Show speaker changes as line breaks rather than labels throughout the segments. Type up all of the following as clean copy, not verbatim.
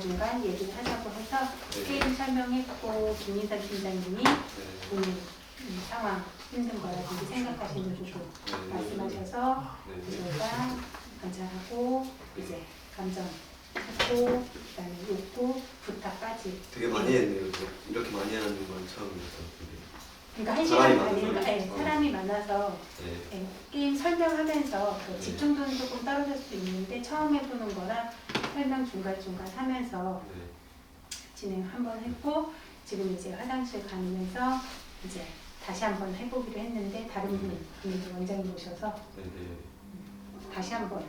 중간 얘기를 하자고 해서 게임 설명했고 김인선 팀장님이 오늘 상황 힘든 거라든지 생각하시는 부분 말씀하셔서 저희가 관찰하고 이제 감정 찾고 그다음에 욕구 부탁까지
되게 많이 했네요. 이렇게 많이 하는 건 처음이었어요.
그러니까 한 시간 반이니까 사람이 많아서
네.
게임 설명하면서 그 집중도는 조금 떨어질 수도 있는데 처음 해보는 거라 설명 중간중간 하면서 진행 한번 했고 지금 이제 화장실 가면서 이제 다시 한번 해보기로 했는데 다른 분들 원장님 오셔서 다시 한번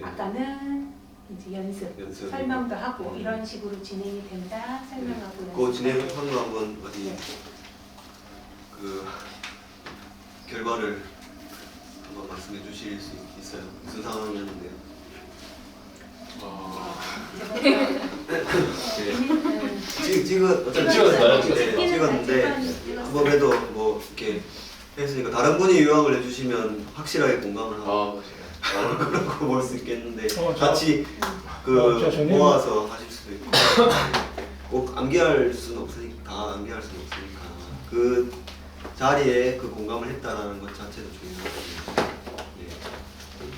아까는 이제 연습 설명도 하고 이런 식으로 진행이 된다 설명하고
그 진행한 거 한번 어디 그 결과를 한번 말씀해 주실 수 있어요? 무슨 상황이었는데요? 찍었는데 한번 그래도 뭐 이렇게 했으니까 다른 분이 요약을 해주시면 확실하게 공감을 하고 그렇고 볼 수 있겠는데 같이 그 모아서 하실 수도 있고 꼭 암기할 수는 없으니까 다 암기할 수는 없으니까 그 자리에 그 공감을 했다라는 것 자체도 중요하거든요.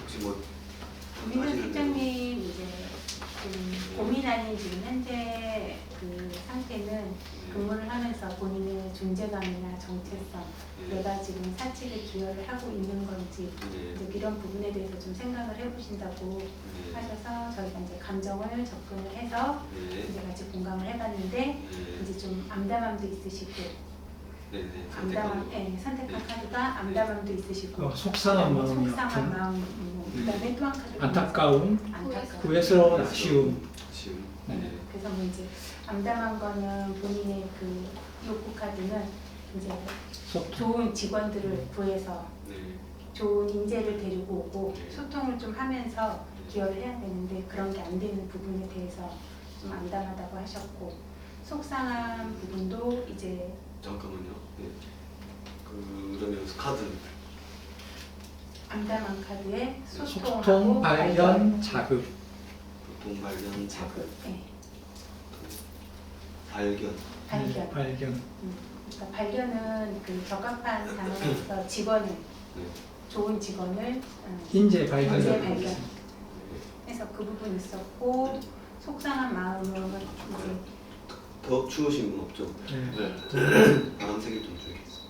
혹시 뭐
민선 팀장님 이제 고민하는 지금 현재 그 상태는 근무를 하면서 본인의 존재감이나 정체성, 내가 지금 사측에 기여를 하고 있는 건지 이제 이런 부분에 대해서 좀 생각을 해보신다고 하셔서 저희가 이제 감정을 접근을 해서 이제 같이 공감을 해봤는데 이제 좀 암담함도 있으시고 선택한 카드가 암담함도 있으시고
속상한 마음이
속상한 마음 그다음에 또 한 카드
안타까움, 후회스러운 아쉬움.
그래서 뭐 이제 암담한 거는 본인의 그 욕구 카드는 이제 좋은 직원들을 구해서 좋은 인재를 데리고 오고 소통을 좀 하면서 기여를 해야 되는데 그런 게 안 되는 부분에 대해서 좀 암담하다고 하셨고 속상한 부분도 이제
잠깐만요. 그러면 카드
암담한 카드에
소통, 발견, 자극.
소통, 발견,
자극.
발견.
그러니까 발견은 그 적합한 단어로서 직원을 좋은 직원을
인재 발견.
해서 그 부분 있었고 속상한 마음은 이제
더 추우신 분 없죠? 바람색이 좀 줄겠어.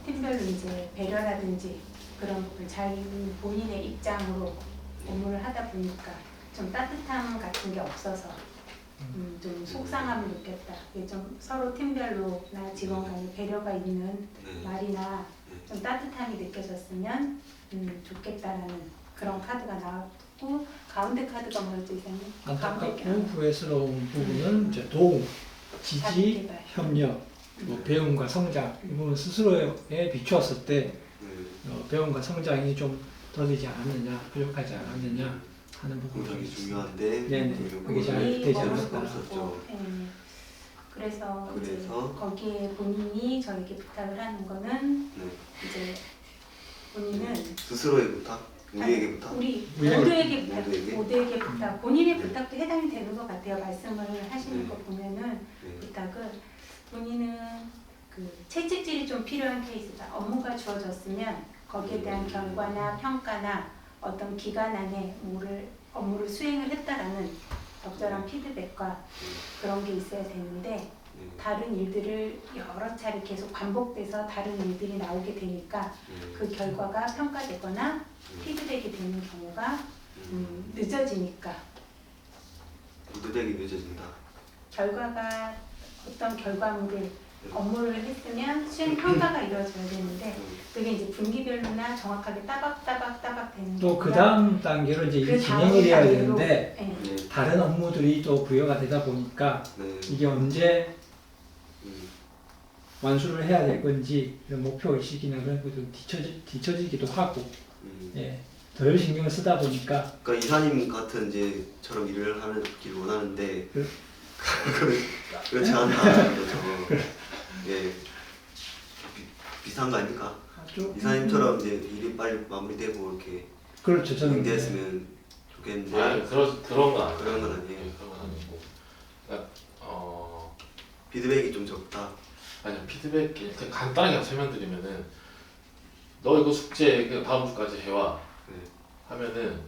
팀별로 이제 배려라든지 그런 부분 자기 본인의 입장으로 업무를 하다 보니까 좀 따뜻함 같은 게 없어서 좀 속상함을 느꼈다. 좀 서로 팀별로나 직원 간에 배려가 있는 말이나 좀 따뜻함이 느껴졌으면 좋겠다라는 그런 카드가 나왔고 가운데 카드가 뭐였죠 이사님?
안타깝고 후회스러운 부분은 이제 도움, 지지, 협력, 뭐 배움과 성장 이 부분 스스로에 비추었을 때 배움과 성장이 좀 더디지 않았느냐, 부족하지 않았느냐 하는 부분이
굉장히 중요한데
그게 잘 되지 않았다.
그래서 이제 거기에 본인이 저에게 부탁을 하는 거는 이제 본인은
스스로의 부탁? 우리에게 부탁?
우리 모두에게 부탁. 본인의 부탁도 해당이 되는 것 같아요. 말씀을 하시는 거 보면은 부탁은 본인은 그 채찍질이 좀 필요한 케이스다. 업무가 주어졌으면 거기에 대한 결과나 평가나 어떤 기간 안에 업무를 수행을 했다라는 적절한 피드백과 그런 게 있어야 되는데 다른 일들을 여러 차례 계속 반복돼서 다른 일들이 나오게 되니까 그 결과가 평가되거나 피드백이 되는 경우가 늦어지니까
피드백이 늦어진다.
결과가 어떤 결과물을 업무를 했으면 수행 평가가 이루어져야 되는데 그게 이제 분기별로나 정확하게 따박따박 되는
또 그 다음 단계로 이제 일이 진행이 돼야 되는데 다른 업무들이 또 부여가 되다 보니까 이게 언제 완수를 해야 될 건지 이런 목표 의식이나 그런 것도 뒤처지기도 하고 덜 신경을 쓰다 보니까
그러니까 이사님 같은 이제처럼 일을 하길 원하는데 그렇지 않다는 거죠. 비슷한 거 아닙니까? 이사님처럼 이제 일이 빨리 마무리되고 이렇게
그렇죠. 저는
됐으면 좋겠는데.
아니 그런 건 아니에요.
그런 건 아니에요.
네, 그런 건 아니고. 그러니까
피드백이 좀 적다.
아니요 피드백 그냥 간단하게 설명드리면은 너 이거 숙제 그냥 다음 주까지 해와
네.
하면은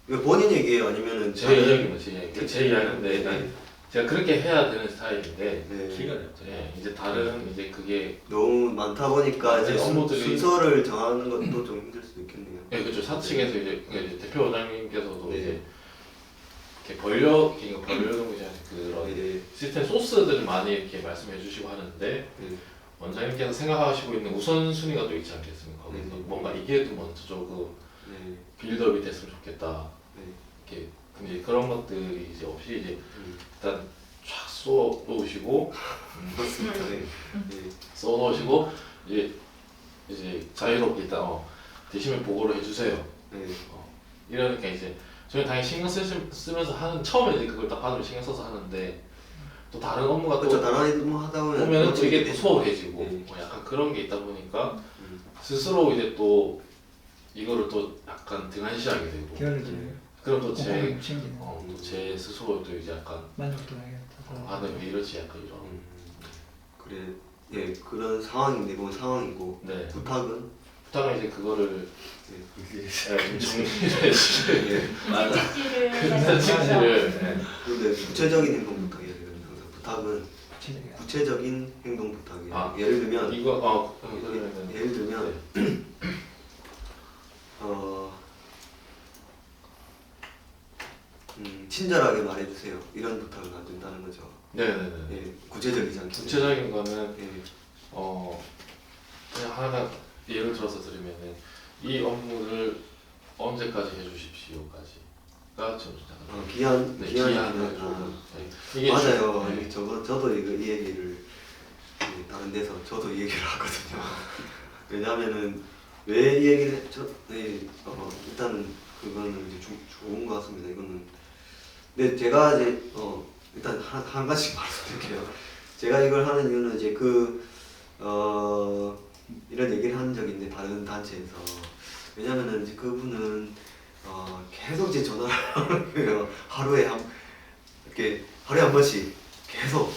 이거 본인 얘기예요, 아니면은
제 이야기입니다. 제 이야기인데 일단 제가 그렇게 해야 되는 스타일인데
네.
시간이 없죠.
네, 이제 다른 이제 그게
너무 많다 보니까 이제
네, 업무들이-
순서를 정하는 것도 좀 힘들 수도 있겠네요.
네, 그렇죠. 사측에서 이제 대표 원장님께서도
네.
이제 이렇게 벌려는 게 그런
네.
시스템 소스들을 많이 이렇게 말씀해 주시고 하는데
네.
원장님께서 생각하시고 있는 우선순위가 또 있지 않겠습니까? 거기서
네.
뭔가 이게 또 먼저 조금
네.
빌드업이 됐으면 좋겠다.
네.
이렇게 근데 그런 것들이 이제 없이 이제
음.
일단 쫙 쏘 놓으시고
맞습니다. 네. 네.
써 놓으시고 이제 자유롭게 일단 대신에 보고를 해주세요.
네.
이러니까 이제 저희 당연히 신경 쓰면서 하는 처음에 이제 그걸 딱 받으면 신경 써서 하는데 또 다른 업무가
그렇죠.
또
나란히 뭐 하다 보면
보면은 또 이게 또
되죠.
소홀해지고
네.
뭐 약간 그런 게 있다 보니까
음.
스스로 이제 또 이거를 또 약간 등한시하게 되고
기회를 주네요.
그럼 또 제
챙기는
제 스스로 또 이제 약간
만족도 하겠다.
아, 네, 왜 이러지 약간 이런.
그래. 예, 그런 상황인데 그건 상황이고
네.
부탁은
부탁은 이제 그거를
네.
좀 정리를 해주시는
예.
채찍질을
채찍질을
근데 구체적인 행동 부탁이에요. 항상 부탁은
구체적이야.
구체적인 행동 부탁이에요.
아,
예를 들면
이거 그러면은
예를 들면 친절하게 말해주세요. 이런 부탁을 안 된다는 거죠.
네네네.
예, 구체적이지 않게.
구체적인 거는
예,
그냥 하나 예를 들어서 드리면은 이 업무를 언제까지 해주십시오까지가 좀
기한
네,
기한을
기한을 조금 이게
맞아요.
네.
저도 이 얘기를 다른 데서 저도 이 얘기를 하거든요. 왜냐하면은 왜 이 얘기를 일단은 그거는 이제 좋은 것 같습니다. 이거는 근데 제가 이제 일단 한 가지 말씀드릴게요. 제가 이걸 하는 이유는 이제 이런 얘기를 한 적이 있는데 다른 단체에서 왜냐면은 이제 그분은 계속 제 전화를 하고요. 하루에 한 번씩 계속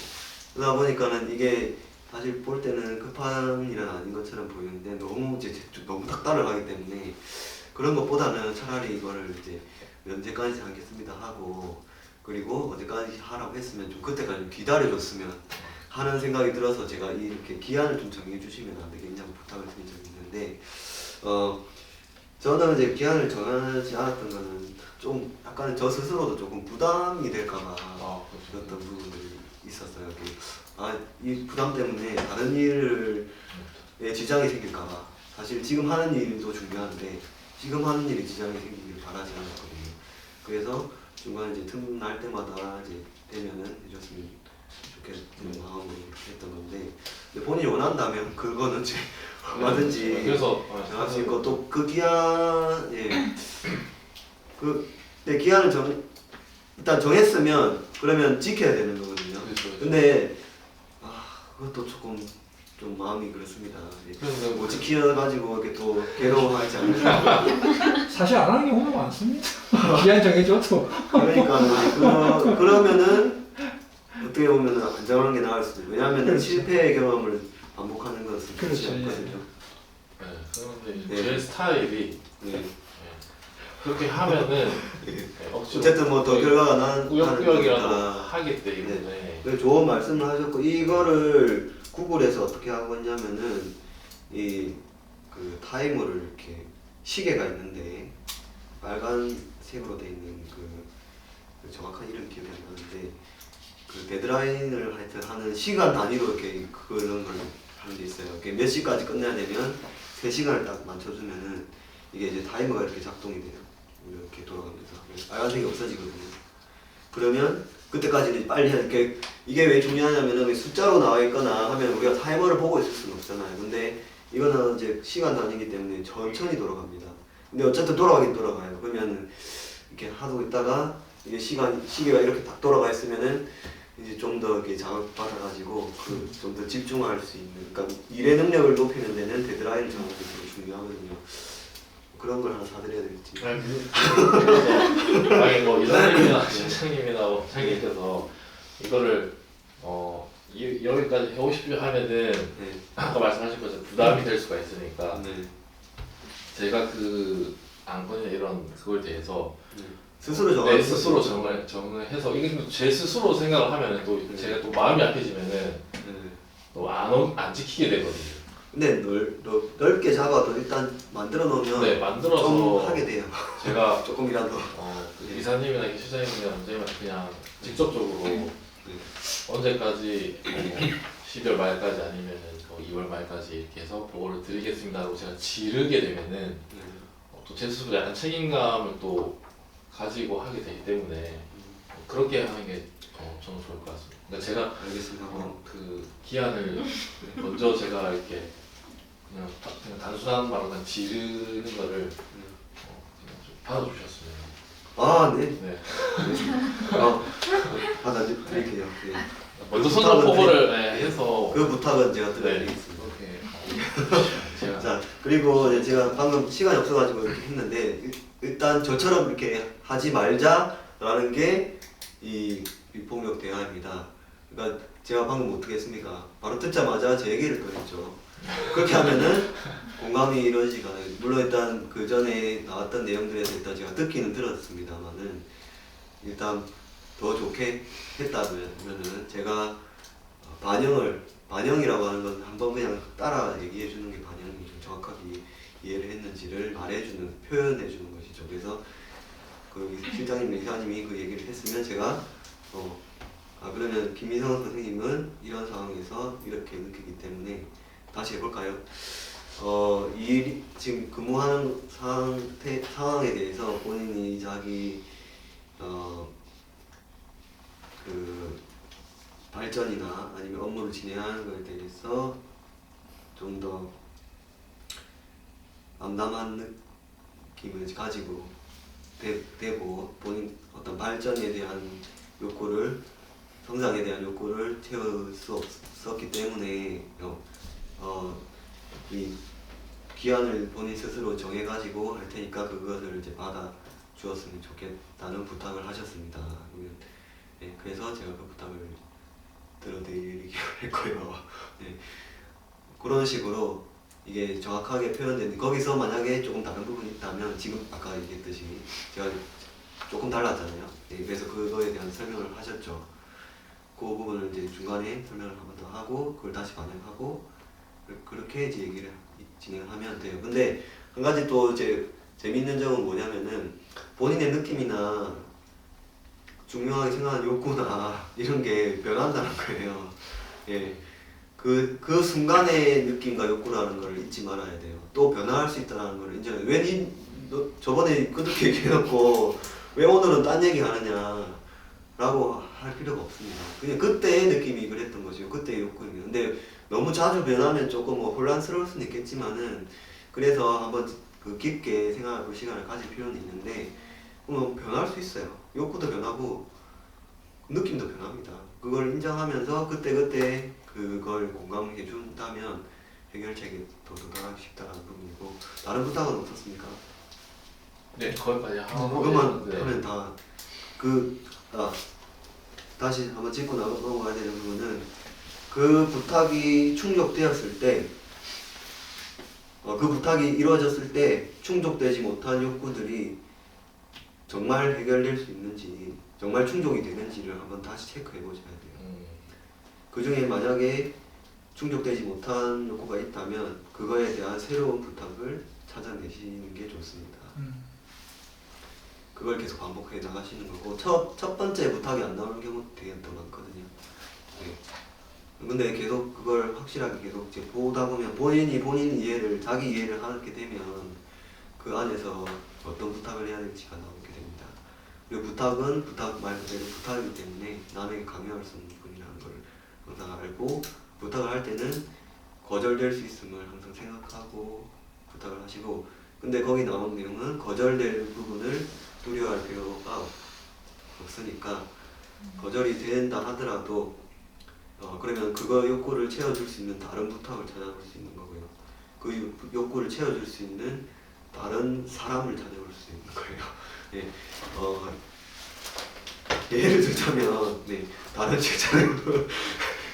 그러다 보니까는 이게 사실 볼 때는 급한 일은 아닌 것처럼 보이는데 너무 너무 닥달을 하기 때문에 그런 것보다는 차라리 이거를 이제 언제까지 하겠습니다 하고 그리고 언제까지 하라고 했으면 좀 그때까지 좀 기다려줬으면 하는 생각이 들어서 제가 이렇게 기한을 좀 정해 주시면 안 되겠냐고 부탁을 드린 적이 있는데 저는 이제 기한을 정하지 않았던 거는 좀 약간 저 스스로도 조금 부담이 될까봐 그랬던 부분들이 있었어요. 이 부담 때문에 다른 일에 지장이 생길까봐 사실 지금 하는 일도 중요한데 지금 하는 일에 지장이 생기길 바라지 않았거든요. 그래서 중간에 이제 틈날 때마다 이제 되면은 해줬으면 좋겠는 마음으로 했던 건데 본인이 원한다면 그거는 이제 얼마든지
그래서
정할 수 있고 또 그 기한 내 기한을 일단 정했으면 그러면 지켜야 되는 거거든요.
그렇죠.
근데 그것도 좀 마음이 그렇습니다. 못 지켜가지고 이렇게 또 괴로워하지 않을까.
사실 안 하는 경우가 많습니다. 기한 정해줘도.
그러니까 그러면은 어떻게 보면은 안 정하는 게 나을 수도 있고 왜냐하면
그렇죠.
실패의 경험을 반복하는 것은 좋지
그렇죠,
않거든요.
네, 그런데
네.
제 스타일이
네.
그렇게 하면은 억지로
어쨌든 뭐 더 결과가 나는
꾸역꾸역이라도
거니까.
하기 때문에
네, 좋은 말씀을 하셨고 이거를 구글에서 어떻게 하고 있냐면은 그 타이머를 이렇게 시계가 있는데 빨간색으로 돼 있는 그 정확한 이름 기억이 안 나는데 그 데드라인을 하여튼 하는 시간 단위로 이렇게 그런 걸 하는 게 있어요. 몇 시까지 끝내야 되면 3시간을 딱 맞춰주면은 이게 이제 타이머가 이렇게 작동이 돼요. 이렇게 돌아가면서 빨간색이 없어지거든요. 그러면 그때까지는 빨리 이렇게 이게 왜 중요하냐면은 숫자로 나와 있거나 하면 우리가 타이머를 보고 있을 수는 없잖아요. 근데 이거는 이제 시간 단위이기 때문에 천천히 돌아갑니다. 근데 어쨌든 돌아가긴 돌아가요. 그러면 이렇게 하고 있다가 이게 시계가 이렇게 딱 돌아가 있으면은 이제 좀 더 이렇게 자극받아가지고 좀 더 집중할 수 있는, 그러니까 일의 능력을 높이는 데는 데드라인을 정하는 게 되게 중요하거든요. 그런 걸 하나 사드려야 될지.
아니 뭐 이사님이나 실장님이나 뭐 차장님께서 이거를 여기까지 해오고 싶죠 하면은
네.
아까 말씀하신 것처럼 부담이 될 수가 있으니까
네.
제가 그 안건이나 이런 그거에 대해서
네. 스스로 정할
네, 스스로 정을 해서 이게 제 스스로 생각을 하면 또 제가 또 마음이 약해지면은
네.
또 안 지키게 되거든요.
근데 넓게 잡아도 일단 만들어 놓으면
네, 만들어서
좀 하게 돼요.
제가
조금이라도.
그 이사님이나 실장님이나 언제나 그냥 직접적으로
네.
언제까지 12월 말까지 아니면은 2월 말까지 이렇게 해서 보고를 드리겠습니다라고 제가 지르게 되면은
네.
또 제 스스로 약간 책임감을 또 가지고 하게 되기 때문에 그렇게 하는 게 저는 좋을 것 같습니다. 그러니까 제가
알겠습니다.
그 기한을 먼저 제가 이렇게 그냥 단순한 말로 그냥 지르는 거를 그냥 좀 받아주셨으면.
아, 네.
네.
받아드릴게요. 네.
먼저 선전 포고를 해서
그 부탁은 제가
네.
드리겠습니다.
이렇게 제가
자, 그리고 이제 제가 방금 시간이 없어가지고 이렇게 했는데 일단 저처럼 이렇게 하지 말자라는 게 이 위폭력 대화입니다. 그러니까 제가 방금 어떻게 했습니까? 바로 듣자마자 제 얘기를 또 했죠. 그렇게 하면은 공감이 이루어지지가 않아요. 물론 일단 그 전에 나왔던 내용들에서 일단 제가 듣기는 들었습니다만은 일단 더 좋게 했다면은 제가 반영이라고 하는 건 한번 그냥 따라 얘기해 주는 게 반영이 좀 정확하게 이해를 했는지를 말해주는, 표현해 주는 것이죠. 그래서 그 실장님, 이사님이 그 얘기를 했으면 제가 그러면 김민성 선생님은 이런 상황에서 이렇게 느끼기 때문에 다시 해볼까요? 지금 근무하는 상황에 대해서 본인이 자기 그 발전이나 아니면 업무를 진행하는 것에 대해서 좀 더 암담한 느낌을 가지고 되고 본인 어떤 발전에 대한 욕구를, 성장에 대한 욕구를 채울 수 없었기 때문에 이 기한을 본인 스스로 정해가지고 할 테니까 그것을 이제 받아 주었으면 좋겠다는 부탁을 하셨습니다. 네, 그래서 제가 그 부탁을 들어드리기로 했고요. 네, 그런 식으로 이게 정확하게 표현되는데 거기서 만약에 조금 다른 부분이 있다면 지금 아까 얘기했듯이 제가 조금 달랐잖아요. 네, 그래서 그거에 대한 설명을 하셨죠. 그 부분을 이제 중간에 설명을 한 번 더 하고 그걸 다시 반영하고 그렇게 이제 얘기를 진행하면 돼요. 근데 한 가지 또 이제 재밌는 점은 뭐냐면은 본인의 느낌이나 중요하게 생각하는 욕구나 이런 게 변한다는 거예요. 예. 그 순간의 느낌과 욕구라는 걸 잊지 말아야 돼요. 또 변화할 수 있다는 걸 인정해요. 왜 너 저번에 그렇게 얘기해놓고 왜 오늘은 딴 얘기 하느냐 라고 할 필요가 없습니다. 그냥 그때의 느낌이 그랬던 거죠. 그때의 욕구입니다. 근데 너무 자주 변하면 조금 혼란스러울 수는 있겠지만은 그래서 한번 그 깊게 생각해 볼 시간을 가질 필요는 있는데 변할 수 있어요. 욕구도 변하고 느낌도 변합니다. 그걸 인정하면서 그때 그걸 공감해 준다면 해결책에 더 도달하기 쉽다는 부분이고 다른 부탁은 없었습니까?
네, 거기까지 하고
그것만
네.
하면 다 다시 한번 짚고 넘어가야 되는 부분은 그 부탁이 충족되었을 때 그 부탁이 이루어졌을 때 충족되지 못한 욕구들이 정말 해결될 수 있는지 정말 충족이 되는지를 한번 다시 체크해 보셔야 돼요. 그 중에 만약에 충족되지 못한 욕구가 있다면 그거에 대한 새로운 부탁을 찾아내시는 게 좋습니다. 그걸 계속 반복해 나가시는 거고 첫 번째 부탁이 안 나오는 경우 되게 더 많거든요. 네. 근데 계속 그걸 확실하게 계속 이제 보다 보면 본인 이해를 자기 이해를 하게 되면 그 안에서 어떤 부탁을 해야 될지가 나오게 됩니다. 그리고 부탁은 부탁 말 그대로 부탁이기 때문에 남에게 강요할 수 없는 부분이라는 걸 항상 알고 부탁을 할 때는 거절될 수 있음을 항상 생각하고 부탁을 하시고 근데 거기 나온 내용은 거절될 부분을 두려워할 필요가 없으니까 거절이 된다 하더라도 그러면 그거 욕구를 채워줄 수 있는 다른 부탁을 찾아볼 수 있는 거고요. 그 욕구를 채워줄 수 있는 다른 사람을 찾아볼 수 있는 거예요. 예, 예를 들자면 네, 다른 직장으로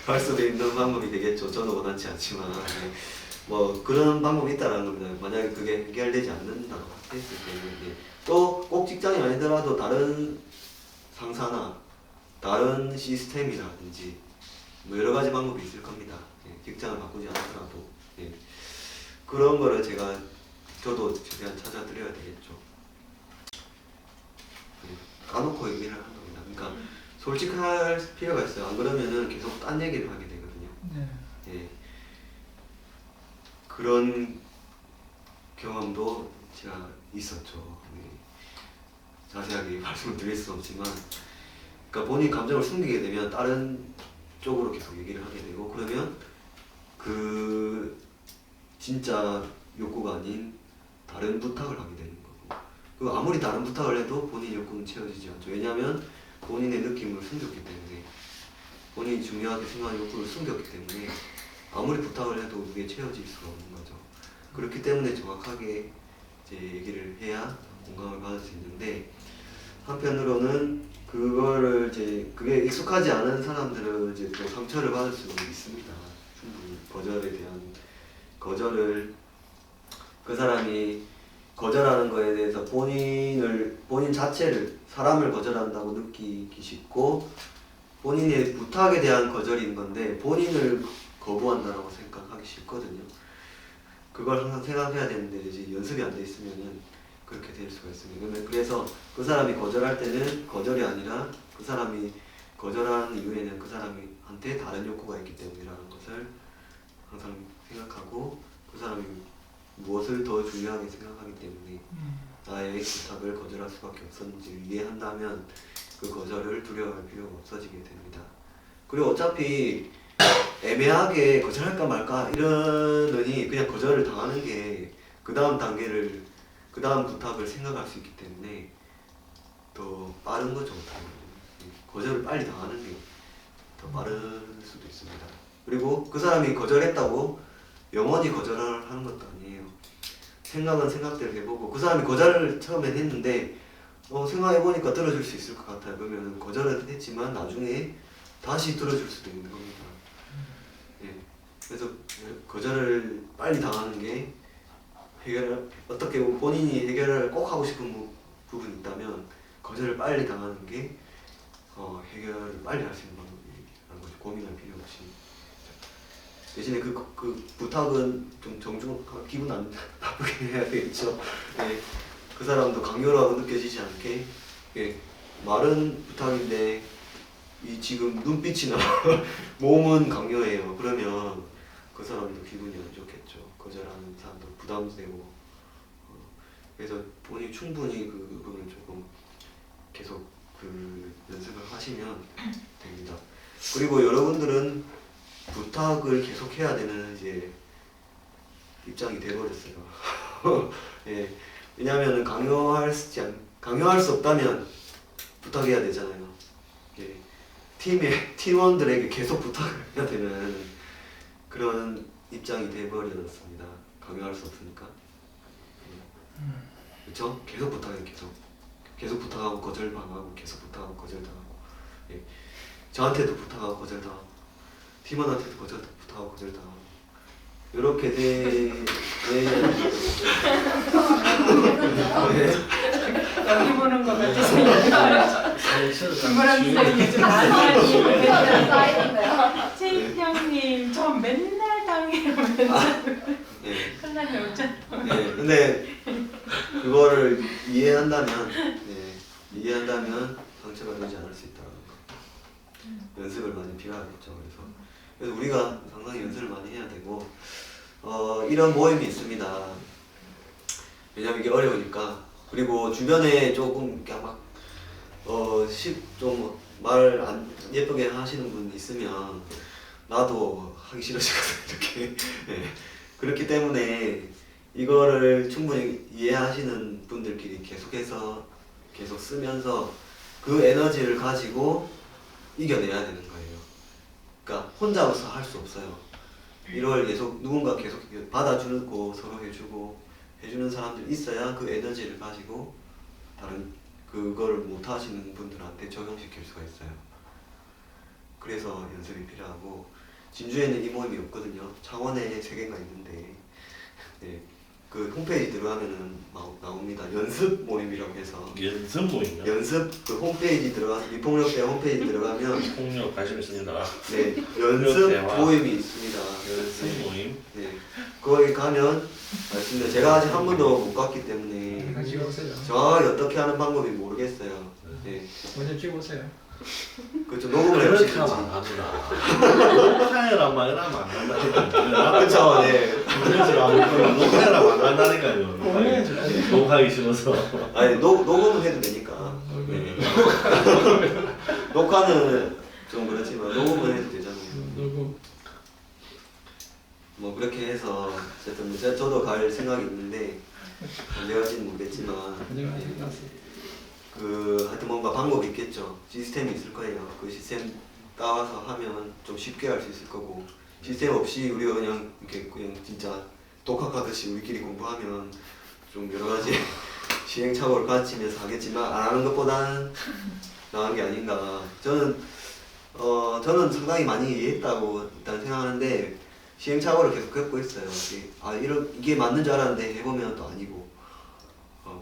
갈 수도 있는 방법이 되겠죠. 저는 원하지 않지만 뭐 그런 방법이 있다라는 겁니다. 만약에 그게 해결되지 않는다고 했을 때는 또 꼭 직장이 아니더라도 다른 상사나 다른 시스템이라든지 뭐 여러 가지 방법이 있을 겁니다. 직장을 바꾸지 않더라도 그런 거를 저도 최대한 찾아드려야 되겠죠. 까놓고 얘기를 하는 겁니다. 그러니까 솔직할 필요가 있어요. 안 그러면은 계속 딴 얘기를 하게 되거든요. 예. 그런 경험도 제가 있었죠. 자세하게 말씀을 드릴 수는 없지만, 그러니까 본인 감정을 숨기게 되면 다른 쪽으로 계속 얘기를 하게 되고, 그러면 그 진짜 욕구가 아닌 다른 부탁을 하게 되는 거고, 그 아무리 다른 부탁을 해도 본인 욕구는 채워지지 않죠. 왜냐하면 본인의 느낌을 숨겼기 때문에, 본인이 중요하게 생각하는 욕구를 숨겼기 때문에 아무리 부탁을 해도 그게 채워질 수가 없는 거죠. 그렇기 때문에 정확하게 이제 얘기를 해야 공감을 받을 수 있는데, 한편으로는 그거를 이제 그게 익숙하지 않은 사람들은 이제 또 상처를 받을 수도 있습니다. 충분히 거절에 대한 거절을 그 사람이 거절하는 거에 대해서 본인 자체를 사람을 거절한다고 느끼기 쉽고 본인의 부탁에 대한 거절인 건데 본인을 거부한다라고 생각하기 쉽거든요. 그걸 항상 생각해야 되는데 이제 연습이 안 돼 있으면은 그렇게 될 수가 있습니다. 그래서 그 사람이 거절할 때는 거절이 아니라 그 사람이 거절하는 이유에는 그 사람한테 다른 욕구가 있기 때문이라는 것을 항상 생각하고 그 사람이 무엇을 더 중요하게 생각하기 때문에 나의 부탁을 거절할 수밖에 없었는지를 이해한다면 그 거절을 두려워할 필요가 없어지게 됩니다. 그리고 어차피 애매하게 거절할까 말까 이러느니 그냥 거절을 당하는 게 그 다음 단계를 그 다음 부탁을 생각할 수 있기 때문에 더 빠른 거죠. 거절을 빨리 당하는 게 더 빠를 수도 있습니다. 그리고 그 사람이 거절했다고 영원히 거절을 하는 것도 아니에요. 생각은 생각대로 해보고 그 사람이 거절을 처음엔 했는데 생각해보니까 들어줄 수 있을 것 같아요. 그러면 거절은 했지만 나중에 다시 들어줄 수도 있는 겁니다. 예. 그래서 거절을 빨리 당하는 게 어떻게 보면 본인이 해결을 꼭 하고 싶은 부분이 있다면 거절을 빨리 당하는 게 해결을 빨리 할 수 있는 방법이라는 거죠. 고민할 필요 없이. 대신에 그 부탁은 좀 기분 안 나쁘게 해야 되겠죠. 예. 그 사람도 강요라고 느껴지지 않게 말은 부탁인데 지금 눈빛이나 몸은 강요해요. 그러면 그 사람도 기분이 안 좋겠죠. 거절하는 사람도 부담되고 그래서 본인이 충분히 그 부분을 조금 계속 그 연습을 하시면 됩니다. 그리고 여러분들은 부탁을 계속 해야 되는 이제 입장이 돼버렸어요. 예. 왜냐하면 강요할 수 없다면 부탁해야 되잖아요. 예. 팀원들에게 계속 부탁을 해야 되는 그런 입장이 돼버렸습니다. 강요할 수 없으니까. 그렇죠? 계속 부탁해요. 계속 부탁하고 거절당하고 계속 부탁하고 거절당하고. 예. 저한테도 부탁하고 거절당하고 팀원한테도 부탁하고 거절당하고 이렇게
여기 보는 거 같아서 김보람님 좀 많이 최인경님 저 맨날 당해요. 큰일 났네 어쩌나.
네, 근데 그거를 이해한다면 상처가 되지 않을 수 있다는 거. 연습을 많이 필요하겠죠. 그래서 우리가 상당히 연습을 많이 해야 되고 이런 모임이 있습니다. 왜냐면 이게 어려우니까. 그리고 주변에 조금 좀 말 안 예쁘게 하시는 분 있으면 나도 하기 싫어지거든요. 이렇게. 네. 그렇기 때문에 이거를 충분히 이해하시는 분들끼리 계속 쓰면서 그 에너지를 가지고 이겨내야 되는 거예요. 그러니까 혼자서 할 수 없어요. 이걸 누군가 계속 받아주고 서로 해주고 해주는 사람들이 있어야 그 에너지를 가지고 다른 그걸 못 하시는 분들한테 적용시킬 수가 있어요. 그래서 연습이 필요하고 진주에는 이 모임이 없거든요. 창원에 3개가 있는데 네, 그 홈페이지 들어가면은 나옵니다. 연습 모임이라고 해서
연습 모임이요?
연습 그 홈페이지 들어가 미폭력대 홈페이지 들어가면
폭력 관심 있습니다.
네 연습
대화.
모임이 있습니다.
연습 모임.
네 거기 가면 맞습니다. 제가 아직 한 번도 못 갔기 때문에
같이 오세요.
정확하게 어떻게 하는 방법이 모르겠어요. 네
먼저 찍어오세요.
그렇죠. 녹음을
그렇게
해보시든지.
하면 안 합니다. 녹화해라 말이라 하면 안 된다니까요.
그렇죠. 네.
그래서 안 된다니까요. 녹화해라 안 한다니까요. 녹화하기 싫어서.
아니 녹음은 해도 되니까. 네. 녹화는 좀 그렇지만 녹음은 해도 되잖아요.
녹음.
뭐 그렇게 해서 어쨌든 저도 갈 생각이 있는데 언제 갈지는 모르겠지만 하여튼 뭔가 방법이 있겠죠. 시스템이 있을 거예요. 그 시스템 따와서 하면 좀 쉽게 할 수 있을 거고 시스템 없이 우리가 그냥 이렇게 그냥 진짜 독학하듯이 우리끼리 공부하면 좀 여러 가지 시행착오를 거치면서 하겠지만 안 하는 것보다는 나은 게 아닌가. 저는 상당히 많이 이해했다고 일단 생각하는데 시행착오를 계속 겪고 있어요. 이게 맞는 줄 알았는데 해보면 또 아니고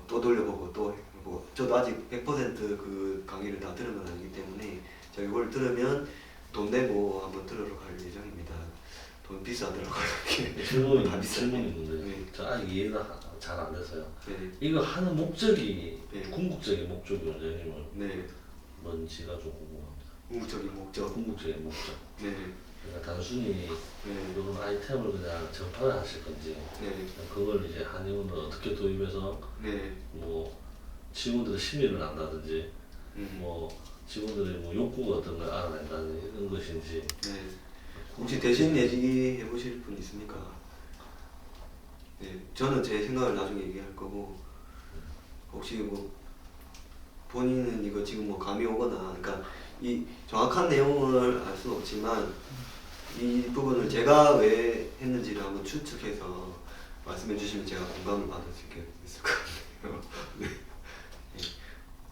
또 돌려보고 또 해보고 저도 아직 100% 그 강의를 다 들은 건 아니기 때문에 제가 이걸 들으면 돈 내고 한번 들으러 갈 예정입니다. 돈 비싸더라고요. 다 비싸요.
질문이 있는데
네.
저 아직 이해가 잘 안 돼서요.
네.
이거 하는 목적이
네.
궁극적인 목적이 원장님은
네.
뭔지가 좀 궁금합니다.
궁극적인 목적.
궁극적인 목적.
네.
그러니까 단순히
네.
이런 아이템을 그냥 전파를 하실 건지
네.
그걸 이제 한의원을 어떻게 도입해서
네.
뭐 직원들의 심리를 안다든지 뭐 직원들의 뭐 욕구가 어떤 걸 알아낸다는 이런 것인지.
네. 혹시 대신 내지기 해보실 분 있습니까? 네. 저는 제 생각을 나중에 얘기할 거고 혹시 뭐 본인은 이거 지금 뭐 감이 오거나 그러니까 이 정확한 내용을 알 수는 없지만 이 부분을 제가 왜 했는지를 한번 추측해서 말씀해 주시면 제가 공감을 받을 수 있을 것 같아요. 네. 네.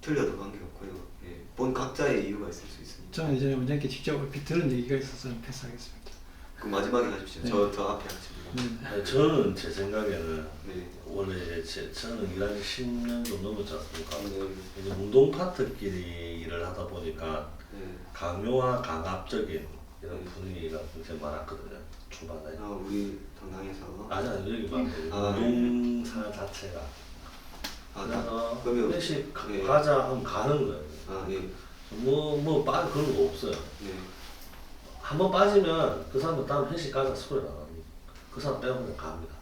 틀려도 관계없고요. 네. 본 각자의 이유가 있을 수 있습니다.
저는 이제 원장님께 직접 얼핏 들은 얘기가 있어서 패스하겠습니다.
그럼 마지막에 하십시오.
네.
저 앞에 하십시오.
아니, 저는 제 생각에는
네.
원래 저는 일한 지 10년 좀 넘었지 않습니까?
네.
이제 운동 파트끼리 일을 하다 보니까
네.
강요와 강압적인 이런 분위기가 굉장히 많았거든요. 초반에.
우리 당당에서
아니 여기 말고
아,
운동사 자체가.
그러면
그래서 회식
네.
가자 하면 가는 거예요.
네.
그런 거 없어요.
네.
한번 빠지면 그 사람은 다음 회식 가자 소리 안 합니다. 그 사람 빼고 그냥 갑니다.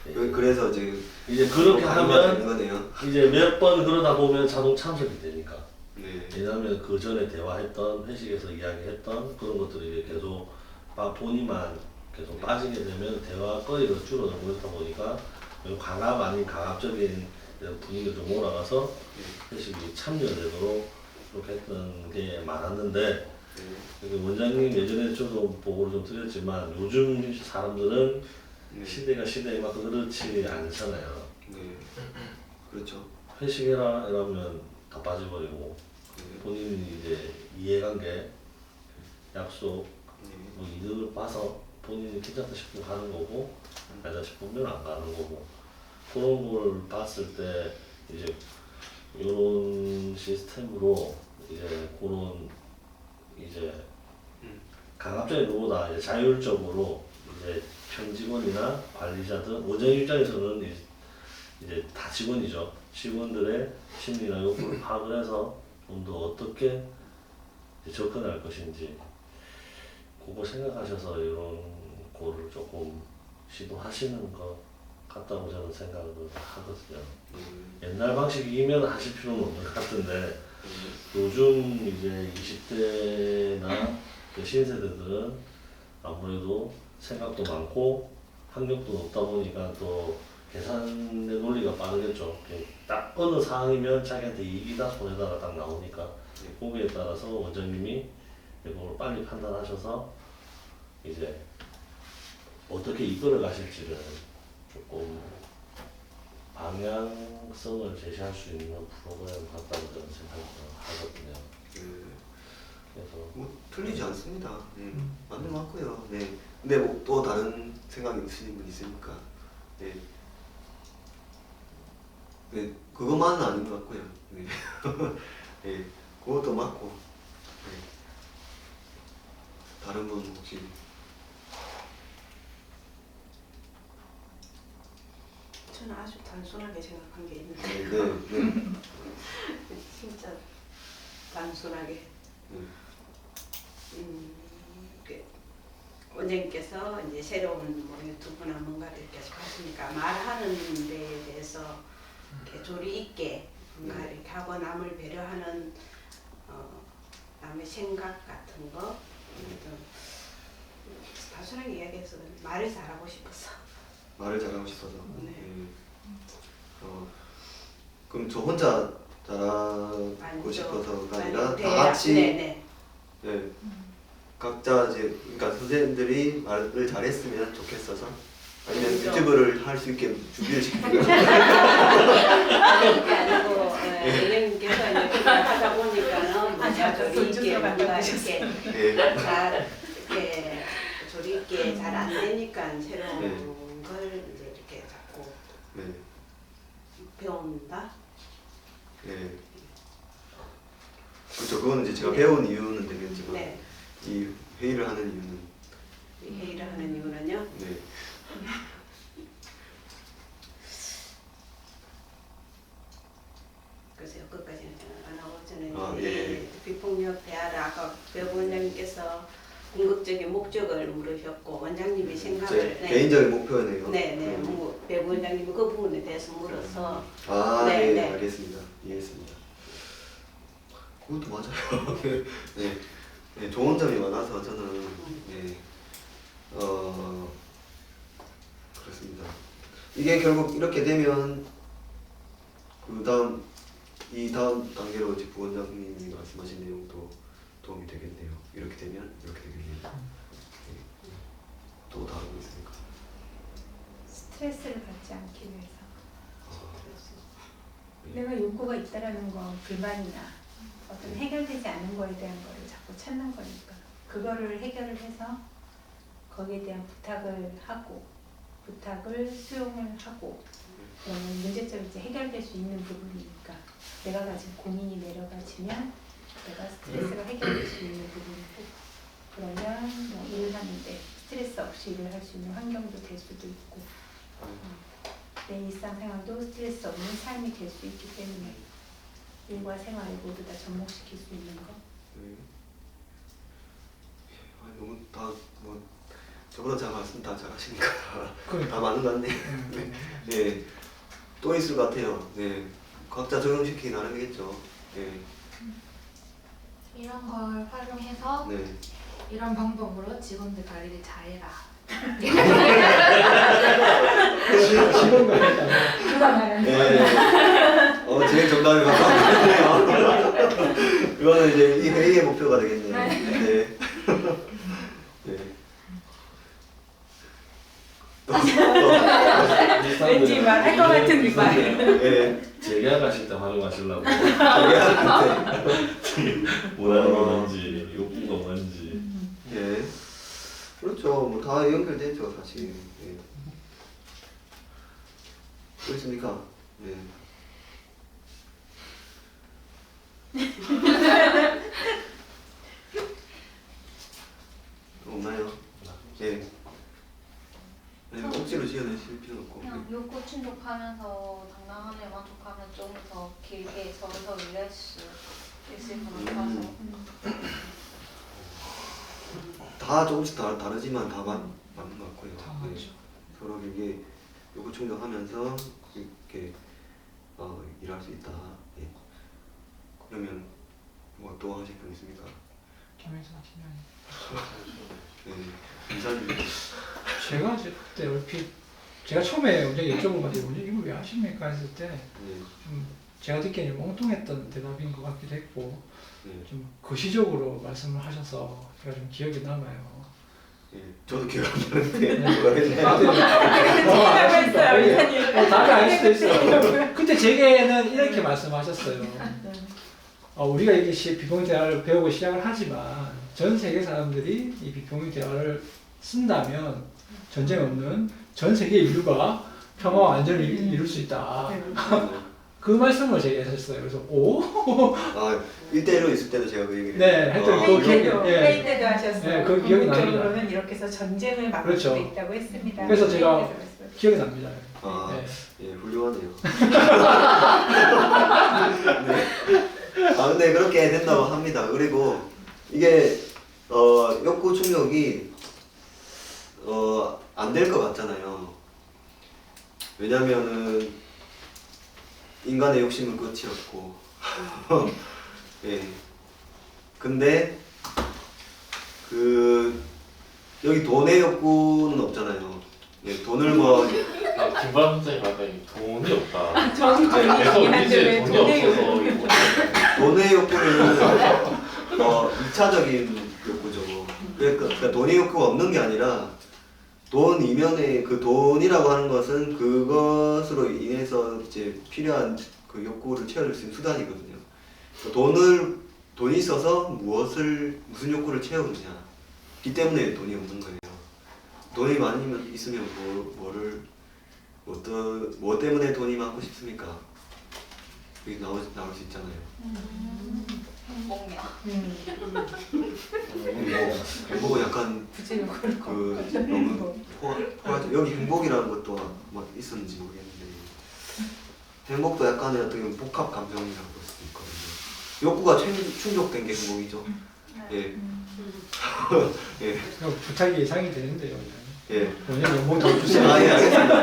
네.
그래서
이제 그렇게 하면
되는 거네요.
이제 몇 번 그러다 보면 자동 참석이 되니까.
네.
왜냐하면 그 전에 대화했던 회식에서 이야기했던 그런 것들이 계속 본인만 계속 빠지게 되면 대화거리가 줄어들고 그렇다 보니까 강압 아닌 강압적인 이런 분위기가 좀 몰아가서 회식이 참여되도록 그렇게 했던 게 많았는데 원장님 예전에 저도 보고를 좀 드렸지만 요즘 사람들은 시대가 시대만큼 그렇지 않잖아요.
네. 그렇죠.
회식해라 이러면 다 빠져버리고 본인이 이제 이해관계, 약속, 뭐 이득을 봐서 본인이 괜찮다 싶으면 가는 거고 아니다 싶으면 안 가는 거고 그런 걸 봤을 때 이제 이런 시스템으로 이제 그런 이제 강압적인 것보다 이제 자율적으로 이제 평직원이나 관리자든 원장 입장에서는 이제 다 직원이죠. 직원들의 심리나 욕구를 파악을 해서 좀 더 어떻게 접근할 것인지 그거 생각하셔서 이런 거를 조금 시도하시는 것 같다고 저는 생각을 하거든요. 옛날 방식이면 하실 필요는 없는 것 같은데 요즘 이제 20대나 신세대들은 아무래도 생각도 많고 학력도 높다 보니까 또 계산의 논리가 빠르겠죠. 딱 어느 상황이면 자기한테 이익이다 손해다가 딱 나오니까 거기에 따라서 원장님이 이걸 빨리 판단하셔서 이제 어떻게 이끌어 가실지를 조금 방향성을 제시할 수 있는 프로그램 같다고 저는 생각을 하거든요. 그래서
뭐 틀리지 않습니다. 맞는 것 같고요. 네. 근데 뭐 또 다른 생각이 있으신 분 있으니까. 네. 네, 그것만은 아닌 것 같고요. 네. 네, 그것도 맞고. 네. 다른 분 혹시?
저는 아주 단순하게 생각한 게 있는데
네, 네,
진짜 단순하게 그 원장님께서 이제 새로운 뭐 유튜브나 뭔가를 계속 하시니까 말하는 데에 대해서 이렇게 조리 있게 뭔가 이렇게 하고 남을 배려하는 남의 생각 같은 거 좀 단순하게 이야기해서 말을 잘하고 싶어서.
말을 잘하고 싶어서.
네.
그럼 저 혼자 잘하고
아니죠.
싶어서가 아니라 다
아니,
같이
네네.
네. 각자 이제 그러니까 선생님들이 말을 잘했으면 좋겠어서 아니면
그렇죠.
유튜브를 할 수 있게 준비를 시키는
그게 아니고 원장님께서 이제 그걸 하다 보니까는 뭔가 조리 있게 뭔가 이렇게
네.
잘 이렇게 조리 있게 잘 안 되니까 새로운 걸 이제 이렇게 자꾸
네.
배운다.
네. 그렇죠. 그거는 이제 제가 배운 이유는 되겠지만
네.
이 회의를 하는 이유는
이 회의를 하는 이유는요.
네.
글쎄요, 끝까지는 안 하고 저는
아,
이
예.
비폭력 대화를 아까 배우 원장님께서 궁극적인 목적을 물으셨고 원장님의 생각을
제 개인적인 목표네요.
네네 배우 원장님이 그 부분에 대해서 물어서
아,
네,
네,
네.
알겠습니다. 이해했습니다. 그것도 맞아요. 네, 네, 좋은 점이 많아서 저는 네, 그렇습니다. 이게 결국 이렇게 되면 이 다음 단계로 이제 부원장님이 말씀하신 내용도 도움이 되겠네요. 이렇게 되면 이렇게 되겠네요. 네. 또 다른 거 있습니까?
스트레스를 받지 않기 위해서.
네.
내가 욕구가 있다라는 건 불만이나 어떤 해결되지 않은 거에 대한 거를 자꾸 찾는 거니까 그거를 해결을 해서 거기에 대한 부탁을 하고 부탁을 수용을 하고 그러면 문제점이 이제 해결될 수 있는 부분이니까 내가 가진 고민이 내려가지면 내가 스트레스가 해결될 수 있는 부분이고 그러면 뭐 일을 하는데 스트레스 없이 일을 할 수 있는 환경도 될 수도 있고 내 일상생활도 스트레스 없는 삶이 될 수 있기 때문에 일과 생활을 모두 다 접목시킬 수 있는 거.
네. 너무 다 뭐 저보다 잘 말씀 다 잘하시니까 다 맞는 것 같네요. 네. 네. 또 있을 것 같아요. 네. 각자 적용시키기 나름이겠죠. 네.
이런 걸 활용해서
네.
이런 방법으로 직원들 관리를 잘해라.
직원 관리다.
누가 말하는
네. 진행 정답이 맞았네요. 그거는 이제 이 회의의 목표가 되겠네요. 네. 네.
왠지 말할 것 같은 말.
네.
재계약하실 때 활용하시려고
얘기하는데.
원하는 게 뭔지 욕구가 뭔지
예. 그렇죠. 뭐 다 연결되죠, 사실. 예. 그렇습니까? 네. 없나요? 예. 네, 억지로 지어내실 필요는 없고.
그냥 욕구 충족하면서 당당함에 만족하면 좀 더 길게 서로 일할 수 있을 것 같아서
다 조금씩 다르지만 다 맞는 것 같고요.
다
네.
맞죠.
서로 이게 요구 충족하면서 이렇게 일할 수 있다. 예. 그러면 뭐 또 하실 분 있습니까?
김혜선 팀장님.
네. 이사님.
제가 이제 그때 얼핏 제가 처음에 원장님 여쭤보고 원장님 이걸 왜 하십니까 했을 때
네.
좀 제가 듣기에는 엉뚱했던 대답인 것 같기도 했고
네.
좀 거시적으로 말씀을 하셔서 제가 좀 기억에 남아요.
저도 기억 안 나는데 뭐라 했나요?
답이 아닐 수도 있어요. 그때 제게는 이렇게 말씀하셨어요. 우리가 이게 비평 대화를 배우고 시작을 하지만 전 세계 사람들이 이 비평 대화를 쓴다면 전쟁 없는 전 세계 인류가 평화와 안전을 이룰 수 있다. 그 말씀을 제가 하셨어요. 그래서 오?
1대1로 있을 때도 제가 그 얘기를
네, 했더니 그 기억이
회의 때도 하셨어요.
네, 그 기억이 납니다.
궁극적으로는 이렇게 해서 전쟁을 막을
그렇죠.
수도 있다고 했습니다.
그래서 제가
회의 때도 했어요.
기억이 납니다. 네.
예, 훌륭하네요. 네. 근데 그렇게 된다고 합니다. 그리고 이게 욕구 충족이 안 될 것 같잖아요. 왜냐면은 인간의 욕심은 끝이 없고 예. 근데 여기 돈의 욕구는 없잖아요. 예, 돈을 뭐
김바람 선생님 아까 돈이 없다.
저는
그래서 우리 집에 돈이 없어서
돈의 욕구는 2차적인 욕구죠. 그러니까 돈의 욕구가 없는 게 아니라 돈 이면에 그 돈이라고 하는 것은 그것으로 인해서 이제 필요한 그 욕구를 채워줄 수 있는 수단이거든요. 돈이 있어서 무슨 욕구를 채우느냐. 이 때문에 돈이 없는 거예요. 돈이 많이 있으면 뭐 때문에 돈이 많고 싶습니까? 여기 나올 수 있잖아요.
행복이야.
행복은 약간 너무 여기 행복이라는 것도 막 있었는지 모르겠는데 행복도 약간의 어떤 복합 감정이라고 볼 수도 있거든요. 욕구가 충족된 게 행복이죠. 예. 예.
부탁이 예상이 되는데요.
예.
원장님 연봉 더 주세요.
예, 알겠습니다.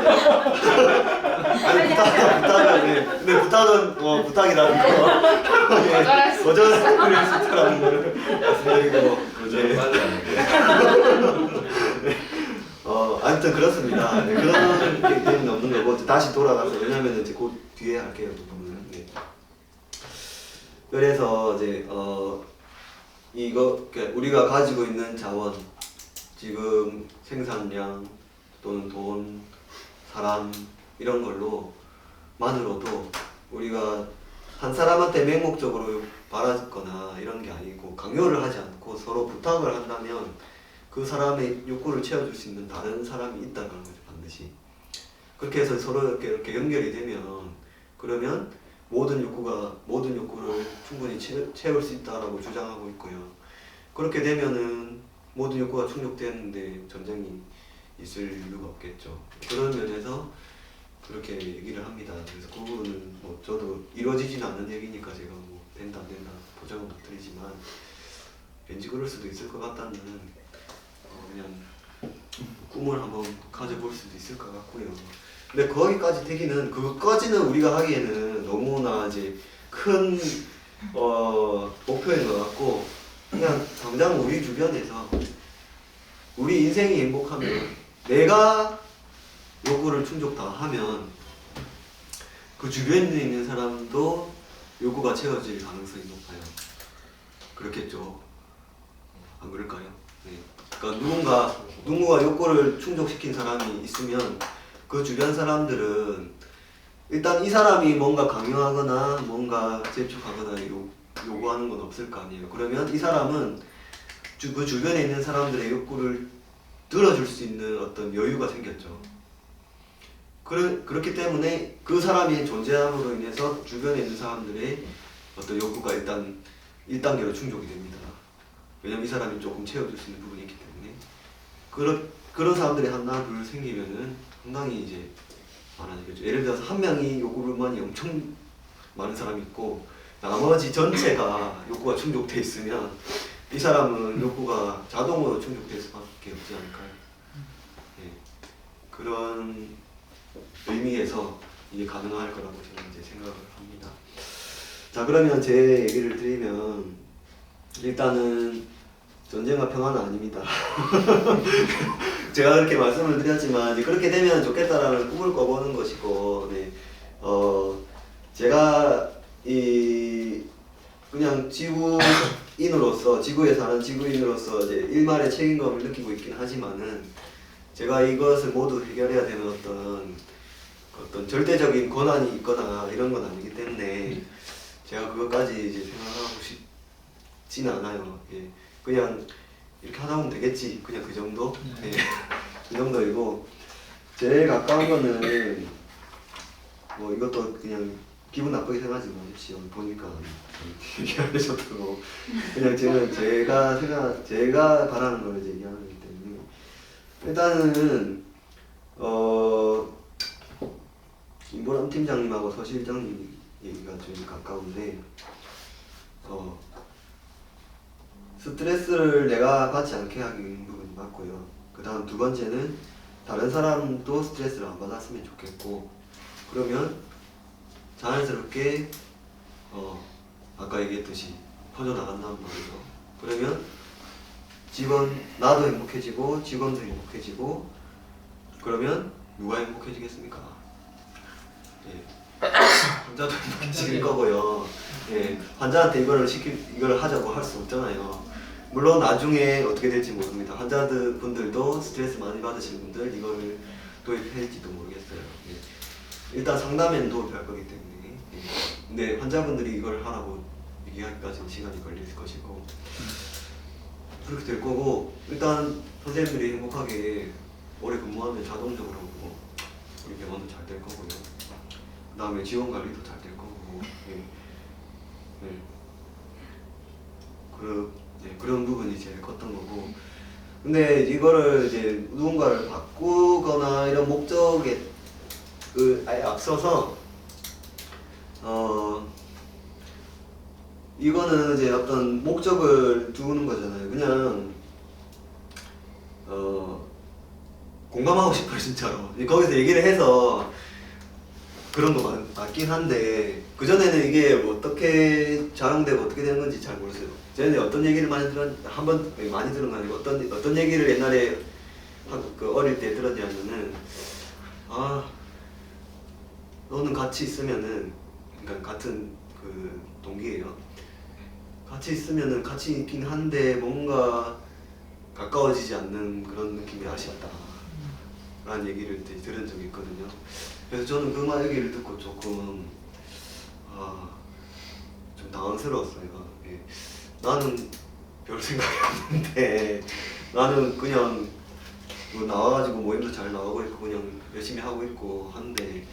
아니, 근데 부탁은 부탁이라는 거. 예. 거절할 수 있다라는 걸 말씀드리고.
거절 빨리 하는데.
네. 아무튼 그렇습니다. 네, 그런 게임은 없는 거고 다시 돌아가서 왜냐면 이제 그 뒤에 할게요. 그 부분은. 네. 그래서 이제 그러니까 우리가 가지고 있는 자원, 지금 생산량 또는 돈, 사람 이런 걸로만으로도 우리가 한 사람한테 맹목적으로 바라거나 이런 게 아니고 강요를 하지 않고 서로 부탁을 한다면 그 사람의 욕구를 채워줄 수 있는 다른 사람이 있다는 거죠. 반드시. 그렇게 해서 서로 이렇게 연결이 되면 그러면 모든 욕구를 충분히 채울 수 있다라고 주장하고 있고요. 그렇게 되면은 모든 욕구가 충족되는데 전쟁이 있을 이유가 없겠죠. 그런 면에서 그렇게 얘기를 합니다. 그래서 그 부분은 뭐 저도 이루어지지는 않는 얘기니까 제가 뭐 된다 안 된다 보장은 못 드리지만 왠지 그럴 수도 있을 것 같다는 그냥 꿈을 한번 가져볼 수도 있을 것 같고요. 근데 거기까지 되기는 그것까지는 우리가 하기에는 너무나 이제 큰 목표인 것 같고 그냥 당장 우리 주변에서 우리 인생이 행복하면 내가 욕구를 충족 다 하면 그 주변에 있는 사람도 욕구가 채워질 가능성이 높아요. 그렇겠죠. 안 그럴까요? 네. 그러니까 누군가 욕구를 충족시킨 사람이 있으면 그 주변 사람들은 일단 이 사람이 뭔가 강요하거나 뭔가 재촉하거나 요구하는 건 없을 거 아니에요. 그러면 이 사람은 그 주변에 있는 사람들의 욕구를 들어줄 수 있는 어떤 여유가 생겼죠. 그렇기 때문에 그 사람이 존재함으로 인해서 주변에 있는 사람들의 어떤 욕구가 일단 1단계로 충족이 됩니다. 왜냐면 이 사람이 조금 채워줄 수 있는 부분이 있기 때문에 그런 사람들이 하나 둘 생기면은 상당히 이제 많아지겠죠. 예를 들어서 한 명이 욕구만이 엄청 많은 사람이 있고 나머지 전체가 욕구가 충족돼 있으면 이 사람은 욕구가 자동으로 충족될 수밖에 없지 않을까요? 네. 그런 의미에서 이게 가능할 거라고 저는 이제 생각을 합니다. 자, 그러면 제 얘기를 드리면 일단은 전쟁과 평화는 아닙니다. 제가 그렇게 말씀을 드렸지만 이제 그렇게 되면 좋겠다라는 꿈을 꿔보는 것이고, 네. 제가 그냥 지구인으로서 지구에 사는 지구인으로서 이제 일말의 책임감을 느끼고 있긴 하지만은 제가 이것을 모두 해결해야 되는 어떤 절대적인 권한이 있거나 이런 건 아니기 때문에 제가 그것까지 이제 생각하고 싶지는 않아요. 예. 그냥 이렇게 하다 보면 되겠지. 그냥 그 정도. 예. 그 정도이고 제일 가까운 거는 뭐 이것도 그냥 기분 나쁘게 생각하지 마십시오. 보니까 얘기하셨다고 그냥 저는 제가 바라는 걸 이제 얘기하는 거기 때문에 일단은 김보람 팀장님하고 서 실장님 얘기가 좀 가까운데 스트레스를 내가 받지 않게 하는 부분이 맞고요. 그 다음 두 번째는 다른 사람도 스트레스를 안 받았으면 좋겠고 그러면 자연스럽게 아까 얘기했듯이 퍼져나간다는 말이죠. 그러면 나도 행복해지고 직원도 행복해지고 그러면 누가 행복해지겠습니까? 예. 환자도 행복해질 거고요. 예. 환자한테 이걸 하자고 할 수 없잖아요. 물론 나중에 어떻게 될지 모릅니다. 환자들 분들도 스트레스 많이 받으시는 분들 이거를 도입할지도 모르겠어요. 예. 일단 상담에는 도움이 될 거기 때문에. 예. 근데 환자분들이 이걸 하라고 얘기하기까지는 시간이 걸릴 것이고 그렇게 될 거고 일단 선생님들이 행복하게 오래 근무하면 자동적으로 우리 병원도 잘 될 거고요. 그 다음에 지원 관리도 잘 될 거고 예. 네. 그런 부분이 제일 컸던 거고 근데 이거를 이제 누군가를 바꾸거나 이런 목적에 아예 앞서서 이거는 이제 어떤 목적을 두는 거잖아요. 그냥 공감하고 싶어요 진짜로. 거기서 얘기를 해서 그런 거 맞긴 한데 그 전에는 이게 뭐 어떻게 자랑되고 어떻게 되는 건지 잘 모르겠어요. 전에 어떤 얘기를 많이 들은 거 아니고 어떤 얘기를 옛날에 어릴 때 들었냐면은 너는 같이 있으면은 그러니까 같은 그 동기예요. 같이 있으면은 같이 있긴 한데 뭔가 가까워지지 않는 그런 느낌이 아쉽다 라는 얘기를 들은 적이 있거든요. 그래서 저는 그 얘기를 듣고 조금 좀 당황스러웠어요. 예. 나는 별 생각이 없는데 나는 그냥 나와가지고 모임도 잘 나가고 있고 그냥 열심히 하고 있고 한데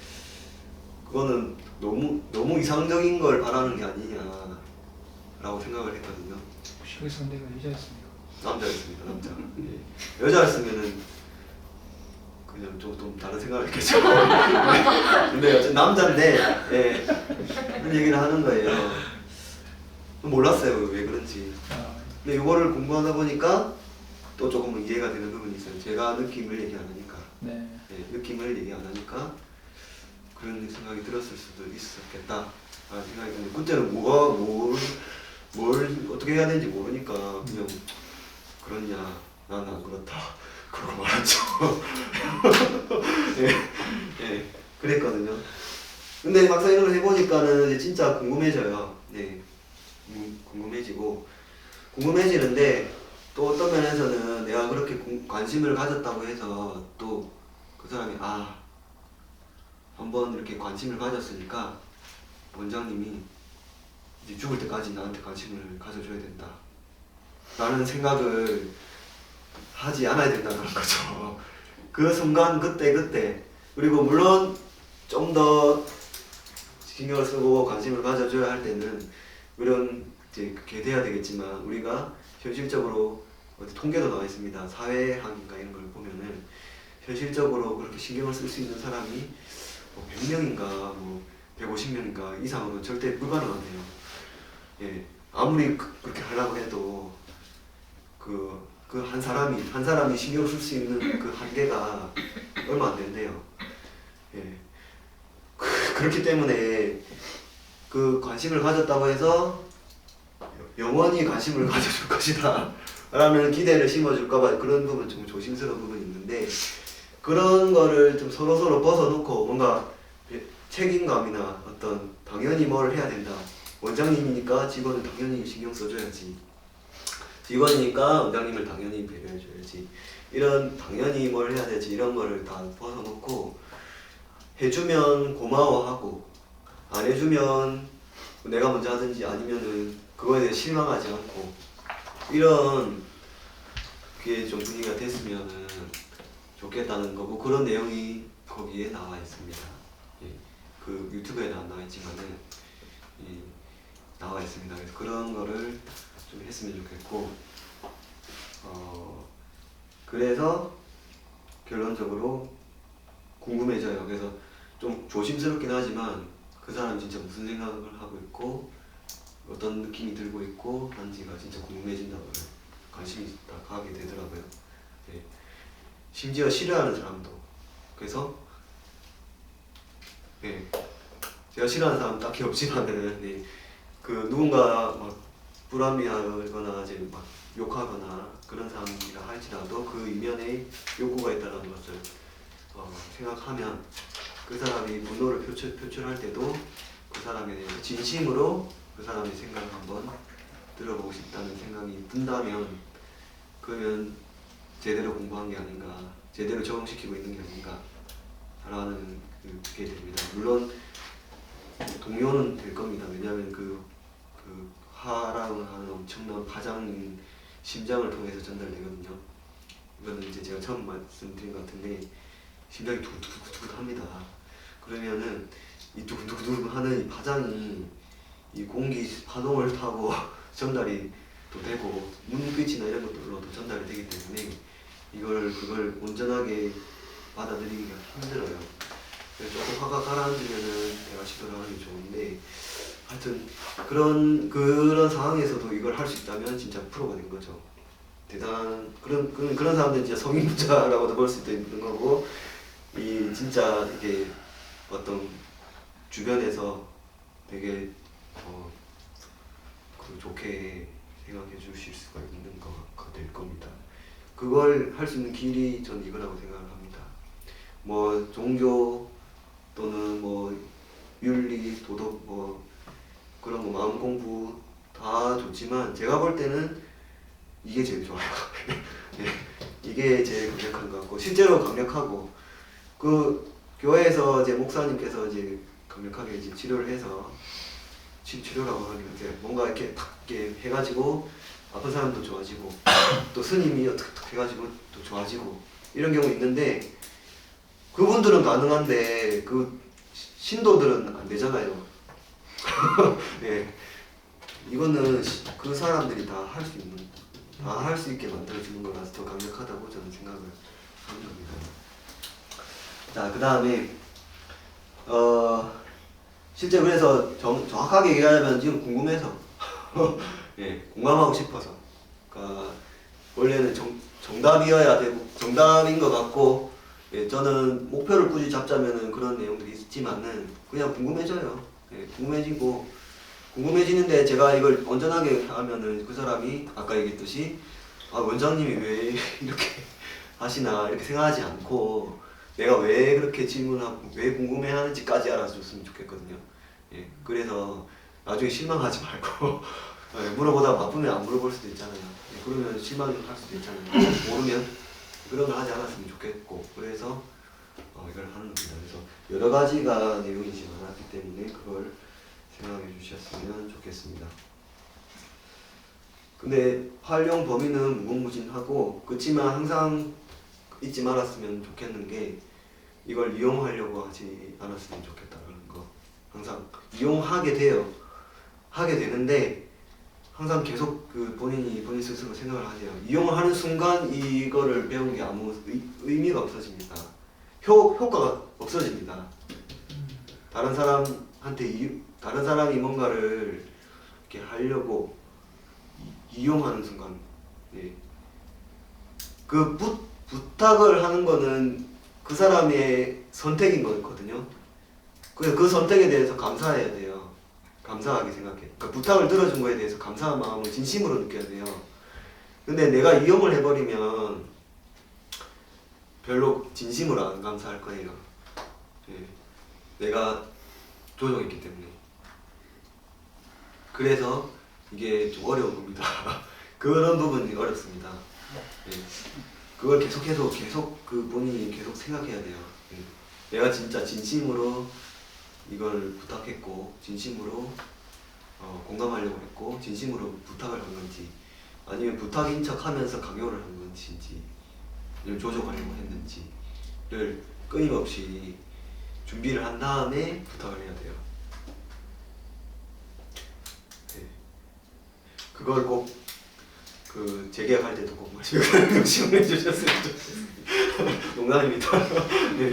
그거는 너무 이상적인 걸 바라는 게 아니냐라고 생각을 했거든요.
혹시 그 상대가 여자였습니까?
남자였습니다. 남자. 예. 여자였으면은 그냥 좀 다른 생각을 했겠죠. 근데 어쨌든 남자인데 예. 그런 얘기를 하는 거예요. 몰랐어요 왜 그런지. 근데 이거를 공부하다 보니까 또 조금 이해가 되는 부분이 있어요. 제가 느낌을 얘기 안 하니까.
네.
예, 느낌을 얘기 안 하니까 그런 생각이 들었을 수도 있었겠다 라는 생각이 드는데 그때는 뭘 어떻게 해야 되는지 모르니까 그냥 그렇냐 나는 안 그렇다 그러고 말았죠. 예, 그랬거든요. 근데 막상 이런 걸 해보니까는 이제 진짜 궁금해져요. 네, 궁금해지는데 또 어떤 면에서는 내가 그렇게 관심을 가졌다고 해서 또 그 사람이 한번 이렇게 관심을 가졌으니까 원장님이 이제 죽을 때까지 나한테 관심을 가져줘야 된다 라는 생각을 하지 않아야 된다는 거죠. 그 순간 그때 그리고 물론 좀 더 신경을 쓰고 관심을 가져줘야 할 때는 이런 이제 그게 돼야 되겠지만 우리가 현실적으로 어디 통계도 나와 있습니다. 사회학인가 이런 걸 보면은 현실적으로 그렇게 신경을 쓸 수 있는 사람이 100명인가 뭐 150명인가 이상은 절대 불가능하대요. 예, 아무리 그렇게 하려고 해도 그 한 사람이 신경을 쓸 수 있는 그 한계가 얼마 안 된대요. 예, 그렇기 때문에 그 관심을 가졌다고 해서 영원히 관심을 가져줄 것이다 라는 기대를 심어줄까봐 그런 부분 좀 조심스러운 부분이 있는데 그런 거를 좀 서로 벗어놓고 뭔가 책임감이나 어떤 당연히 뭘 해야 된다 원장님이니까 직원은 당연히 신경 써줘야지. 직원이니까 원장님을 당연히 배려해줘야지. 이런 당연히 뭘 해야 되지 이런 거를 다 벗어놓고 해주면 고마워하고 안 해주면 내가 먼저 하든지 아니면은 그거에 대해 실망하지 않고 이런 게 좀 분위기가 됐으면은 좋겠다는 거고 그런 내용이 거기에 나와 있습니다. 예, 그 유튜브에는 안 나와 있지만은 예, 나와 있습니다. 그래서 그런 거를 좀 했으면 좋겠고 그래서 결론적으로 궁금해져요. 그래서 좀 조심스럽긴 하지만 그 사람이 진짜 무슨 생각을 하고 있고 어떤 느낌이 들고 있고 한지가 진짜 궁금해진다고요. 관심이 다 가게 되더라고요. 네. 심지어 싫어하는 사람도. 그래서 네. 제가 싫어하는 사람 딱히 없지만은 네. 그 누군가 막 불합리하거나 이제 막 욕하거나 그런 사람이라 할지라도 그 이면에 욕구가 있다는 것을 생각하면 그 사람이 분노를 표출할 때도 그 사람에 대해서 진심으로 그 사람의 생각을 한번 들어보고 싶다는 생각이 든다면 그러면 제대로 공부한 게 아닌가, 제대로 적응시키고 있는 게 아닌가 라는 그게 됩니다. 물론 동요는 될 겁니다. 왜냐하면 그 하라고 하는 엄청난 파장인 심장을 통해서 전달되거든요. 이거는 이제 제가 처음 말씀드린 것 같은데 심장이 두근두근 합니다. 그러면은 이 두근두근 하는 이 파장이 이 공기 파동을 타고 전달이 또 되고 눈빛이나 이런 것들로도 전달이 되기 때문에 그걸 온전하게 받아들이기가 힘들어요. 그래서 조금 화가 가라앉으면은 대화 시도를 하는 게 좋은데 하여튼 그런 상황에서도 이걸 할 수 있다면 진짜 프로가 된 거죠. 대단한 그런 사람들은 진짜 성인부자라고도 볼 수도 있는 거고 이 진짜 이게 어떤 주변에서 되게 좋게 생각해 주실 수가 있는 거가 될 겁니다. 그걸 할 수 있는 길이 전 이거라고 생각을 합니다. 뭐 종교 또는 뭐 윤리, 도덕 뭐 그런 거 마음 공부 다 좋지만 제가 볼 때는 이게 제일 좋아요. 네, 이게 제일 강력한 것 같고 실제로 강력하고 그 교회에서 이제 목사님께서 이제 강력하게 이제 치료를 해서 치료라고 하는 게 뭔가 이렇게 탁 이렇게 해가지고 아픈 사람도 좋아지고 또 스님이 탁탁 해가지고 또 좋아지고 이런 경우 있는데 그분들은 가능한데 그 신도들은 안 되잖아요. 네. 이거는 그 사람들이 다 할 수 있는 다 할 수 있게 만들어주는 거라서 더 강력하다고 저는 생각을 합니다. 자, 그 다음에 실제 그래서 정확하게 얘기하자면 지금 궁금해서 예, 공감하고 싶어서 그러니까 원래는 정답이어야 되고 정답인 것 같고 예, 저는 목표를 굳이 잡자면은 그런 내용들이 있지만은 그냥 궁금해져요. 예, 궁금해지는데 제가 이걸 온전하게 하면은 그 사람이 아까 얘기했듯이 아 원장님이 왜 이렇게 하시나 이렇게 생각하지 않고 내가 왜 그렇게 질문하고 왜 궁금해하는지까지 알아줬으면 좋겠거든요. 예, 그래서 나중에 실망하지 말고 예, 물어보다가 바쁘면 안 물어볼 수도 있잖아요. 예, 그러면 실망할 수도 있잖아요. 모르면 그런 걸 하지 않았으면 좋겠고 그래서 이걸 하는 겁니다. 그래서 여러 가지가 내용이 지금 많았기 때문에 그걸 생각해 주셨으면 좋겠습니다. 근데 활용 범위는 무궁무진하고 그렇지만 항상 잊지 말았으면 좋겠는 게 이걸 이용하려고 하지 않았으면 좋겠다는 거. 항상 이용하게 돼요. 하게 되는데 항상 계속 그 본인 스스로 생각을 하세요. 이용을 하는 순간 이거를 배운 게 아무 의미가 없어집니다. 효과가 없어집니다. 다른 사람이 뭔가를 이렇게 하려고 이용하는 순간, 예. 그 부탁을 하는 거는 그 사람의 선택인 거거든요. 그래서 그 선택에 대해서 감사해야 돼요. 감사하게 생각해. 그러니까 부탁을 들어준 거에 대해서 감사한 마음을 진심으로 느껴야 돼요. 근데 내가 이용을 해버리면 별로 진심으로 안 감사할 거예요. 예. 내가 조종했기 때문에. 그래서 이게 좀 어려운 겁니다. 그런 부분이 어렵습니다. 네. 그걸 계속 그 본인이 계속 생각해야 돼요. 네. 내가 진짜 진심으로 이걸 부탁했고 진심으로 공감하려고 했고 진심으로 부탁을 한 건지 아니면 부탁인 척하면서 강요를 한 건지 조종하려고 했는지를 끊임없이 준비를 한 다음에 부탁을 해야 돼요. 네. 그걸 꼭 그 재계약할 때도 꼭 명심을 해주셨으면 좋겠습니다. 농담입니다. 네.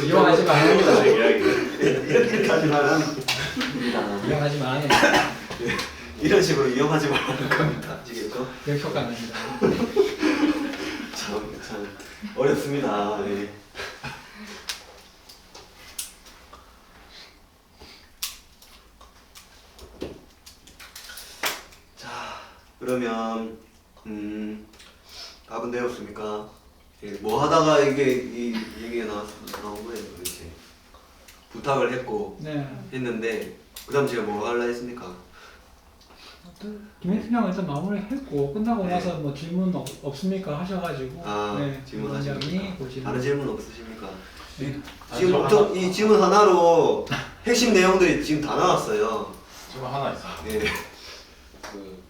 이용하지 말아야
이렇게까지 말하는
이용하지 말아야
네. 이런 식으로 이용하지 말라는 겁니다. 아시겠죠?
역효과 납니다.
참 어렵습니다. 네. 자, 그러면 답은 되었습니까? 예, 뭐 하다가 이게 이 얘기가 나온 거예요, 도대체. 부탁을 했고
네.
했는데 그다음 제가 뭐 하려 했습니까?
김혜순양 일단 마무리했고 끝나고
네.
나서 뭐 질문 없습니까 하셔가지고
질문하십니까?
원장이 그 질문.
다른 질문 없으십니까?
아,
지금 엄청 이 질문 하나로 핵심 내용들이 지금 다 나왔어요.
질문 하나 있어요.
네.
그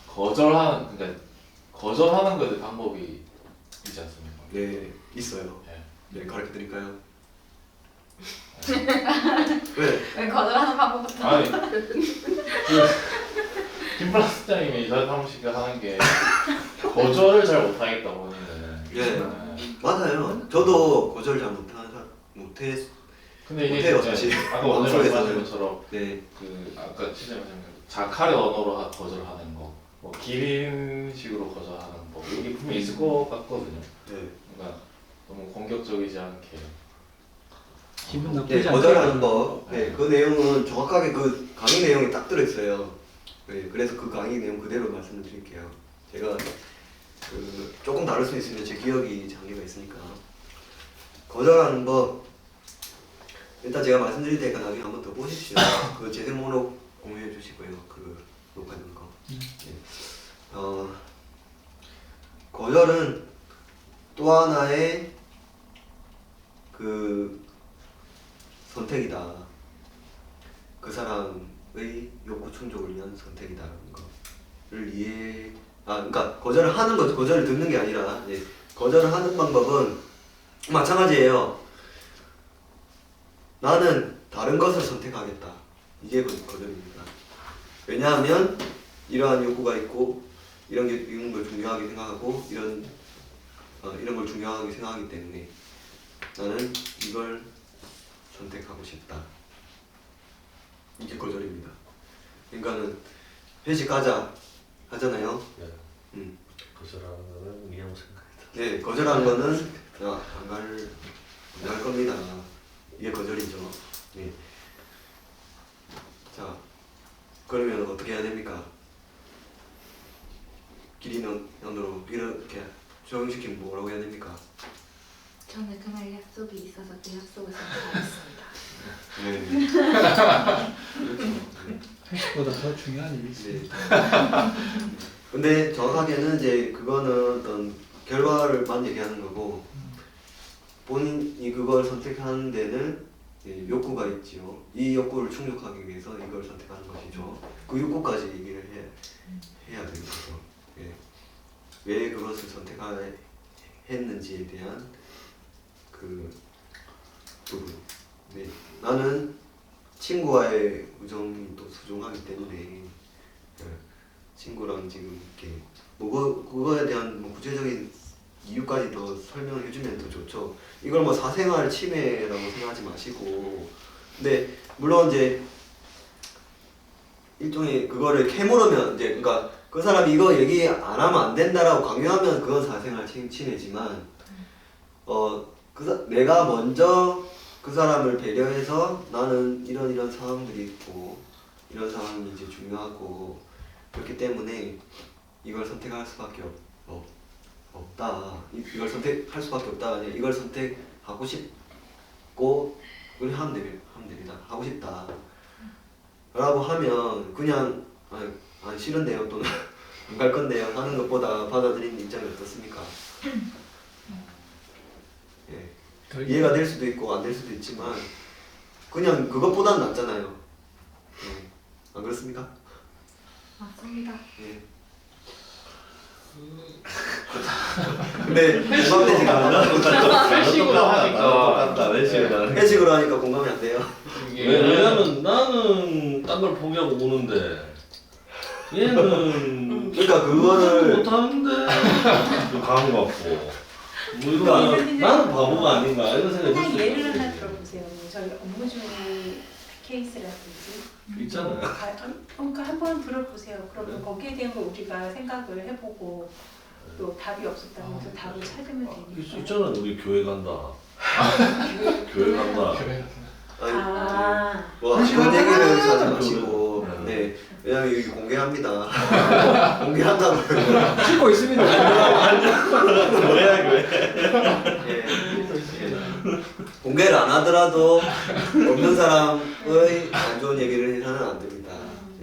거절하는 거에 방법이 있지 않습니까?
네, 있어요.
네.
네, 가르쳐 드릴까요?
네.
왜?
왜 거절하는 방법부터?
아니 김플라스장님이 이사 사무실 하는 게 거절을 잘 못하겠다 본인은.
네. 맞아요. 저도 거절 잘 못하는 사람 못해.
근데 이게
못해요,
이제
사실.
아까 원래 말씀하신
방송에서는.
것처럼
네.
그 아까 치장님 자칼의 언어로 거절하는 거, 뭐 기린식으로 거절하는 법 여기 분명히 있을 것 같거든요.
네.
그러니까 너무 공격적이지 않게.
기분
네,
나쁘지 않게
거절하는 법. 네, 그 내용은 정확하게 그 강의 내용이 딱 들어있어요. 네, 그래서 그 강의 내용 그대로 말씀을 드릴게요. 제가 그 조금 다를 수 있으면 제 기억이 장애가 있으니까. 거절하는 법. 일단 제가 말씀드릴 테니까 나중에 한번 더 보십시오. 그 재생 목록 공유해 주시고요. 그 녹화된 거. 네. 거절은 또 하나의 그 선택이다. 그 사람의 욕구 충족을 위한 선택이다라는 거를 그러니까 거절을 하는 거, 거절을 듣는 게 아니라 거절을 하는 방법은 마찬가지예요. 나는 다른 것을 선택하겠다. 이게 거절입니다. 왜냐하면 이러한 욕구가 있고 이런 걸 중요하게 생각하고 이런 걸 중요하게 생각하기 때문에 나는 이걸 선택하고 싶다. 이게 거절입니다. 그러니까는 회식하자 하잖아요.
네. 거절하는 거는 이해하고 생각이다.
네, 거절하는 거는 안 갈 겁니다. 이게 거절이죠. 네. 자, 그러면 어떻게 해야 됩니까? 기린연으로 이렇게 적용시키면 뭐라고 해야 됩니까?
저는 그날 약속이 있어서 그 약속을 선택하겠습니다.
네.
회식보다 더 중요한 일이 있어요.
네. 근데 정확하게는 이제 그거는 어떤 결과를만 얘기하는 거고 본인이 그걸 선택하는 데는 욕구가 있지요. 이 욕구를 충족하기 위해서 이걸 선택하는 것이죠. 그 욕구까지 얘기를 해야 되는 거죠. 예. 왜 그것을 선택했는지에 대한 그 부분. 네. 나는 친구와의 우정이 또 소중하기 때문에 친구랑 지금 이렇게 그거에 대한 구체적인 이유까지 더 설명을 해주면 더 좋죠. 이걸 뭐 사생활 침해라고 생각하지 마시고, 근데 물론 이제 일종의 그거를 캐물으면 이제 그러니까 그 사람이 이거 얘기 안 하면 안 된다라고 강요하면 그건 사생활 침해지만, 내가 먼저 그 사람을 배려해서 나는 이런 상황들이 있고 이런 상황이 이제 중요하고 그렇기 때문에 이걸 선택할 수밖에 없다. 이걸 선택할 수밖에 없다. 아니야. 이걸 선택하고 싶고 우리 하면 됩니다. 하고 싶다. 라고 하면 그냥 안 싫은데요 또는 안 갈 건데요 하는 것보다 받아들이는 입장이 어떻습니까? 예. 이해가 될 수도 있고 안 될 수도 있지만 그냥 그것보다는 낫잖아요. 예. 안 그렇습니까?
맞습니다.
예. 근데 공감되지가 않아.
회식으로 하니까
회식으로 하니까 공감이 안 돼요.
왜냐면 나는 딴 걸 포기하고 오는데 얘는
그러니까 그거를
못하는데 강한 것 같고 뭐 이거 나는 바보가 아닌가 이런 생각이 들
하나
수
예를
있어요.
하나 들어보세요. 저희 업무 중 케이스라든지
있잖아요.
그러니까 한번 들어보세요. 그러면 거기에 대한 거 우리가 생각을 해보고 또 답이 없었다면 또 답을 찾으면 되니까.
있잖아 우리 교회 간다. 교회 간다.
아.
뭐 그런 얘기는 여기서 하지 마시고 네 왜냐면 여기 공개합니다. 공개한다고요.
찍고 있습니다.
교회야 교회.
예. 공개를 안 하더라도 없는 사람의 안 좋은 얘기를 해서는 안 됩니다.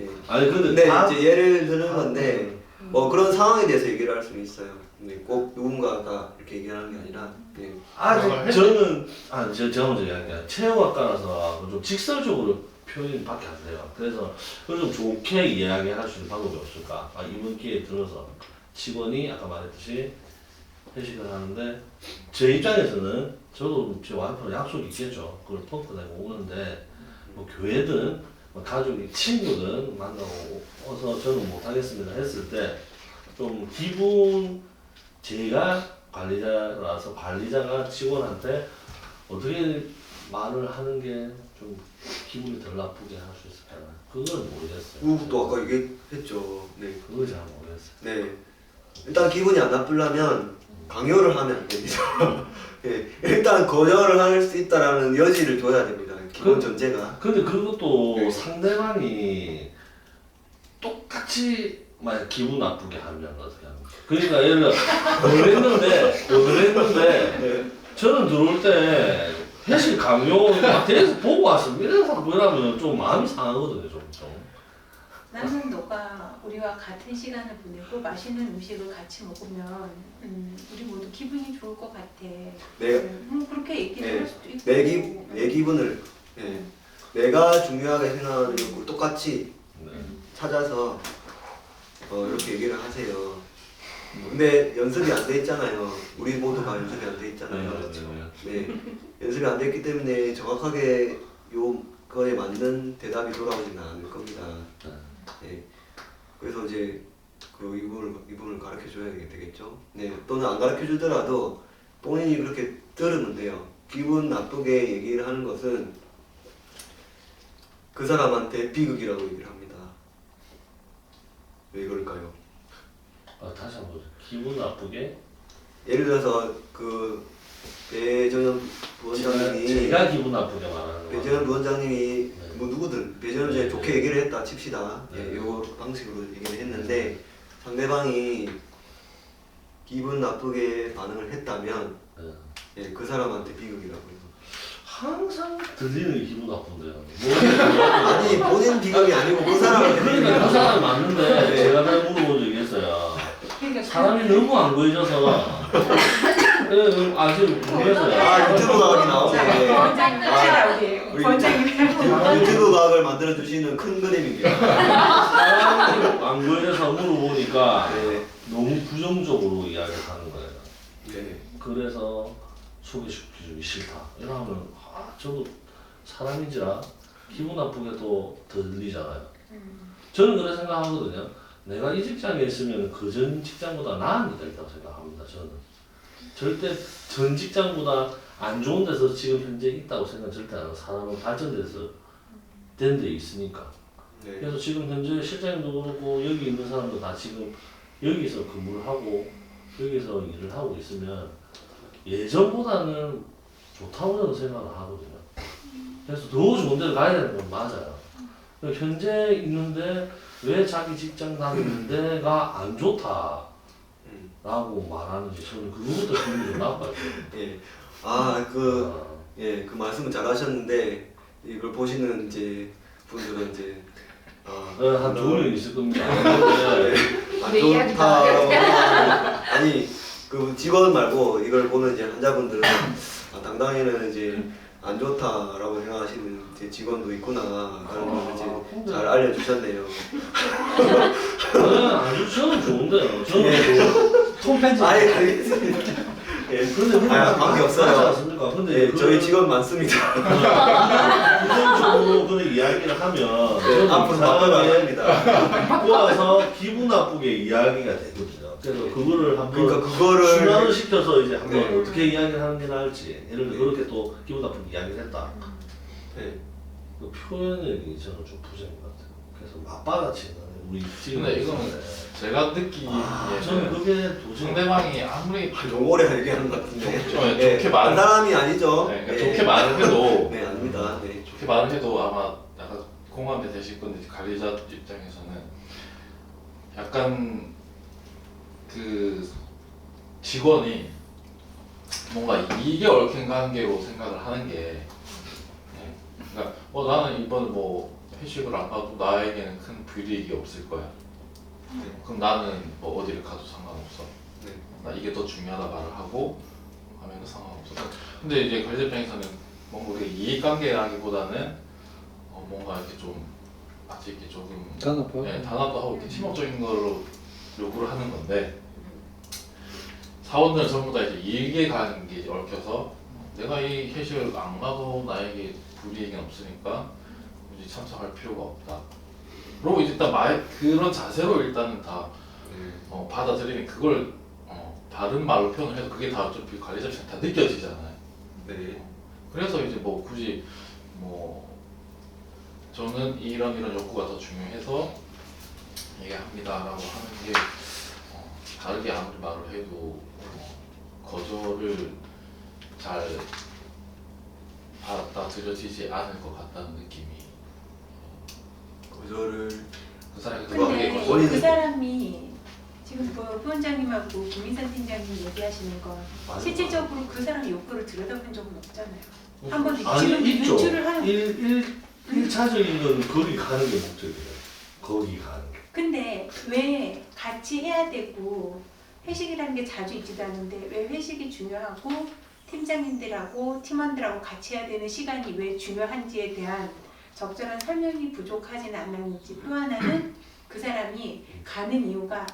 예.
아니
근데
다-
이제 예를 드는 건데 뭐 그런 상황에 대해서 얘기를 할 수는 있어요. 근데 꼭 누군가가 이렇게 얘기하는 게 아니라 예.
저는 제가 먼저 이야기할게요. 체육학과라서 좀 직설적으로 표현이 밖에 안 돼요. 그래서 그걸 좀 좋게 이야기할 수 있는 방법이 없을까? 이번 기회에 들어서 직원이 아까 말했듯이 회식을 하는데 제 입장에서는 저도 제 와이프랑 약속이 있겠죠. 그걸 펑크 내고 오는데 뭐 교회든 뭐 가족이 친구든 만나고 어서 저는 못하겠습니다 했을 때 좀 기분 제가 관리자라서 관리자가 직원한테 어떻게 말을 하는 게 좀 기분이 덜 나쁘게 할 수 있을까? 그건 모르겠어요.
또 아까 얘기했죠. 네.
그걸 잘 모르겠어요.
네. 일단 기분이 안 나쁘려면 강요를 하면 안 됩니다. 예. 일단 거절을 할 수 있다라는 여지를 줘야 됩니다. 기본 전제가.
근데 그것도
네.
상대방이 똑같이 만약 기분 나쁘게 하면 어떻게 합니까? 그러니까 예를 들어 거절했는데 저는 들어올 때 회식 강요 막 대해서 보고 왔습니다. 이래서 그러면 좀 마음이 상하거든요, 좀.
나는 너가 우리와 같은 시간을 보내고 맛있는 음식을 같이 먹으면 우리 모두 기분이 좋을 것 같아. 그렇게 얘기를
네.
할 수도 있고.
내 기분을 예. 내가 중요하게 생각하는 걸 똑같이
네.
찾아서 이렇게 얘기를 하세요. 근데 연습이 안 돼 있잖아요. 우리 모두가 연습이 안 돼 있잖아요. 네. 연습이 안 돼 있기 때문에 정확하게 요거에 맞는 대답이 돌아오지는 않을 겁니다. 네. 그래서 이제 그 이분을 가르쳐 줘야 되겠죠. 네. 또는 안 가르쳐 주더라도 본인이 그렇게 들으면 돼요. 기분 나쁘게 얘기를 하는 것은 그 사람한테 비극이라고 얘기를 합니다. 왜 그럴까요?
다시 한번 기분 나쁘게
예를 들어서 그 배정현 부원장님이
제가 기분 나쁘게 말하는
배정현 부원장님이
네.
뭐 누구든 배정현
네.
좋게 얘기를 했다 칩시다.
네.
예, 요 방식으로 얘기를 했는데 상대방이 기분 나쁘게 반응을 했다면
네.
예, 그 사람한테 비극이라고 해요.
항상 들리는 게 기분 나쁜데요.
아니 본인 비극이 아니고 그 사람한테
그러니까 그 사람 맞는데
네.
제가 잘 물어본 적이 있어요.
그러니까
사람이 너무 안 보여져서 아직 모르겠어요.
유튜브 각이 나오네.
원장님 끝이다 우리. 원장님.
유튜브 각을 만들어 주시는 큰 그림입니다.
사람이 안 보여져서 물어보니까
네.
너무 부정적으로 이야기를 하는 거예요.
네.
그래서 소개시켜주기 싫다. 이러면 저도 사람인지라 기분 나쁘게 또 들리잖아요. 저는 그렇게 생각하거든요. 내가 이 직장에 있으면 그 전 직장보다 나은 데가 있다고 생각합니다. 저는 절대 전 직장보다 안 좋은 데서 지금 현재 있다고 생각 절대 안 해요. 사람은 발전돼서 된 데 있으니까.
네.
그래서 지금 현재 실장님도 그렇고 여기 있는 사람도 다 지금 여기서 근무를 하고 여기서 일을 하고 있으면 예전보다는 좋다고 저는 생각을 하거든요. 그래서 더 좋은 데를 가야 되는 건 맞아요. 현재 있는데 왜 자기 직장 다니는 데가 안 좋다라고 말하는지 저는 그것부터 기분이 좀 나빠요.
예. 그 말씀은 잘하셨는데 이걸 보시는 이제 분들은 이제
한 두명 있을 겁니다. 근데
안
내 이야기
좋다라고 아니 그 직원 말고 이걸 보는 이제 환자분들은 당당히는 이제 안 좋다라고 생각하시는 이제 직원도 있구나라는 걸 이제 잘 알려주셨네요.
아주 저는 좋은데요. 저는
통편지.
아예 알겠습니다. 예,
근데
관계 없어요.
않습니까? 근데
예, 저희 직원 많습니다.
부정적으로 그런 이야기를 하면
네, 앞으로 바꿔야 합니다.
꼬아서 기분 나쁘게 이야기가 되거든요. 그래서 그거를 한번
그러니까 그거를
순환을 시켜서 이제 한번
네.
어떻게 이야기를 하는 게 나을지 예를 들어 그렇게 또 기분 나쁜 이야기를 했다.
네.
그 표현력이 저는 좀 부족한 것 같아요. 그래서 맞받아치는 우리 지금
근데 이거는 제가 느끼기에
저는 그게 도저히
상대방이 아무리
좀 오래 얘기하는 것 같은데.
좀
네,
좋게 말
한 사람이 아니죠.
네, 그러니까 좋게 말을 해도
네, 아닙니다. 네.
좋게 말을 해도 아마 약간 공감이 되실 건데 관리자 입장에서는 약간 그 직원이 뭔가 이익에 얽힌 관계로 생각을 하는 게 네. 그러니까 나는 이번 뭐 회식을 안 가도 나에게는 큰 불이익이 없을 거야. 그럼 나는 뭐 어디를 가도 상관없어.
네.
나 이게 더 중요하다 말을 하고 하면 상관없어. 근데 이제 관리자 입장에서는 뭔가 우리가 이익관계라기보다는 뭔가 이렇게 좀 아직 이렇게 조금
단합하고.
네, 단합도 하고 이렇게 팀워크적인 걸로 요구를 하는 건데 사원들은 전부 다 이제 이익에 가는 게 얽혀서 내가 이 회식을 안 가도 나에게 불이익은 없으니까 굳이 참석할 필요가 없다. 그리고 이제 일단 그런 자세로 일단은 다 받아들이면 그걸 다른 말로 표현을 해도 그게 다 좀 관리자 입장에 다 느껴지잖아요.
네.
그래서 이제 뭐 굳이 뭐 저는 이런 욕구가 더 중요해서 얘기합니다라고 하는 게 다르게 아무리 말을 해도 거절을 잘 받아들여지지 않을 것 같다는 느낌이.
거절을
그 사람이
근데
본인은-
그 사람이 지금 뭐 부원장님하고 김민선 팀장님 얘기하시는 건
맞아요.
실질적으로 그 사람 욕구를 들여다본 적은 없잖아요. 한번 지금
아니 있죠.
유출을 하는.
1차적인 건 거기 가는 게 목적이에요. 거기 가는 게.
근데 왜 같이 해야 되고 회식이라는 게 자주 있지도 않은데 왜 회식이 중요하고 팀장님들하고 팀원들하고 같이 해야 되는 시간이 왜 중요한지에 대한 적절한 설명이 부족하지는 않았는지, 또 하나는 그 사람이 가는 이유가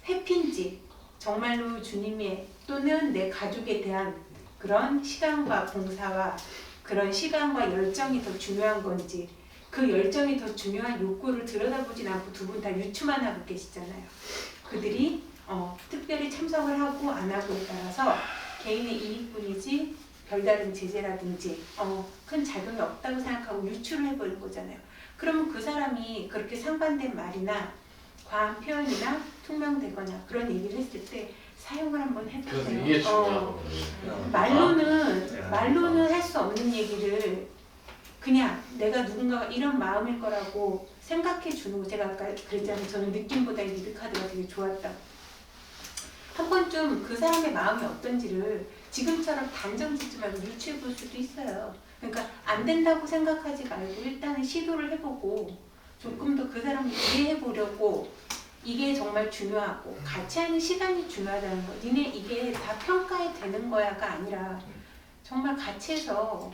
회피인지 정말로 주님의 또는 내 가족에 대한 그런 시간과 봉사와 그런 시간과 열정이 더 중요한 건지, 그 열정이 더 중요한 욕구를 들여다보진 않고 두 분 다 유추만 하고 계시잖아요. 그들이 특별히 참석을 하고 안 하고에 따라서 개인의 이익뿐이지 별다른 제재라든지 큰 작용이 없다고 생각하고 유추를 해버린 거잖아요. 그러면 그 사람이 그렇게 상반된 말이나 과한 표현이나 퉁명되거나 그런 얘기를 했을 때 사용을 한번
그래서
해보세요.
이게 중요한 거거든요.
말로는 할 수 없는 얘기를 그냥 내가 누군가가 이런 마음일 거라고 생각해 주는 거. 제가 아까 그랬잖아요. 저는 느낌보다 이 리드카드가 되게 좋았다고. 한 번쯤 그 사람의 마음이 어떤지를 지금처럼 단정 짓지 말고 유추해 볼 수도 있어요. 그러니까 안 된다고 생각하지 말고 일단은 시도를 해보고 조금 더 그 사람을 이해해 보려고, 이게 정말 중요하고 같이 하는 시간이 중요하다는 거. 니네 이게 다 평가에 되는 거야가 아니라 정말 같이 해서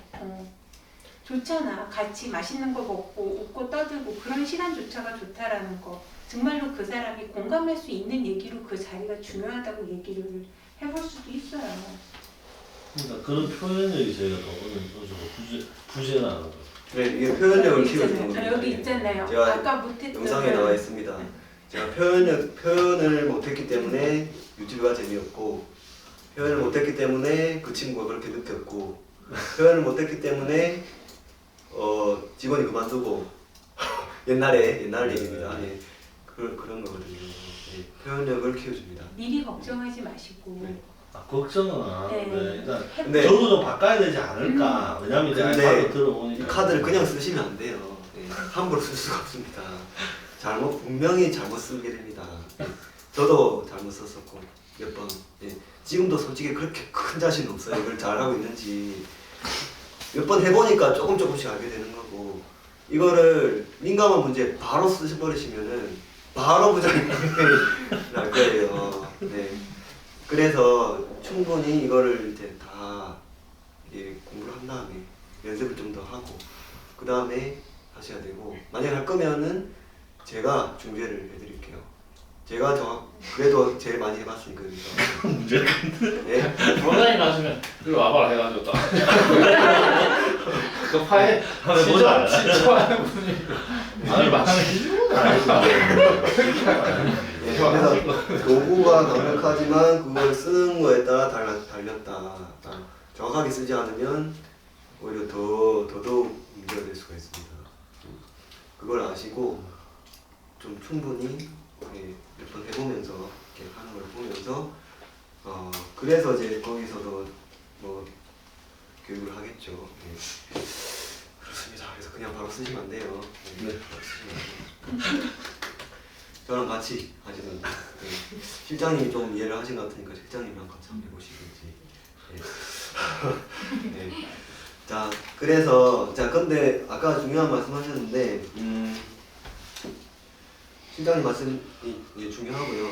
좋잖아. 같이 맛있는 거 먹고 웃고 떠들고 그런 시간조차가 좋다라는 거. 정말로 그 사람이 공감할 수 있는 얘기로 그 자리가 중요하다고 얘기를 해볼 수도 있어요.
그러니까 그런 표현력이 저희가 더 어느 정도 부재나는 거죠.
네, 이게 표현력을
여기
키워주는
있잖아요.
겁니다.
여기 있잖아요.
제가
아까 못했던
영상에 나와 있습니다. 제가 표현을 못했기 때문에 유튜브가 재미없고, 표현을 못했기 때문에 그 친구가 그렇게 느꼈고, 표현을 못했기 때문에 직원이 그만두고 옛날 얘기입니다. 예. 그런 거거든요. 예. 표현력을 키워줍니다.
미리 걱정하지 마시고.
네.
걱정은 안 하는데
네.
일단
근데
저도 좀 바꿔야 되지 않을까. 왜냐면 이제
근데
알파고 들어보니까
이 카드를 그냥 쓰시면 안 돼요. 예. 함부로 쓸 수가 없습니다. 분명히 잘못 쓰게 됩니다. 예. 저도 잘못 썼었고 몇 번. 예. 지금도 솔직히 그렇게 큰 자신 없어요. 이걸 잘하고 있는지. 몇 번 해보니까 조금씩 알게 되는 거고, 이거를 민감한 문제 바로 쓰셔버리시면은 바로 부작용이 날 거예요. 네. 그래서 충분히 이거를 이제 다 공부를 한 다음에 연습을 좀 더 하고 그 다음에 하셔야 되고, 만약에 할 거면은 제가 중재를 해드릴게요. 제가 그래도 제일 많이 해봤으니까.
문제가
네.
부원장님 하시면 이거 와봐라 해가지고 딱 그 파에
보자.
진짜하는 분이
아니
많은
네, 그래서 도구가 강력하지만 그걸 쓰는 거에 따라 달렸다. 정확하게 쓰지 않으면 오히려 더더욱 문제가 될 수가 있습니다. 그걸 아시고 좀 충분히 몇 번 해보면서 이렇게 하는 걸 보면서 그래서 이제 거기서도 뭐 교육을 하겠죠. 네. 그렇습니다. 그래서 그냥 바로 쓰시면 안 돼요. 네. 바로 쓰시면 안 돼요. 저랑 같이 하시는 실장님이 좀 이해를 하신 것 같으니까 실장님이랑 같이 한번 해보시든지. 네. 네. 자, 그래서 근데 아까 중요한 말씀하셨는데 실장님 말씀이 중요하고요.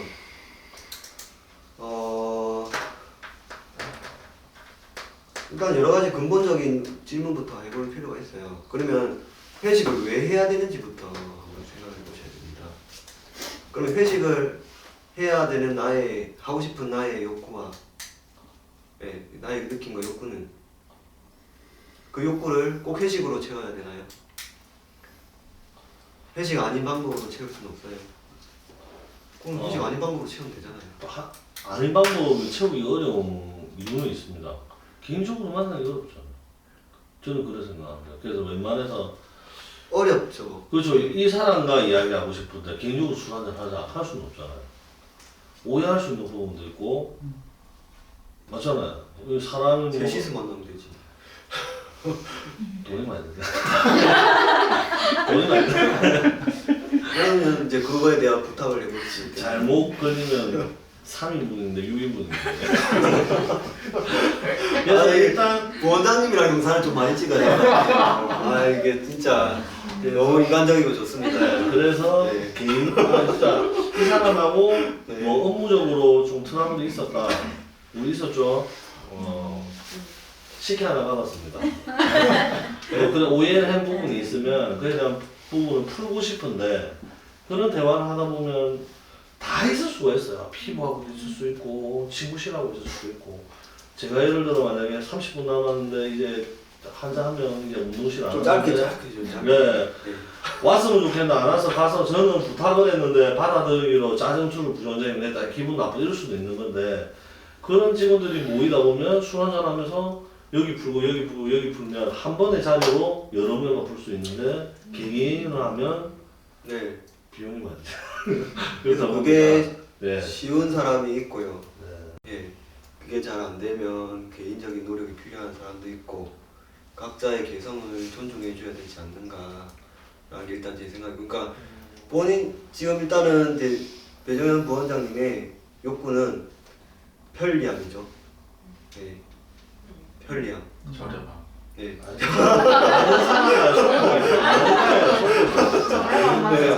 일단 여러 가지 근본적인 질문부터 해볼 필요가 있어요. 그러면 회식을 왜 해야 되는지부터 한번 생각해 보셔야 됩니다. 그러면 회식을 해야 되는 하고 싶은 나의 욕구와 나의 느낌과 욕구는 그 욕구를 꼭 회식으로 채워야 되나요? 회식 아닌 방법으로 채울 수는 없어요. 그럼 회식 아닌 방법으로 채우면 되잖아요.
아닌 방법을 채우기 어려운 이유는 있습니다. 개인적으로 만나기 어렵잖아요. 저는 그렇게 생각합니다. 그래서 웬만해서
어렵죠.
그렇죠. 이 사람과 이야기하고 싶은데 개인적으로 술 한잔 하자 할 수는 없잖아요. 오해할 수 있는 부분도 있고 맞잖아요. 사람은
셋이서 만나면 되지.
돈이 많이 든다. 돈이 많이 든다.
그러면 이제 그거에 대한 부탁을 해볼 수 있게.
잘못 걸리면 3인분인데 6인분인데.
그래서 일단 부원장님이랑 영상을 좀 많이 찍어야 돼요. 이게 진짜 너무 인간적이고 좋습니다.
그래서
네.
진짜 이 사람하고
네.
뭐 업무적으로 좀 트러블이 있었다. 우리 있었죠. 식혜 하나 받았습니다. 그런 오해를 한 부분이 있으면 그에 대한 부분을 풀고 싶은데 그런 대화를 하다 보면 다 있을 수가 있어요. 피부하고 있을 수 있고 친구실하고 있을 수도 있고. 제가 예를 들어 만약에 30분 남았는데 이제 한잔하면 이제 운동실 안
좀
가는데
짧게.
네. 왔으면 좋겠는데 안 와서 가서 저는 부탁을 했는데 받아들이기로 짜증술을 부정적인 냈다 기분 나쁘질 수도 있는 건데 그런 직원들이 모이다 보면 술 한잔 하면서 여기 풀고 여기 풀고 여기 풀면 한 번의 자리로 여러 명을 풀 수 있는데 개개인을 하면
네.
비용이 많죠.
그래서 그게
네.
쉬운 사람이 있고요.
네.
예. 그게 잘 안 되면 개인적인 노력이 필요한 사람도 있고 각자의 개성을 존중해 줘야 되지 않는가라는 게 일단 제 생각이고, 그러니까 본인 지금 일단은 배정현 부원장님의 욕구는 편리함이죠. 예. 편리함.
저렴함.
예.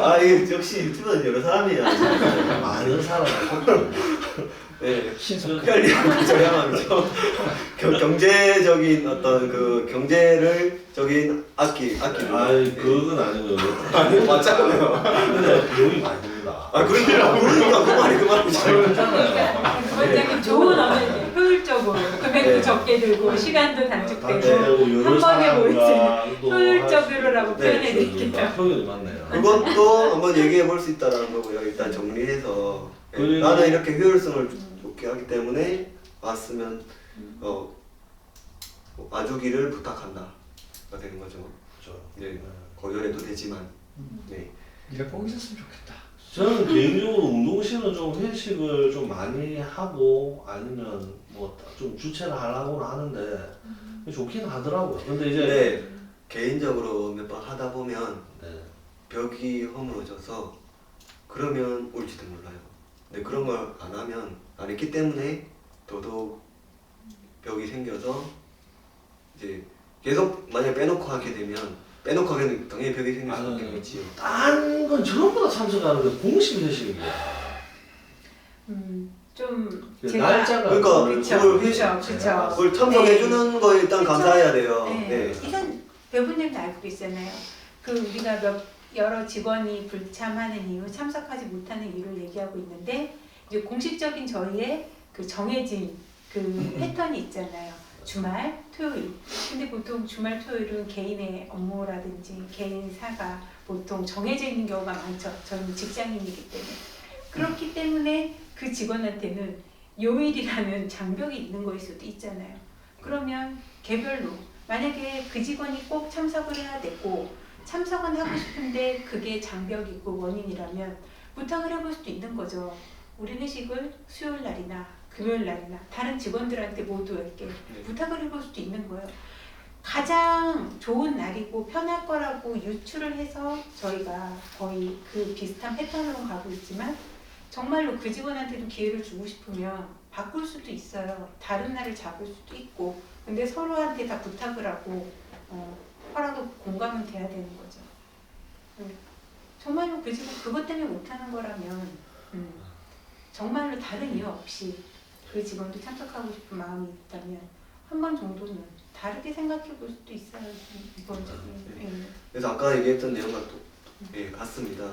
많은
이게 역시 유튜버는 여러 사람이야.
많은 사람을
네.
신선.
편리함, 저렴함이죠. 경제적인 어떤 그 경제적인 아끼.
그건 아니고요.
아니 맞잖아요.
근데 비용이 많이 듭니다.
그러니까 그 말이죠.
그렇잖아요.
부원장님 좋은 어머니 효율적으로 금액도 적게 들고 시간도 단축되고 한 번에 모일 수 있는 효율적으로라고 표현해 드릴게요.
효율이 맞네요.
그것도 한번 얘기해 볼 수 있다라는 거고요. 일단 정리해서 나는 이렇게 효율성을 좋게 하기 때문에 왔으면 와주기를 부탁한다가 되는 거죠.
그렇죠.
네. 거절해도 되지만. 네.
이래 꼭 있었으면 좋겠다.
저는 개인적으로 운동실은 좀 회식을 좀 많이 하고 아니면 뭐 좀 주최를 하려고는 하는데 좋긴 하더라고요. 근데 이제
네. 개인적으로 몇 번 하다 보면
네.
벽이 허물어져서 그러면 올지도 몰라요. 근데 그런 걸 안 하면 안 했기 때문에 더더욱 벽이 생겨서 이제 계속 만약 빼놓고 하게 되면 빼놓고 하기에는 당연히 벽이 생길 수밖에 없지요.
딴 건 전부 다 참석하는데 공식 회식이야.
좀
그
제가
날짜가
그러니까
그쵸,
그걸 회식
그쵸.
그걸 참석해주는 거에 일단
그쵸?
감사해야 돼요.
네.
네.
이건 배우님도 알고 있잖아요. 그 우리가 여러 직원이 불참하는 이유, 참석하지 못하는 이유를 얘기하고 있는데 이제 공식적인 저희의 그 정해진 그 패턴이 있잖아요. 주말, 토요일. 근데 보통 주말, 토요일은 개인의 업무라든지 개인 사가 보통 정해져 있는 경우가 많죠. 저는 직장인이기 때문에. 그렇기 때문에 그 직원한테는 요일이라는 장벽이 있는 거일 수도 있잖아요. 그러면 개별로 만약에 그 직원이 꼭 참석을 해야 되고 참석은 하고 싶은데 그게 장벽이고 원인이라면 부탁을 해볼 수도 있는 거죠. 우리 회식을 수요일 날이나 금요일 날이나 다른 직원들한테 모두에게 부탁을 해볼 수도 있는 거예요. 가장 좋은 날이고 편할 거라고 유추를 해서 저희가 거의 그 비슷한 패턴으로 가고 있지만 정말로 그 직원한테도 기회를 주고 싶으면 바꿀 수도 있어요. 다른 날을 잡을 수도 있고. 근데 서로한테 다 부탁을 하고 허락을 공감은 돼야 되는 거죠. 정말로 그 직원 그것 때문에 못하는 거라면 정말로 다른 이유 없이 그 직원도 참석하고 싶은 마음이 있다면 한 번 정도는 다르게 생각해 볼 수도 있어요. 이번적인.
네. 그래서 아까 얘기했던 내용과 또 같습니다.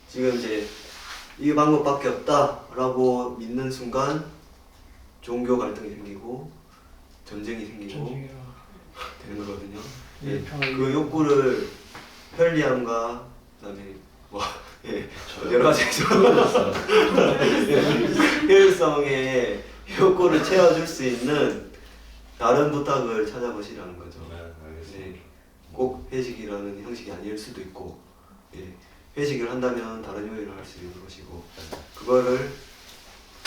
지금 이제 이 방법밖에 없다라고 믿는 순간 종교 갈등이 생기고 전쟁이 생기고 되는 거거든요. 예, 그 욕구를 편리함과 그다음에 뭐 여러 가지 효율성의 욕구를 채워줄 수 있는 다른 부탁을 찾아보시라는 거죠. 네, 꼭 회식이라는 형식이 아닐 수도 있고, 회식을 한다면 다른 요일을 할 수 있는 것이고, 그거를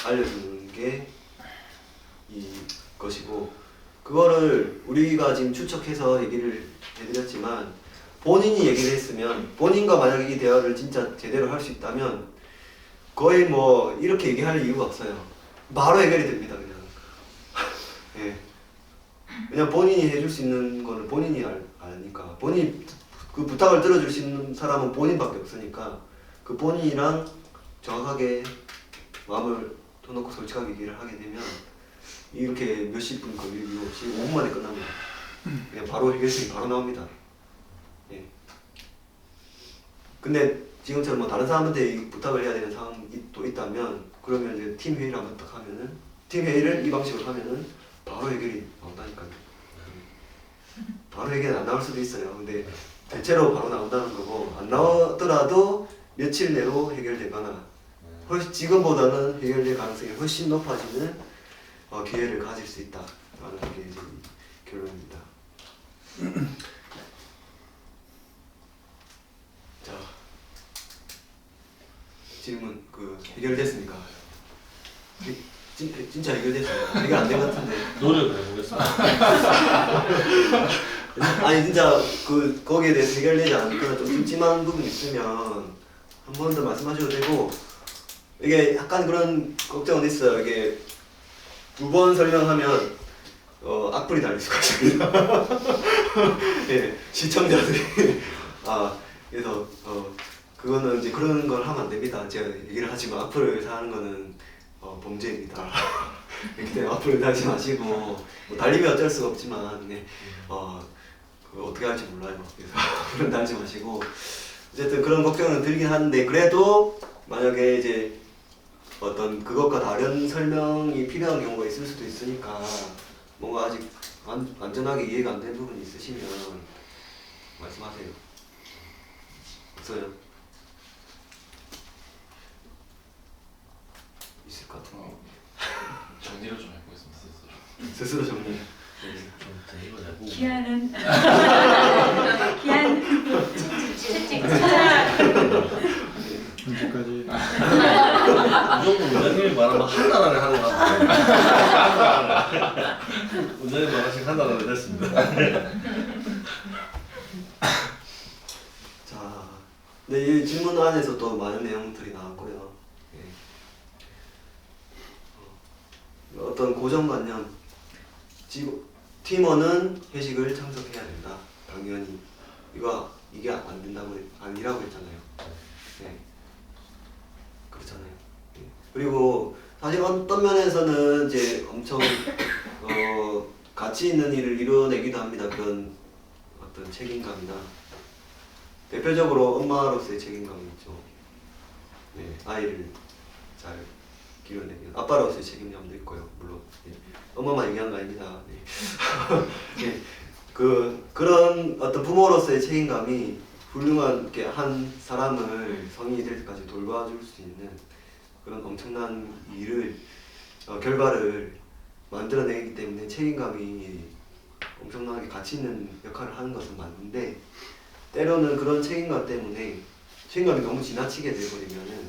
알려주는 게 이것이고, 그거를 우리가 지금 추측해서 얘기를 해드렸지만 본인이 얘기를 했으면, 본인과 만약에 이 대화를 진짜 제대로 할 수 있다면 거의 뭐 이렇게 얘기할 이유가 없어요. 바로 해결이 됩니다. 그냥. 예. 그냥 본인이 해줄 수 있는 거는 본인이 아니까, 본인 그 부탁을 들어줄 수 있는 사람은 본인밖에 없으니까 그 본인이랑 정확하게 마음을 터놓고 솔직하게 얘기를 하게 되면 이렇게 몇십 분 걸릴 이유 없이 5분 만에 끝납니다. 그냥 바로 해결책이 바로 나옵니다. 예. 근데 지금처럼 뭐 다른 사람한테 부탁을 해야 되는 상황이 또 있다면 그러면 이제 팀 회의를 한번 딱 하면은, 팀 회의를 이 방식으로 하면은 바로 해결이 나온다니까요. 바로 해결이 안 나올 수도 있어요. 근데 대체로 바로 나온다는 거고, 안 나오더라도 며칠 내로 해결되거나 훨씬 지금보다는 해결될 가능성이 훨씬 높아지는 기회를 가질 수 있다라는 게 이제 결론입니다. 자, 질문 해결됐습니까? 진짜 해결됐습니다. 해결 안 된 것 같은데.
노력을 해보겠습니다.
아니 진짜 거기에 대해서 해결되지 않거나 좀 찜찜한 부분이 있으면 한 번 더 말씀하셔도 되고, 이게 약간 그런 걱정은 있어요. 이게 2번 설명하면 악플이 달릴 수가 있습니다. 예, 시청자들이 그래서 그거는 이제 그런 걸 하면 안 됩니다. 제가 얘기를 하지만 악플을 사는 거는 범죄입니다. 그렇기 때문에 악플을 달지 마시고, 뭐 달리면 어쩔 수가 없지만 어떻게 할지 몰라요. 그래서 악플은 달지 마시고, 어쨌든 그런 걱정은 들긴 하는데, 그래도 만약에 이제 어떤 그것과 다른 설명이 필요한 경우가 있을 수도 있으니까 뭔가 아직 완전하게 이해가 안 된 부분이 있으시면 말씀하세요. 없어요? 있을 것 같은데.
정리를 좀 해보겠습니다.
스스로 정리.
기한은 채찍
언제까지?
무조건 원장님이 말하면 한 달 안에 하는 거 같아요. 원장님 말하신 한 달 안에 됐습니다.
자, 네, 이 질문 안에서 또 많은 내용들이 나왔고요. 어떤 고정관념, 팀원은 회식을 참석해야 된다. 당연히. 이게 안 된다고 아니라고 했잖아요. 네. 그렇잖아요. 네. 그리고 사실 어떤 면에서는 이제 엄청 가치 있는 일을 이뤄내기도 합니다. 그런 어떤 책임감이나 대표적으로 엄마로서의 책임감이 있죠. 네, 아이를 잘 기르내기. 아빠로서의 책임감도 있고요. 물론 엄마만 얘기한 거 아닙니다. 네. 그런 어떤 부모로서의 책임감이 훌륭한 한 사람을 성인이 될 때까지 돌봐줄 수 있는 그런 엄청난 일을 결과를 만들어내기 때문에 책임감이 엄청나게 가치 있는 역할을 하는 것은 맞는데, 때로는 그런 책임감 때문에 책임감이 너무 지나치게 돼버리면은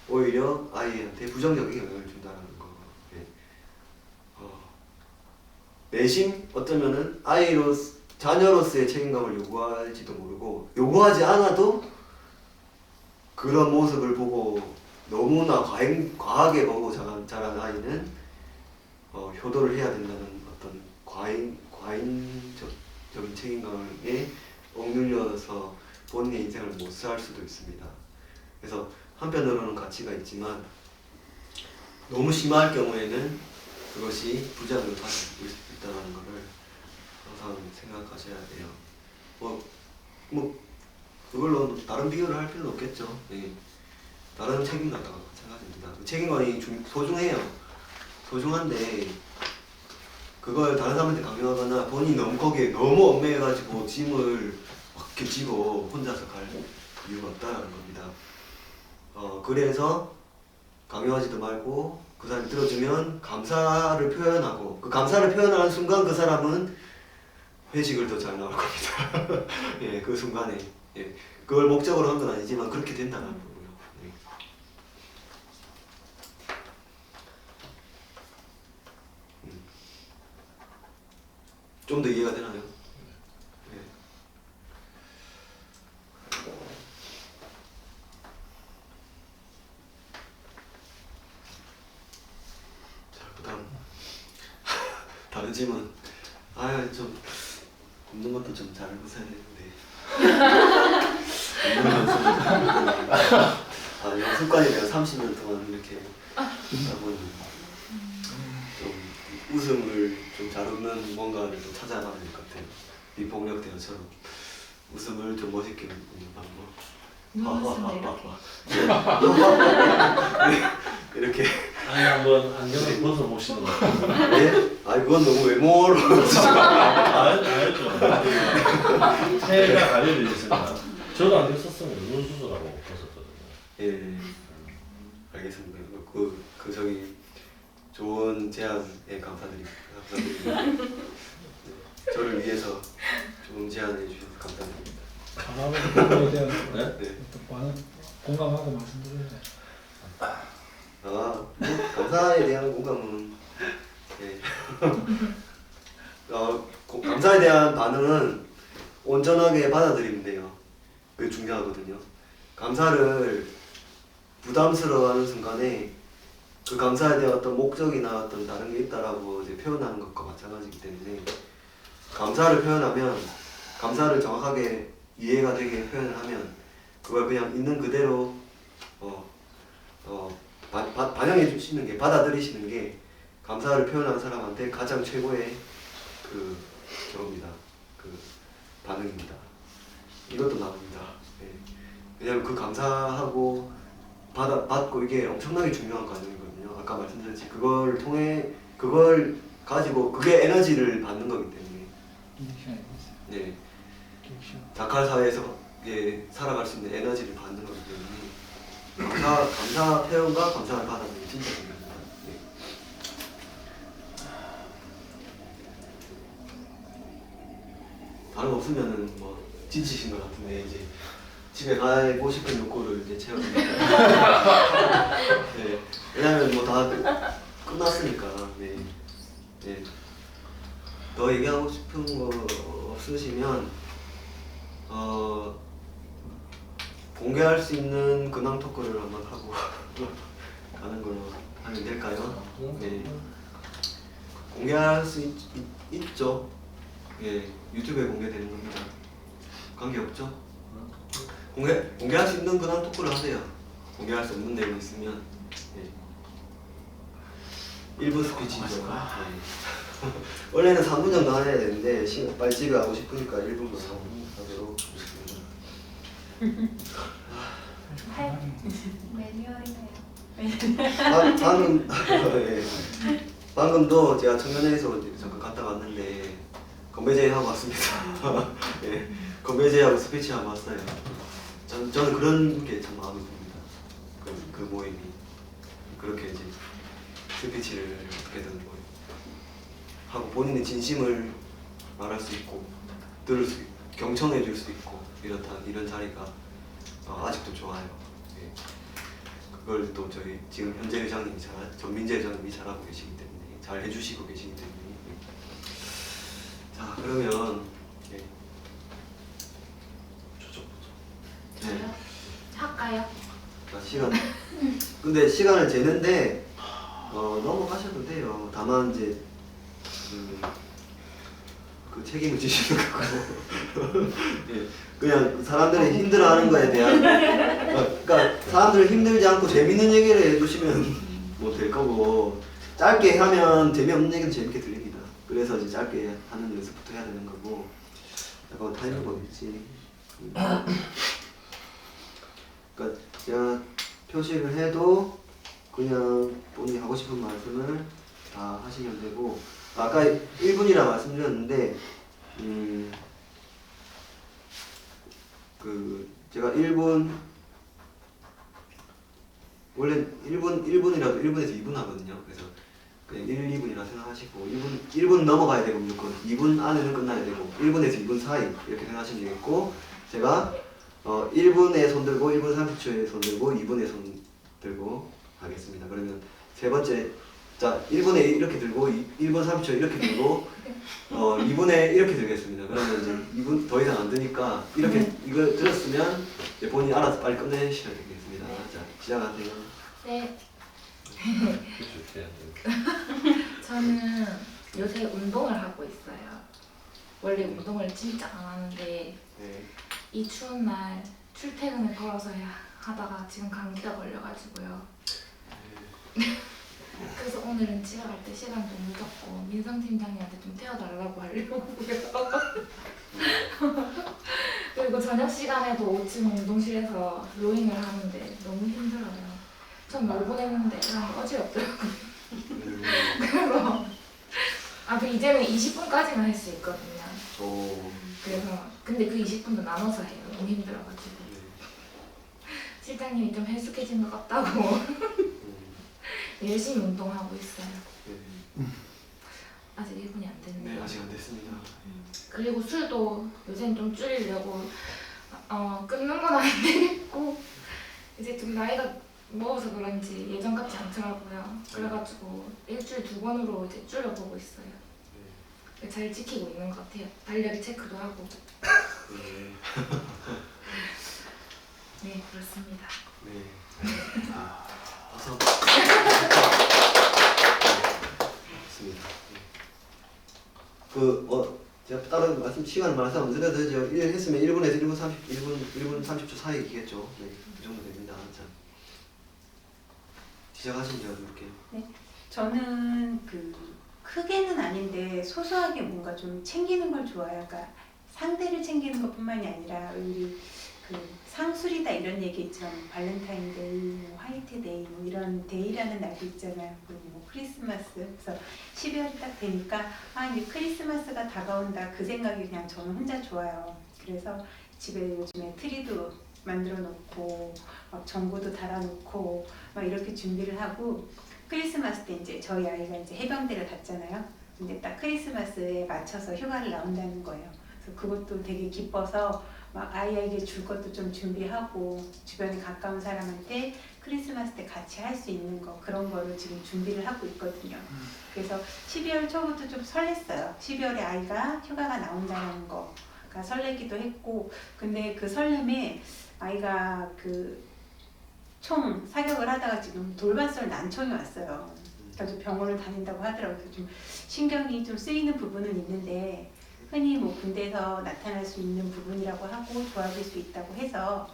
오히려 아이한테 부정적인 영향을 준다라는 거. 네. 내심 어쩌면은 자녀로서의 책임감을 요구할지도 모르고, 요구하지 않아도 그런 모습을 보고 너무나 과하게 보고 자란 아이는 효도를 해야 된다는 어떤 과인적인 책임감에 억눌려서 본인의 인생을 못 살 수도 있습니다. 그래서 한편으로는 가치가 있지만 너무 심할 경우에는 그것이 부작용을 가질 수 있다는 것을 항상 생각하셔야 돼요. 그걸로 다른 비교를 할 필요는 없겠죠. 네. 다른 책임감과 마찬가지입니다. 책임감이 소중해요. 소중한데 그걸 다른 사람한테 강요하거나 본인이 거기에 너무 얽매여가지고 짐을 막 이렇게 지고 혼자서 갈 이유가 없다라는 겁니다. 그래서 강요하지도 말고 그 사람이 들어주면 감사를 표현하고, 그 감사를 표현하는 순간 그 사람은 회식을 더 잘 나올 겁니다. 예, 그 순간에. 예, 그걸 목적으로 한 건 아니지만 그렇게 된다는 거고요. 예. 좀 더 이해가 되나요? 예. 자, 그다음 다른 질문. 좀 굽는 것도 좀 잘 해보셔야 되는데. 이런 습관이 내가 30년 동안 이렇게 하다 보니 좀 웃음을 좀 잘 웃는 뭔가를 좀 찾아가야 될 것 같아요. 비폭력 대화처럼 웃음을 좀 멋있게 웃는 방법. 이렇게.
아니 한번 안경을 벗어보시는 거 같아요.
예? 그건 너무 외모로.
알죠. 새해가 가려져 있습니다. 저도 안경 썼으면 눈 수술하고 벗었거든요.
예, 알겠습니다. 좋은 제안에 감사드립니다. 네, 저를 위해서 좋은 제안해 주셔서 감사드립니다.
강함의 부분에 대한
네.
많은 공감하고 말씀드려야 돼.
감사에 대한 공감은 네. 감사에 대한 반응은 온전하게 받아들이면 돼요. 그게 중요하거든요. 감사를 부담스러워하는 순간에 그 감사에 대한 어떤 목적이나 어떤 다른 게 있다라고 이제 표현하는 것과 마찬가지이기 때문에, 감사를 표현하면, 감사를 정확하게 이해가 되게 표현을 하면 그걸 그냥 있는 그대로 반영해 주시는 게, 받아들이시는 게 감사를 표현하는 사람한테 가장 최고의 저겁니다. 반응입니다. 이것도 나옵니다. 네. 왜냐하면 그 감사하고 받고 이게 엄청나게 중요한 과정이거든요. 아까 말씀드렸지, 그걸 가지고 그게 에너지를 받는 거기 때문에. 네. 자칼 사회에서 살아갈 수 있는 에너지를 받는 거기 때문에 감사 표현과 감사를 받아들이는 게 진짜 중요합니다. 네. 다른 거 없으면은 지치신 것 같은데 이제 집에 가고 싶은 욕구를 이제 채워줍니다. 네. 왜냐면 다 끝났으니까. 네. 네. 더 얘기하고 싶은 거 없으시면 공개할 수 있는 근황 토크를 한번 하고 가는 걸로 하면 될까요? 네. 공개할 수 있죠. 예, 유튜브에 공개되는 겁니다. 관계 없죠? 공개할 수 있는 근황 토크를 하세요. 공개할 수 없는 내용이 있으면. 예. 1분 스피치죠. 네. 원래는 3분 정도 해야 되는데 빨리 집에 가고 싶으니까 1분만 하도록 하겠습니다. 방금 예. 방금도 제가 청년회에서 잠깐 갔다 왔는데 건배제의 하고 왔습니다. 예. 건배제하고 스피치 하고 왔어요. 저는 그런 게 참 마음에 듭니다. 그 모임이 그렇게 이제 스피치를 어떻게든 뭐 하고 본인의 진심을 말할 수 있고 들을 수 있고 경청해 줄 수 있고 이런 자리가 아직도 좋아요. 예. 그걸 또 저희 지금 현재 회장님이 전민재 회장님이 잘하고 계시기 때문에 잘 해주시고 계시기 때문에 자 그러면 예.
저요? 할까요?
시간 근데 시간을 재는데 넘어가셔도 돼요. 다만 이제 그 책임을 지시는 거고 예, 그냥 사람들이 힘들어하는 거에 대한 그러니까 사람들을 힘들지 않고 재밌는 얘기를 해주시면 뭐 될 거고 짧게 하면 재미없는 얘기는 재밌게 들립니다. 그래서 이제 짧게 하는 연습부터 해야 되는 거고 약간 타이밍이 있지. 그러니까 제가 표시를 해도 그냥 본인이 하고 싶은 말씀을 다 하시면 되고 아까 1분이라 말씀드렸는데 그 제가 1분 원래 1분이라도 1분에서 2분 하거든요. 그래서 그냥 1, 2분이라 생각하시고 1분 넘어가야 되고 무조건 2분 안에는 끝나야 되고 1분에서 2분 사이 이렇게 생각하시면 되겠고 제가 1분에 손 들고 1분 30초에 손 들고 2분에 손 들고 하겠습니다. 그러면 세 번째 자 1분에 이렇게 들고 1분 30초 이렇게 들고 2분에 이렇게 들겠습니다. 그러면 이제 2분 더 이상 안 드니까 이렇게 이거 들었으면 이제 본인이 알아서 빨리 끝내셔야 되겠습니다. 자 시작하세요.
네. 저는 요새 운동을 하고 있어요. 원래 운동을 진짜 안 하는데
네.
이 추운 날 출퇴근을 걸어서 하다가 지금 감기가 걸려가지고요. 그래서 오늘은 집에 갈 때 시간도 늦었고 민성 팀장님한테 좀 태워달라고 하려고요. 그리고 저녁 시간에도 5층 운동실에서 로잉을 하는데 너무 힘들어요. 전 뭘 보냈는데 그냥 어지럽더라고요. 그래서 이제는 20분까지만 할 수 있거든요. 그래서 근데 그 20분도 나눠서 해요. 너무 힘들어가지고. 실장님이 좀 헬스케진 것 같다고 열심히 운동하고 있어요. 아직 1분이 안 됐네요.
네 아직 안 됐습니다.
그리고 술도 요새는 좀 줄이려고 끊는 건 안 되겠고 이제 좀 나이가 먹어서 그런지 예전 같지 않더라고요. 그래가지고 일주일 2번으로 이제 줄여보고 있어요. 잘 지키고 있는 것 같아요. 달력이 체크도 하고. 네 그렇습니다.
네. 어서. 맞습니다. 제가 다른 말씀 시간 말씀 안 드려도 되죠. 1 했으면 1분에서 1분 30초 사이겠죠. 네, 그 정도 됩니다. 자, 시작하시면 제가 볼게요.
네, 저는 크게는 아닌데 소소하게 뭔가 좀 챙기는 걸 좋아해요. 그러니까 상대를 챙기는 것뿐만이 아니라 우리 상술이다 이런 얘기 있지만 발렌타인데이, 화이트데이 이런 데이라는 날도 있잖아요. 그리고 크리스마스. 그래서 12월이 딱 되니까 이제 크리스마스가 다가온다 그 생각이 그냥 저는 혼자 좋아요. 그래서 집에 요즘에 트리도 만들어 놓고 막 전구도 달아 놓고 막 이렇게 준비를 하고 크리스마스 때 이제 저희 아이가 이제 해병대를 갔잖아요. 근데 딱 크리스마스에 맞춰서 휴가를 나온다는 거예요. 그래서 그것도 되게 기뻐서 막 아이에게 줄 것도 좀 준비하고 주변에 가까운 사람한테 크리스마스 때 같이 할 수 있는 거 그런 거를 지금 준비를 하고 있거든요. 그래서 12월 초부터 좀 설렜어요. 12월에 아이가 휴가가 나온다는 거가 설레기도 했고 근데 그 설렘에 아이가 총 사격을 하다가 지금 돌발설 난청이 왔어요. 그래서 병원을 다닌다고 하더라고요. 좀 신경이 좀 쓰이는 부분은 있는데 흔히 뭐 군대에서 나타날 수 있는 부분이라고 하고 좋아질 수 있다고 해서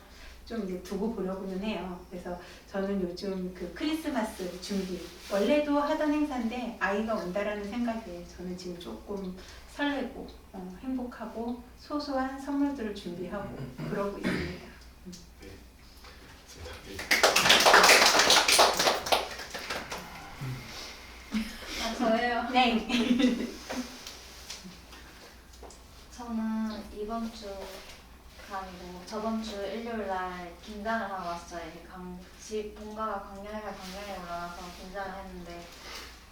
좀 이제 두고 보려고는 해요. 그래서 저는 요즘 그 크리스마스 준비 원래도 하던 행사인데 아이가 온다라는 생각에 저는 지금 조금 설레고 행복하고 소소한 선물들을 준비하고 그러고 있습니다.
저예요.
네.
저는 이번 주 아니고 저번 주 일요일 날 김장을 하고 왔어요. 집 본가가 광양에 올라와서 김장을 했는데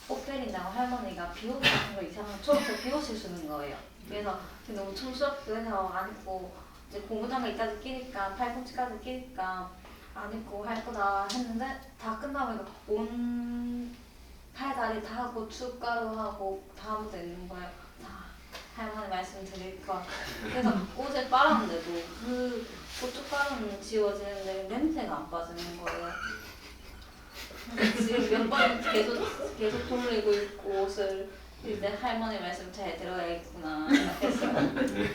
꽃게리 나고 할머니가 비옷 같은 거 이상한 초록색 비옷을 주는 거예요. 그래서 너무 촌스럽기도 해서 안 입고 이제 고무장갑까지 끼니까 팔꿈치까지 끼니까 안 입고 할 거다 했는데 다 끝나고 온 팔다리 다 고춧가루하고 다 묻어 있는 거예요. 할머니 말씀 드릴 거. 그래서 옷을 빨았는데도 그 고춧가루는 지워지는데 냄새가 안 빠지는 거예요. 지금 몇 번 계속 돌리고 있고 옷을 이제 할머니 말씀 잘 들어야겠구나 생각했어요. 그리고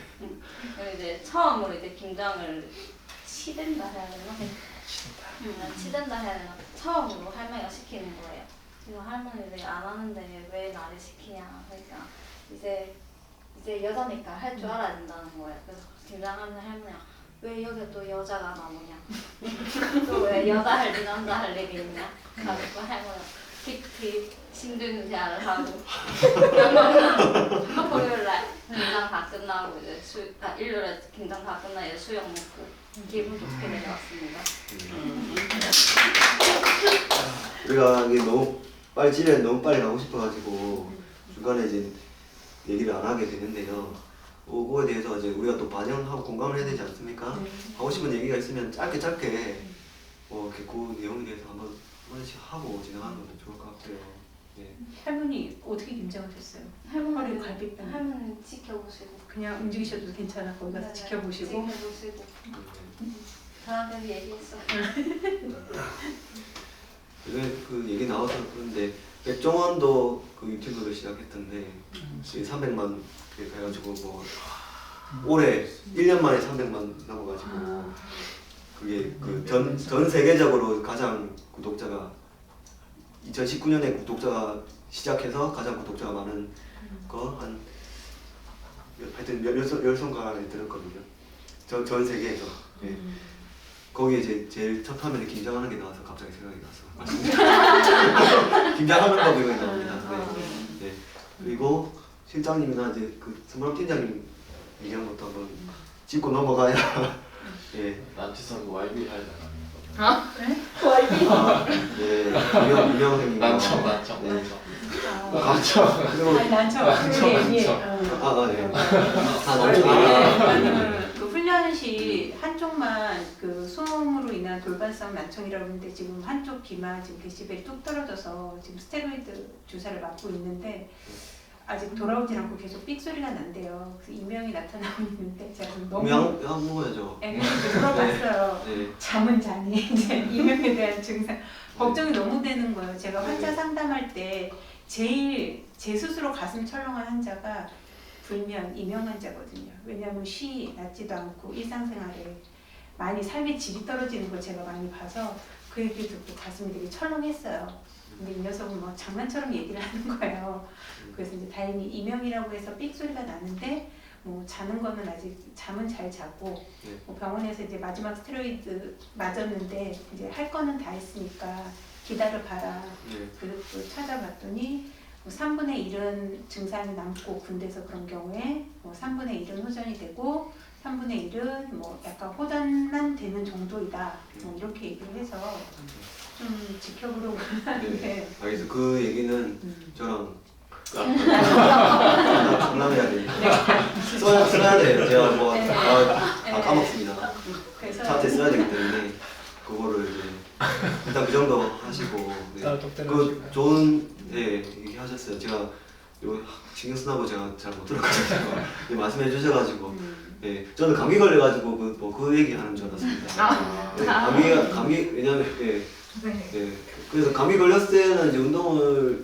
이제 처음으로 이제 김장을 치댄다 해야 되나? 치댄다 해야 되나? 처음으로 할머니가 시키는 거예요. 그래서 할머니들이 안 하는데 왜 나를 시키냐. 그러니까 이제 여자니까 할 줄 알아야 된다는 거예요. 그래서 김장하는 할머니가 왜 여기 또 여자가 나오냐. 또 왜 여자 할 일 남자 할 일이 있냐. 가지고 할머니가 깊이 심층 제안을 하고 토요일날 김장 다 끝나고 이제 일요일에 김장 다 끝나 이제 수영 먹고 기분 좋게 내려왔습니다.
우리가 이게 너무 빨리 집에 너무 빨리 가고 싶어가지고 중간에 이제 얘기를 안 하게 되는데요. 그거에 대해서 이제 우리가 또 반영하고 공감을 해야 되지 않습니까? 하고 싶은 얘기가 있으면 짧게 이렇게 그 내용에 대해서 한번씩 하고 진행하는 것도 좋을 것 같고요. 네.
할머니 어떻게 김장을 했어요?
할머니
갈비뼈.
할머니 지켜보시고
그냥 움직이셔도 괜찮아. 거기 가서 지켜보시고.
지켜보시고 저한테도 얘기했어요.
그 얘기 나와서 그런데 백종원도 그 유튜브를 시작했던데 300만 해가지고 뭐 올해 1년 만에 300만 넘어가지고 그게 그 전 세계적으로 가장 구독자가 2019년에 구독자가 시작해서 가장 구독자가 많은 거 한 하여튼 열 손가락에 들었거든요. 전 세계에서. 네. 거기에 이제 제일 첫 화면에 김장하는 게 나와서 갑자기 생각이 나서 김장하는 법이 여기 나옵니다. 네. 네. 그리고 실장님이나 이제 그 선물 팀장님 얘기한 것도 한번 짚고 넘어가야. 예.
난치성 YB 해야 되나?
아 그래?
예. 유명 형님.
난청.
네.
난청.
그리고
난청.
네.
나는 그 훈련시 한쪽만 그 소음으로 인한 돌발성 난청이라고 하는데 지금 한쪽 귀만 지금 데시벨이 뚝 떨어져서 지금 스테로이드 주사를 맞고 있는데 아직 돌아오질 않고 계속 삑소리가 난대요. 그래서 이명이 나타나고 있는데 제가 좀 너무
약 먹어야죠.
물어봤어요.
네.
잠은 자니 이제 이명에 대한 증상 걱정이 너무 되는 거예요. 제가 환자 상담할 때 제일 제 스스로 가슴 철렁한 환자가 불면 이명 환자거든요. 왜냐하면 쉬 낫지도 않고 일상생활에 많이 삶의 질이 떨어지는 걸 제가 많이 봐서 그 얘기 듣고 가슴이 되게 철렁했어요. 근데 이 녀석은 뭐 장난처럼 얘기를 하는 거예요. 그래서 이제 다행히 이명이라고 해서 삑소리가 나는데 뭐 자는 거는 아직 잠은 잘 자고 뭐 병원에서 이제 마지막 스테로이드 맞았는데 이제 할 거는 다 했으니까 기다려 봐라. 그리고 또 찾아봤더니 뭐 3분의 1은 증상이 남고 군대에서 그런 경우에 뭐 3분의 1은 호전이 되고 3분의 1은 뭐 약간 호전만 되는 정도이다. 뭐 이렇게 얘기를 해서 좀 지켜보려고 하는데.
알겠어. 그 얘기는 저랑 상담해야 돼요. 써야 돼요. 제가 뭐 다 까먹습니다.
그래서
차트에 써야 되기 때문에 그거를 이제 일단 그 정도 하시고. 그 좋은 얘기하셨어요. 제가 요 신경 쓰나 제가 잘 못 들었거든요. 말씀해 주셔가지고. 네, 저는 감기 걸려가지고 그 얘기 하는 줄 알았습니다. 네, 감기 왜냐면 그래서 감기 걸렸을 때는 이제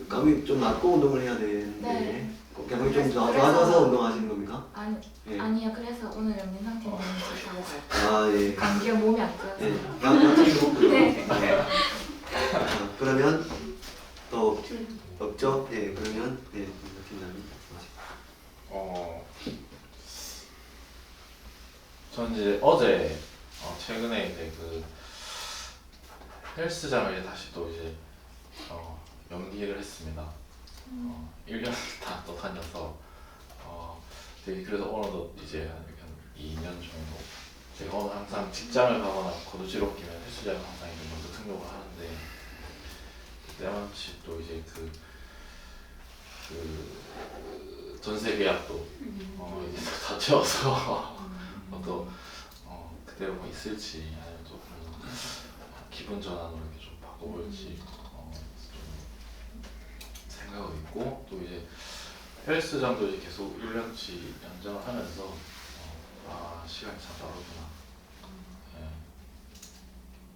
감기 좀 낫고 운동을 해야 되는데 그냥 좀 좋아져서 운동하시는 겁니까?
아니,
예.
아니요. 그래서 오늘 영민상 팀장님 자고 갈게요.
아 예.
감기가 몸이 안 좋아서.
예. 양치도 먹고요.
네.
자, 그러면 또 없죠? 예. 그러면 예. 팀장님 말씀하시죠.
전 이제 어제 최근에 이제 그 헬스장을 이제 다시 또 이제 연기를 했습니다. 1년 다 또 다녀서 되게 그래서 오늘도 이제 한 2년 정도 제가 오늘 항상 직장을 가거나 거두지로 끼면 헬스장을 항상 이제 먼저 등록을 하는데 때마치 또 이제 그 전세 계약도 이제 다 채워서 또 그대로 뭐 있을지 아니면 또 기분 전환으로 이렇게 좀 바꿔볼지 좀 생각하고 있고 또 이제 헬스장도 이제 계속 1년치 연장을 하면서 시간이 참 빠르구나. 예.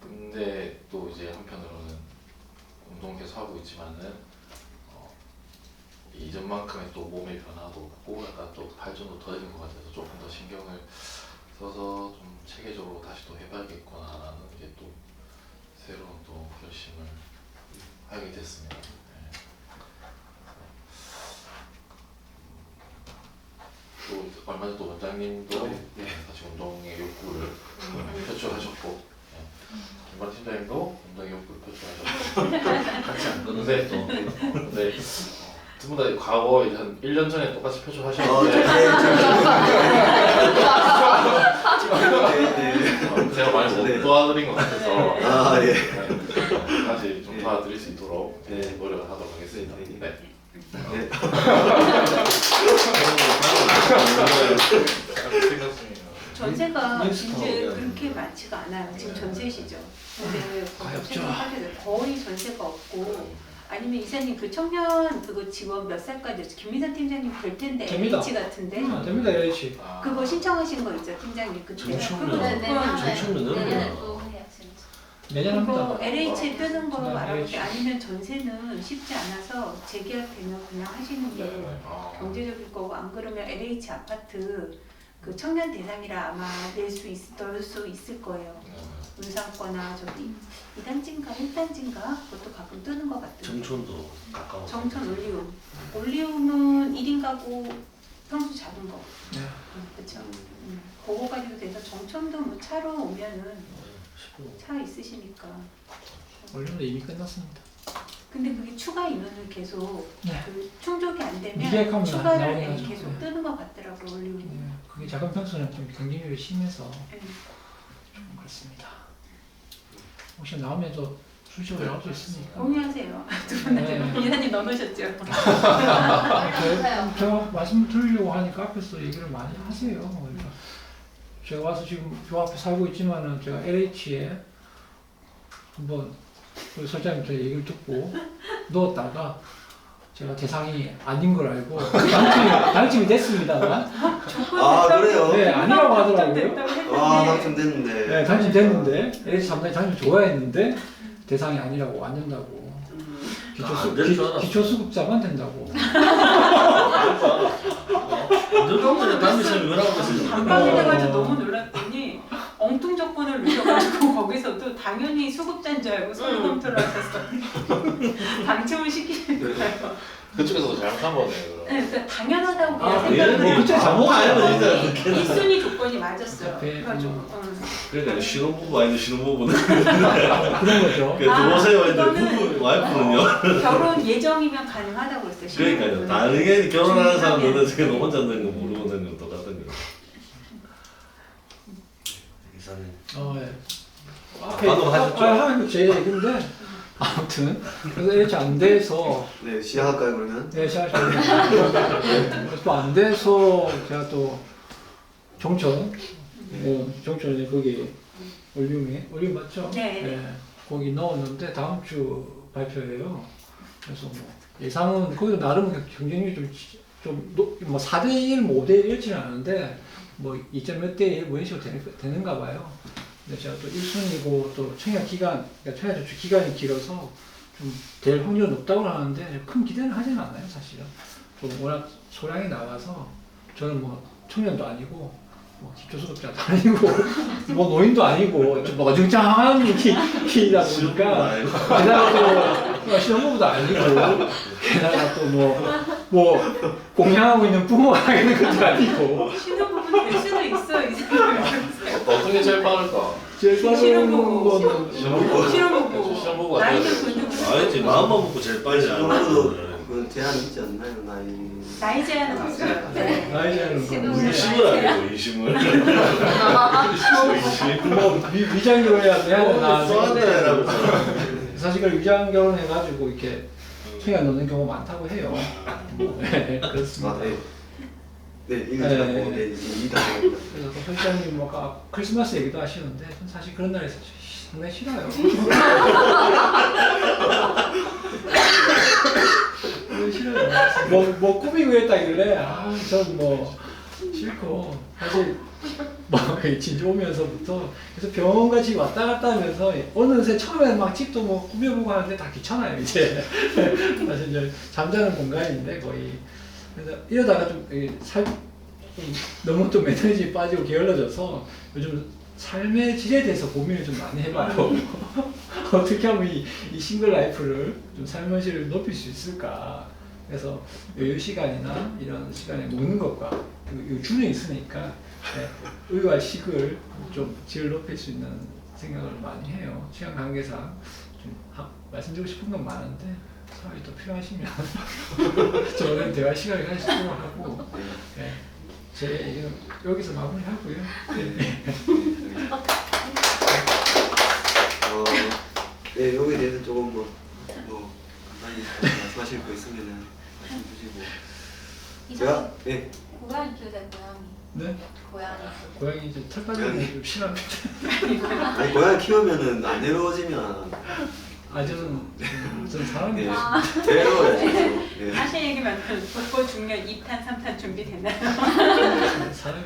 근데 또 이제 한편으로는 운동 계속 하고 있지만은 이전만큼의 또 몸의 변화도 없고 약간 또 발전도 더해진 것 같아서 조금 더 신경을 써서 좀 체계적으로 다시 또 해봐야겠구나라는 게 또 새로운 또 결심을 하게 됐습니다. 네. 또 얼마 전 또 원장님도 다시 운동의 욕구를 표출하셨고 김관 팀장님도 운동의 욕구를 표출하셨고
같이 안 끄는데 또.
네. 두 분 다 과거 이제 한 1년 전에 똑같이 표출하셨는데 제가 많이 못 도와드린 것 같아서
아 예.
다시 좀 도와드릴 수 있도록 노력을 하도록 하겠습니다. 네.
전세가 이제 그렇게 많지가 않아요. 지금 전세시죠. 근데 거의 전세가 없고 아니면 이사님 그 청년 그거 지원 몇 살까지 김민선 팀장님 될 텐데
됩니다.
LH 같은데
됩니다. LH.
그거 신청하신 거 있죠 팀장님 그때
정청년.
내년에 또 해요 진짜.
내년
그거
합니다.
LH 뜨는 거
네,
알아볼게
LH.
아니면 전세는 쉽지 않아서 재계약되면 그냥 하시는 게 경제적일 거고 안 그러면 LH 아파트 그 청년 대상이라 아마 넣을 수 있을 거예요. 문상거나 저기 2단지인가 1단지인가 그것도 가끔 뜨는 것 같아요.
정촌도 가까워.
정천 올리움. 올리움은 1인 가구 평수 작은 거.
네.
그렇죠. 그거 가지고 돼서 정천도 뭐 차로 오면은 차 있으시니까.
원래는 이미 끝났습니다.
근데 그게 추가 인원을 계속
네.
그 충족이 안
미계획하면
되면 추가를
나오긴 하죠.
계속
네.
뜨는 것 같더라고요. 올리움이.
네, 그게 작은 평수는 좀 경쟁률이 심해서
네.
좀 그렇습니다. 혹시 나오면 또 수시로 나올 수 있으니까.
공유하세요. 두 분 다. 이사님 넣어놓으셨죠?
제가 말씀 드리려고 하니까 앞에서 얘기를 많이 하세요. 그러니까 제가 와서 지금 요 앞에 살고 있지만은 제가 LH에 한번 우리 소장님한테 얘기를 듣고 넣었다가 제가 대상이 아닌 걸 알고 당첨이 됐습니다만.
아 그래요?
네, 아니라고 하더라고요.
아 당첨됐는데.
네, 당첨됐는데 LH 상당히 당첨 좋아했는데 대상이 아니라고 안 된다고. 기초수급자만 된다고.
너무 단미쌤이 왜라고 했어요?
반박해가지고 너무 놀랐더니 엉뚱 조건을 누려가지고 거기서도 당연히 수급자인 줄 알고 손 검토를 하셨어. 당첨을 시키는 거예요.
그쪽에서도 잘못한 거네요.
네, 그러니까 당연하다고 그냥
예, 뭐
생각을
그때 잘못 아니면 진짜.
1순위 조건이 맞았어요.
네,
그래가지고
그러니까 신혼부부 아닌데 신혼부부는
그런 거죠.
들어오세요 했는데
그거는
부부 와이프는요.
결혼 예정이면 가능하다고 그랬어요.
그러니까요.
신혼부부는.
다른 결혼하는 사람들은 지금 혼자 있는 거 모르고 있는 거 똑같은 거. 이사님.
예.
방금 하셨죠?
하는 제 얘기인데 아무튼 그래서 LH 안 돼서
네 시작할까요 그러면?
네 시작하시면 또안 돼서 제가 또 정천 정천에 거기 올리움 맞죠?
네.
거기 넣었는데 다음 주 발표예요. 그래서 뭐 예상은 거기도 나름 경쟁률이 좀뭐 4대1, 뭐 5대1 이렇지는 않은데 뭐 2점 몇 대 1 뭐 이런 식으로 되는가 봐요. 근데 제가 또 1순위고 또 청약 기간, 그러니까 청약 저축 기간이 길어서 좀 될 확률은 높다고 하는데 큰 기대는 하지는 않아요, 사실은. 좀 워낙 소량이 나와서 저는 뭐 청년도 아니고 뭐 기초수급자도 아니고 뭐 노인도 아니고 좀 어중창한 일이다 보니까 게다가 또 신혼부부도 아니고 게다가 또 뭐 공양하고 있는 부모가 있는 것도 아니고
신혼부부는 될 수도 있어 이 사람은.
어떻게 제일 빠를까?
제일 빠른
신혼부부.
거는
신혼부부.
신혼부부.
신혼부부가
나이도
돼야
그
아니지 마음만 먹고 제일 빨리 하는
신혼부부도
거는
그 제한 있지 않나요?
나이 제한은 없어요. 네.
나이 제한은
신혼부부.
의심을 아니고 의심을
뭐 위장 결혼해야 되나
쏘한다라고
사실 그 위장 결혼해가지고 이렇게 청약 넣는 경우 많다고 해요. 네, 그렇습니다.
아, 네, 이거 제가 뭐
네.
이다.
그래서 또 회장님 뭐 아까 크리스마스 얘기도 하시는데 전 사실 그런 날에서 상당히 싫어요. 왜 싫어요? 뭐 꾸미고 했다길래 전뭐 싫고 사실 뭐 진주 오면서부터 그래서 병원같이 왔다 갔다 하면서 어느새 처음에는 막 집도 뭐 꾸며보고 하는데 다 귀찮아요 이제. 사실 이제 잠자는 공간인데 거의 그래서 이러다가 좀 너무 또 매너리즘이 빠지고 게을러져서 요즘 삶의 질에 대해서 고민을 좀 많이 해봐요. 어떻게 하면 이 싱글 라이프를 좀 삶의 질을 높일 수 있을까. 그래서 여유 시간이나 이런 시간에 먹는 것과 그 균형이 있으니까 의와 식을 좀 질을 높일 수 있는 생각을 많이 해요. 시간 관계상 좀 말씀드리고 싶은 건 많은데 사람이 또 필요하시면 저는 대화 시간을 가지도록 하고 제 얘기는 여기서 마무리하고요.
네, 여기에 대해서 조금 뭐 간단히 말씀하실 거 있으면은 말씀 주시고. 제가 네.
고양이 키우세요, 고양이.
네? 고양이 이제 털 빠지는 게 좀 싫어합니다.
아니 고양이 키우면은 안 외로워지면.
저는 사람이
네. 외로워야죠. 네.
하실 얘기만 독보 중년 2탄 3탄 준비됐나요?
사람이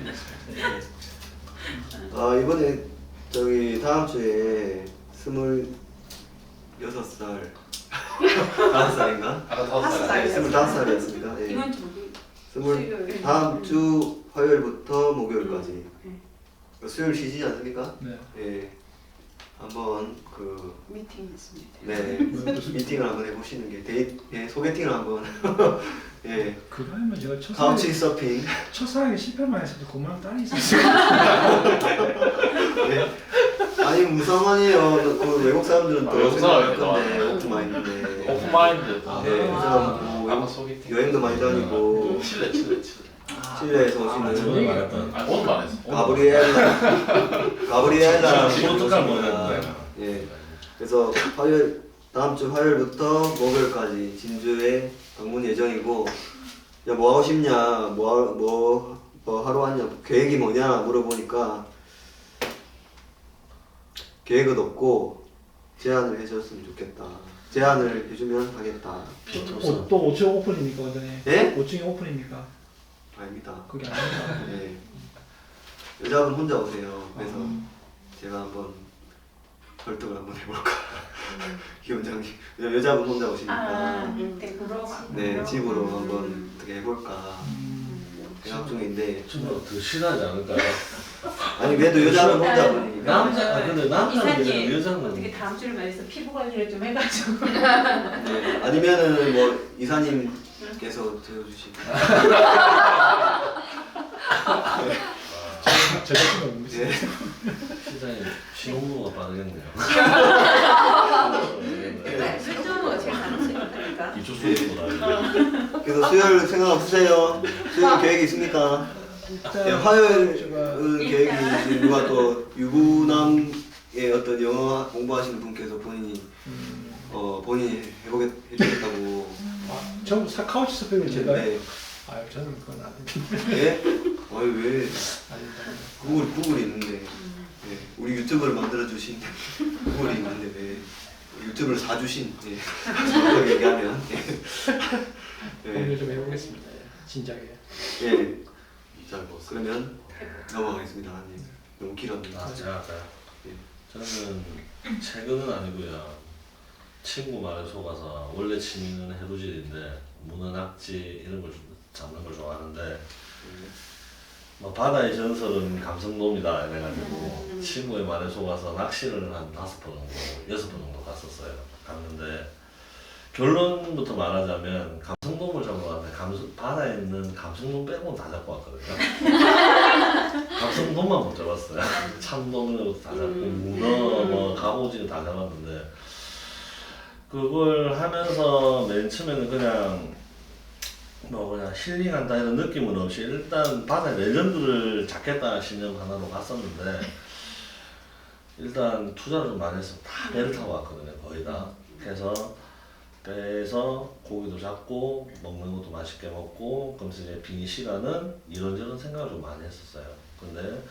있어요.
이번에 저기 다음 주에 26살 5살인가?
아까 5살.
25살이었습니다. 네.
이번 주
다음 주 화요일부터 목요일까지
네.
수요일 쉬지 않습니까?
네.
네. 한번
미팅 있습니다.
네 미팅을 한번 해보시는 게 소개팅을 한번 예
그거 하면 제가
카우치 서핑
첫사랑에 실패만 했어도 고마운 딸이 있었어요.
네. 아니 무슨 말이에요. 그 외국 사람들은 또
외국 사람이
건데 오픈마인드인데
오픈마인드.
네, 그래서 뭐 여행도 많이 다니고 칠레에서 오시는
오늘 말했어.
가브리엘라
포르투갈 보냈는데.
예. 그래서 다음 주 화요일부터 목요일까지 진주에 방문 예정이고 야, 뭐 하고 싶냐 뭐 하러 왔냐 계획이 뭐냐 물어보니까 계획은 없고 제안을 해줬으면 좋겠다. 제안을 해주면 하겠다.
또 5층 오픈입니까 완전히?
예?
5층이 오픈입니까?
아닙니다.
그게 아닙니다.
네. 여자분 혼자 오세요. 그래서 제가 한번 설득을 한번 해볼까. 기 원장님 여자분 혼자 오시니까 네 집으로 한번 어떻게 해볼까 생각 중인데
좀더 실하지 않을까요?
아니 그래도 여자분 혼자 오니까
근데 남자는
이사님
여자는
어떻게 다음 주를 맞아서 피부 관리를 좀 해가지고
네. 아니면은 뭐 이사님께서 재워주시고
제 자신은 없는 거죠.
네.
시장님 신혼부부가 빠르겠네요.
실전으로 제일 많으니까.
기초 수업보다.
그래서 수요일 생각 없으세요? 수요일 계획이 있습니까? 네, 화요일은 계획이 누가 또 유부남의 어떤 영어 공부하시는 분께서 본인이 해주겠다고.
저 카우치 서핑을 제가요?
네.
아유 저는 그건 안 됩니다.
예? 아니 왜?
아닙니다.
구글이 있는데 네. 우리 유튜브를 만들어 주신 구글이 있는데 왜 유튜브를 사주신 그걸 얘기하면
오늘 좀 해보겠습니다. 진작에.
예. 그러면 넘어가겠습니다. 너무 길었네요.
제가 할까요?
예.
저는 최근은 아니고요. 친구 말에 속아서 원래 취미는 해루질인데 문어, 낙지 이런 걸 잡는 걸 좋아하는데 뭐 바다의 전설은 감성돔이다 이래가지고 친구의 말에 속아서 낚시를 한 5번 정도, 6번 정도 갔었어요. 갔는데 결론부터 말하자면 감성돔을 잡으러 갔는데 바다에 있는 감성돔 빼고는 다 잡고 왔거든요. 감성돔만 못 잡았어요. 참돔을 다 잡고 문어, 뭐 갑오징어 다 잡았는데 그걸 하면서 맨 처음에는 그냥 힐링한다 이런 느낌은 없이 일단 바다의 레전드를 잡겠다 신념 하나로 갔었는데 일단 투자를 좀 많이 해서 다 배를 타고 왔거든요. 거의 다. 그래서 배에서 고기도 잡고 먹는 것도 맛있게 먹고 그러면서 이제 빈 시간은 이런저런 생각을 좀 많이 했었어요. 근데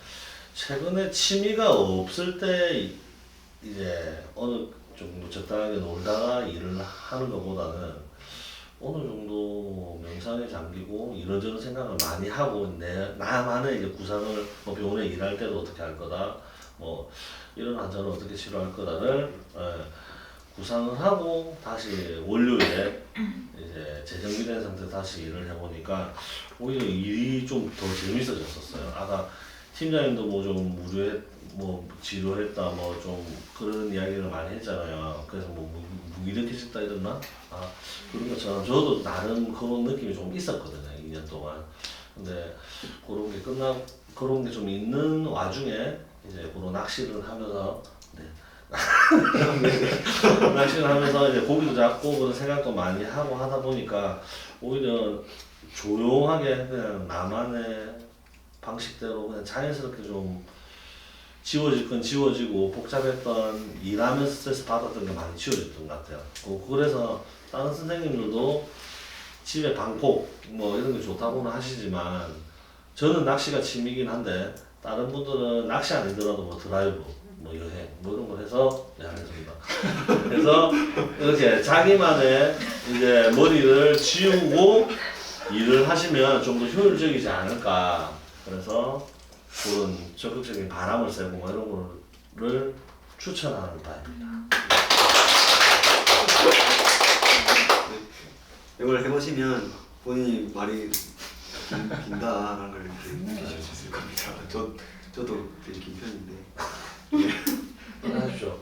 최근에 취미가 없을 때 이제 어느 정도 적당하게 놀다가 일을 하는 것보다는 어느 정도 명상에 잠기고 이런저런 생각을 많이 하고 나만의 이제 구상을 뭐 병원에 일할 때도 어떻게 할 거다 뭐 이런 환자는 어떻게 치료할 거다를 구상을 하고 다시 월요일에 이제 재정비된 상태에서 다시 일을 해보니까 오히려 일이 좀 더 재밌어졌었어요. 아까 팀장님도 뭐 좀 뭐 지루했다 뭐 좀 그런 이야기를 많이 했잖아요. 그래서 뭐 무기력해졌다 이랬나? 그런 것처럼 저도 나름 그런 느낌이 좀 있었거든요. 2년 동안. 근데 그런 게 좀 있는 와중에 이제 그런 낚시를 하면서 낚시를 하면서 이제 고기도 잡고 그런 생각도 많이 하고 하다 보니까 오히려 조용하게 그냥 나만의 방식대로 그냥 자연스럽게 좀 지워질 건 지워지고 복잡했던 일하면서 스트레스 받았던 게 많이 지워졌던 것 같아요. 그래서 다른 선생님들도 집에 방콕 뭐 이런 게 좋다고는 하시지만 저는 낚시가 취미긴 한데 다른 분들은 낚시 아니더라도 뭐 드라이브 뭐 여행 뭐 이런 거 해서 알겠습니다. 그래서 이렇게 자기만의 이제 머리를 지우고 일을 하시면 좀 더 효율적이지 않을까. 그래서 그런 적극적인 바람을 쐬고 뭐 이런 거를 추천하는 바입니다.
이걸 해보시면 본인이 말이 긴다라는 걸 이렇게 느끼실 수 있을 겁니다. 저도 되게 긴 편인데.
하십시오.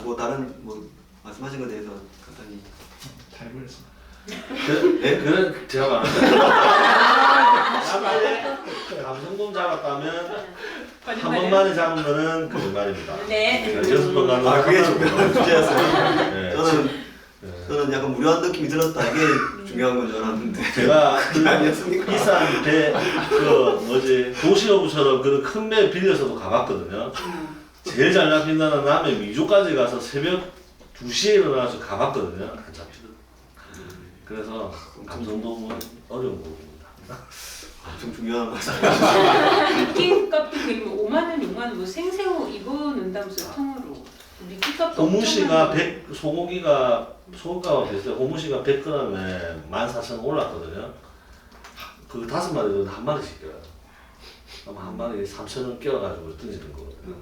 뭐 다른 뭐 말씀하신 것에 대해서 간단히.
잘 보였습니다.
그래 제가 말하는 감성돔 잡았다면 한 번만에 잡은 거는 거짓말입니다.
네.
6번 가는 거.
그게 중요한 주제였어요.
네,
저는 약간 무료한 느낌이 들었다. 이게 중요한 건 줄 알았는데.
제가
그게 아니었습니까?
비싼 배, 도시어부처럼 그런 큰 배 빌려서도 가봤거든요. 제일 잘 잡힌다는 남해 미주까지 가서 새벽 2시에 일어나서 가봤거든요. 안 잡히더라고요. 그래서 감성돔은 어려운 부분입니다.
엄청 중요한 말씀.
미끼값도 그리고 5만 원, 6만 원, 뭐 생새우 이거 넣는다면서 통으로. 미끼값도
호무시가 소가가 비슷해요. 호무시가 100g에 14,000원 올랐거든요. 그 5마리도 한 마리씩 껴요. 아마 한 마리에 3,000원 껴가지고 던지는 거거든요.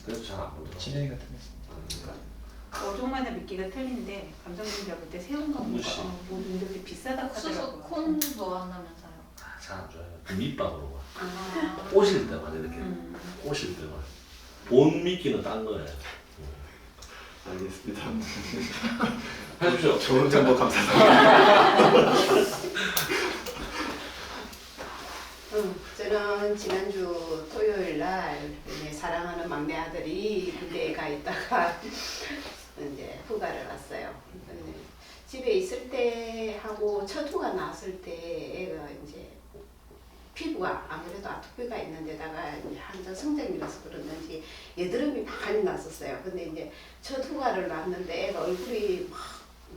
그래서 잘 안 보더라고요.
진행이 같은 거.
어종마다 미끼가 틀린데 감성돔 잡을 때 새우인가
호무시.
뭐 근데 비싸다고
수수
하더라고요.
콘도 한다면서요.
잘 안 줘요. 그 밑밥으로
아.
꼬실 때만 이렇게 꼬실 때만. 본 미끼는 딴 거예요.
알겠습니다.
해주십시오.
좋은 정보 감사합니다.
저는 지난주 토요일 날 사랑하는 막내 아들이 군대에 가 있다가 이제 휴가를 왔어요. 집에 있을 때 하고 첫 휴가 나왔을 때 애가 이제 피부가 아무래도 아토피가 있는 데다가 이제 한전 성장이라서 그러는지 여드름이 많이 났었어요. 근데 이제 첫 휴가를 났는데 애가 얼굴이 막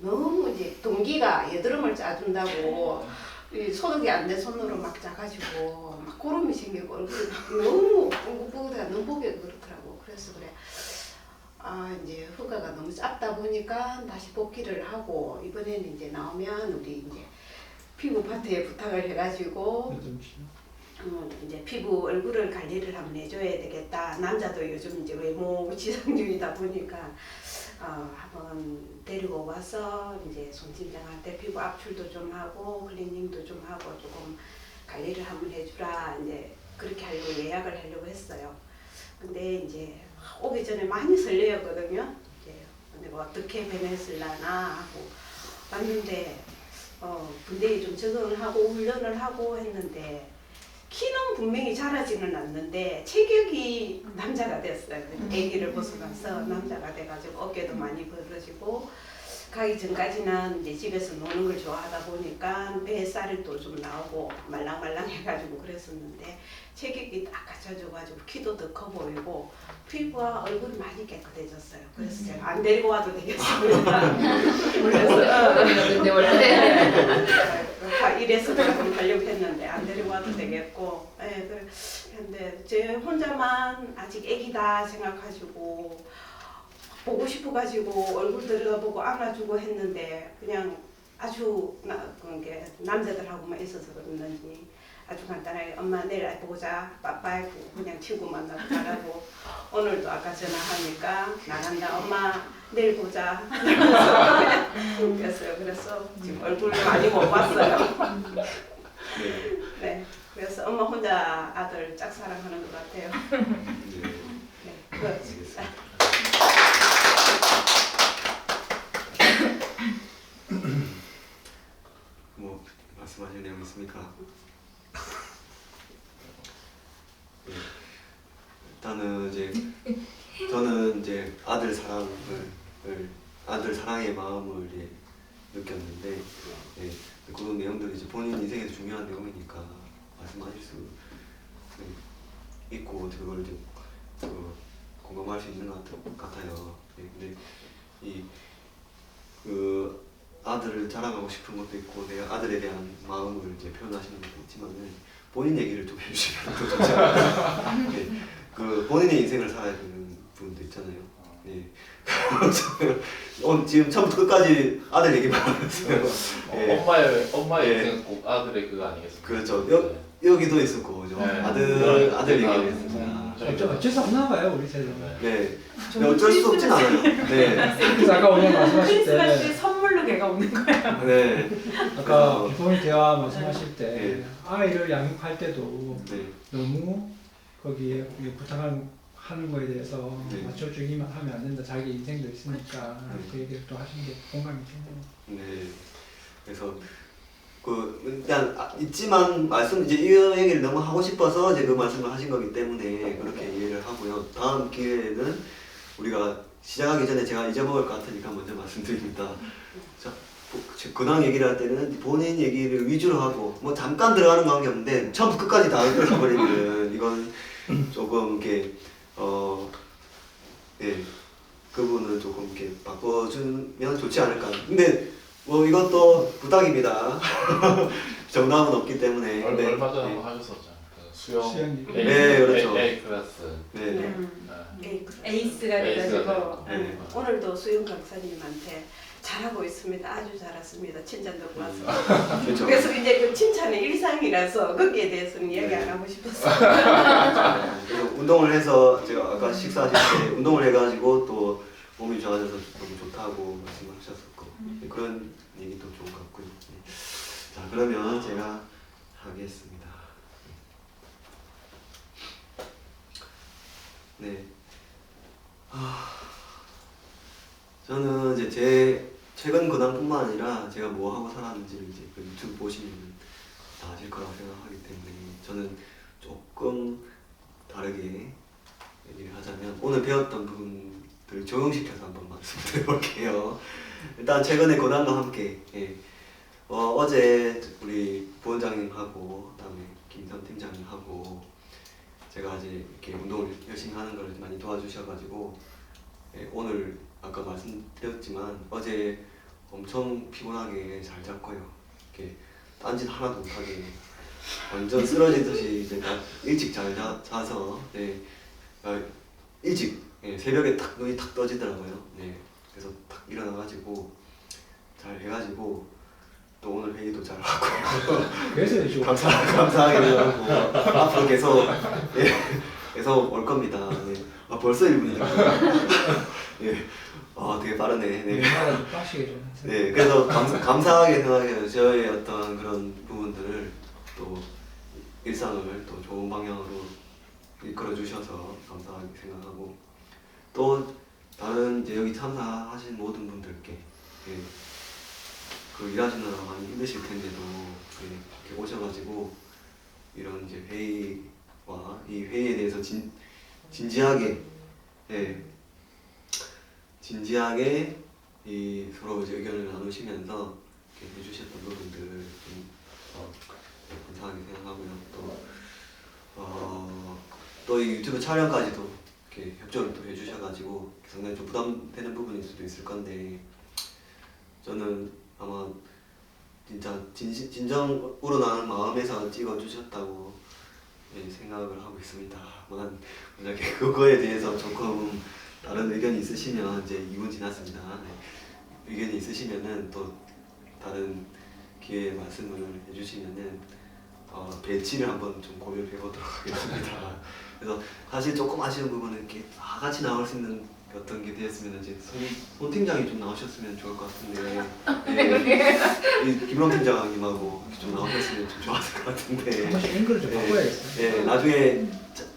너무 이제 동기가 여드름을 짜준다고 이 소독이 안 된 손으로 막 짜가지고 막 고름이 생기고 얼굴이 막 너무 뿡긋뿡긋해가 너무 보기 그렇더라고. 그래서 그래. 이제 휴가가 너무 짧다 보니까 다시 복귀를 하고 이번에는 이제 나오면 우리 이제 피부 파트에 부탁을 해가지고 이제 피부 얼굴을 관리를 한번 해줘야 되겠다. 남자도 요즘 이제 외모 지상주의다 보니까 한번 데리고 와서 이제 손팀장한테 피부 압출도 좀 하고 클리닝도 좀 하고 조금 관리를 한번 해주라 이제 그렇게 하려고 예약을 하려고 했어요. 근데 이제 오기 전에 많이 설레었거든요. 이제 내가 어떻게 변했을라나 하고 왔는데 군대에 좀 적응을 하고 훈련을 하고 했는데 키는 분명히 자라지는 않는데 체격이 남자가 됐어요. 아기를 벗어나서 남자가 돼가지고 어깨도 많이 벌어지고 가기 전까지는 이제 집에서 노는 걸 좋아하다 보니까 뱃살이 또 좀 나오고 말랑말랑해가지고 그랬었는데 체격이 딱 갖춰져가지고 키도 더 커 보이고 피부와 얼굴이 많이 깨끗해졌어요. 그래서 제가 안 데리고 와도 되겠습니다.
근데 원래
이래서 제가 좀 하려고 했는데 안 데리고 와도 되겠고 근데 제 혼자만 아직 애기다 생각하시고 보고 싶어가지고 얼굴 들여다보고 안아주고 했는데 그냥 아주 남자들하고만 있어서 그랬는지 아주 간단하게 엄마 내일 보자 빠빠이 그냥 친구 만나고 가라고 오늘도 아까 전화하니까 나간다 엄마 내일 보자 그랬어요. 그래서 지금 얼굴 많이 못 봤어요. 네, 그래서 엄마 혼자 아들 짝사랑하는 것 같아요. 네, 그렇습니다.
뭐 말씀하실 내용 있습니까? 네. 일단은 이제 저는 이제 아들 사랑의 마음을 이제 느꼈는데 그런 내용들이 이제 본인 인생에서 중요한 내용이니까 말씀하실 수 있고 그걸 이제 공감할 수 있는 것 같아요. 근데 그 아들을 자랑하고 싶은 것도 있고 내가 아들에 대한 마음을 이제 표현하시는 것도 있지만은 본인 얘기를 좀 해주시면 더 좋지 않을까. 그 본인의 인생을 살아야 되는 분도 있잖아요. 네. 지금 처음부터 끝까지 아들 얘기만 하면서요.
엄마의 인생은 꼭 아들의 그거 아니겠습니까?
그렇죠. 여기도 있었고, 그죠?
네.
아들 얘기를 했습니다.
어쩔 수 없나 봐요 우리 세대는.
네. 근데 어쩔 수 없진 않아요. 네.
그래서 아까 오늘 말씀하실
크리스마스
때
때 선물로 걔가 오는 거야.
네.
아까 비포인 대화 말씀하실 때
네.
아이를 양육할 때도
네.
너무 거기에 부탁하는 거에 대해서
네.
맞춰주기만 하면 안 된다. 자기 인생도 있으니까
그렇죠.
그 얘기를 또 하신 게 공감이 되네요.
네. 그래서 일단 있지만 이제 이 얘기를 너무 하고 싶어서 이제 그 말씀을 하신 거기 때문에 그렇게 이해를 하고요. 다음 기회에는 우리가 시작하기 전에 제가 잊어먹을 것 같으니까 먼저 말씀드립니다. 자, 근황 얘기를 할 때는 본인 얘기를 위주로 하고 뭐 잠깐 들어가는 관계 없는데 처음부터 끝까지 다 들어버리면 이건 조금 이렇게 그 부분은 조금 이렇게 바꿔주면 좋지 않을까. 근데 뭐 이것도 부탁입니다. 정답은 없기 때문에.
얼마 전에 하셨었죠. 수영
네, 그렇죠.
A 클래스.
네.
에이스가 돼가지고
네.
오늘도 수영 강사님한테 잘하고 있습니다. 아주 잘했습니다. 칭찬 듣고 왔습니다.
그렇죠.
그래서 이제 그 칭찬의 일상이라서 거기에 대해서는 이야기 안 하고 싶었어요.
그래서 운동을 해서 제가 아까 식사하실 때 운동을 해가지고 또 몸이 좋아져서 너무 좋다고 말씀하셨었고 그런 얘기도 좋은 것 같고요. 자, 그러면 제가 하겠습니다. 네. 저는 이제 제 최근 근황뿐만 아니라 제가 뭐 하고 살았는지를 이제 그 유튜브 보시면 다 아실 거라고 생각하기 때문에 저는 조금 다르게 얘기를 하자면 오늘 배웠던 부분들 적용시켜서 한번 말씀드려볼게요. 일단 최근에 고난과 함께 어제 우리 부원장님하고 그다음에 김선 팀장님하고 제가 이제 이렇게 운동을 열심히 하는 걸 많이 도와주셔가지고 오늘 아까 말씀드렸지만 어제 엄청 피곤하게 잘 잤고요. 이렇게 딴짓 하나도 못하게 완전 쓰러지듯이 이제 일찍 잘 자서 일찍 새벽에 탁 눈이 탁 떠지더라고요. 그래서 탁 일어나가지고 잘 해가지고 또 오늘 회의도 잘 하고
그래서
감사하게 하고 앞으로 계속 올 겁니다. 벌써 1분이요. 되게 빠르네. 네.
얼마나 좀 빡시게 좀.
네, 그래서 감사하게 생각해요. 저의 어떤 그런 부분들을 또 일상을 또 좋은 방향으로 이끌어 주셔서 감사하게 생각하고 또 다른 이제 여기 참사하신 모든 분들께 예, 그 일하시느라 많이 힘드실 텐데도 예, 이렇게 오셔가지고 이런 이제 회의와 이 회의에 대해서 진지하게 예, 진지하게 이 서로 이제 의견을 나누시면서 이렇게 해주셨던 부분들 좀 감사하게 생각하고요. 또 이 유튜브 촬영까지도 이렇게 협조를 또 해주셔가지고 상당히 좀 부담되는 부분일 수도 있을 건데 저는 아마 진짜 진정으로 나는 마음에서 찍어주셨다고 생각을 하고 있습니다. 만약에 그거에 대해서 조금 다른 의견이 있으시면 이제 2분 지났습니다. 의견이 있으시면은 또 다른 기회에 말씀을 해주시면은 배치를 한번 좀 고민해 보도록 하겠습니다. 그래서 사실 조금 아쉬운 부분은 이렇게 다 같이 나올 수 있는 어떤 게 되었으면 이제 손 팀장이 좀 나오셨으면 좋을 것 같은데 이 김영 팀장님하고 좀 나오셨으면 좀 좋았을 것 같은데
한 번씩 앵글을 좀 바꿔야겠어요.
나중에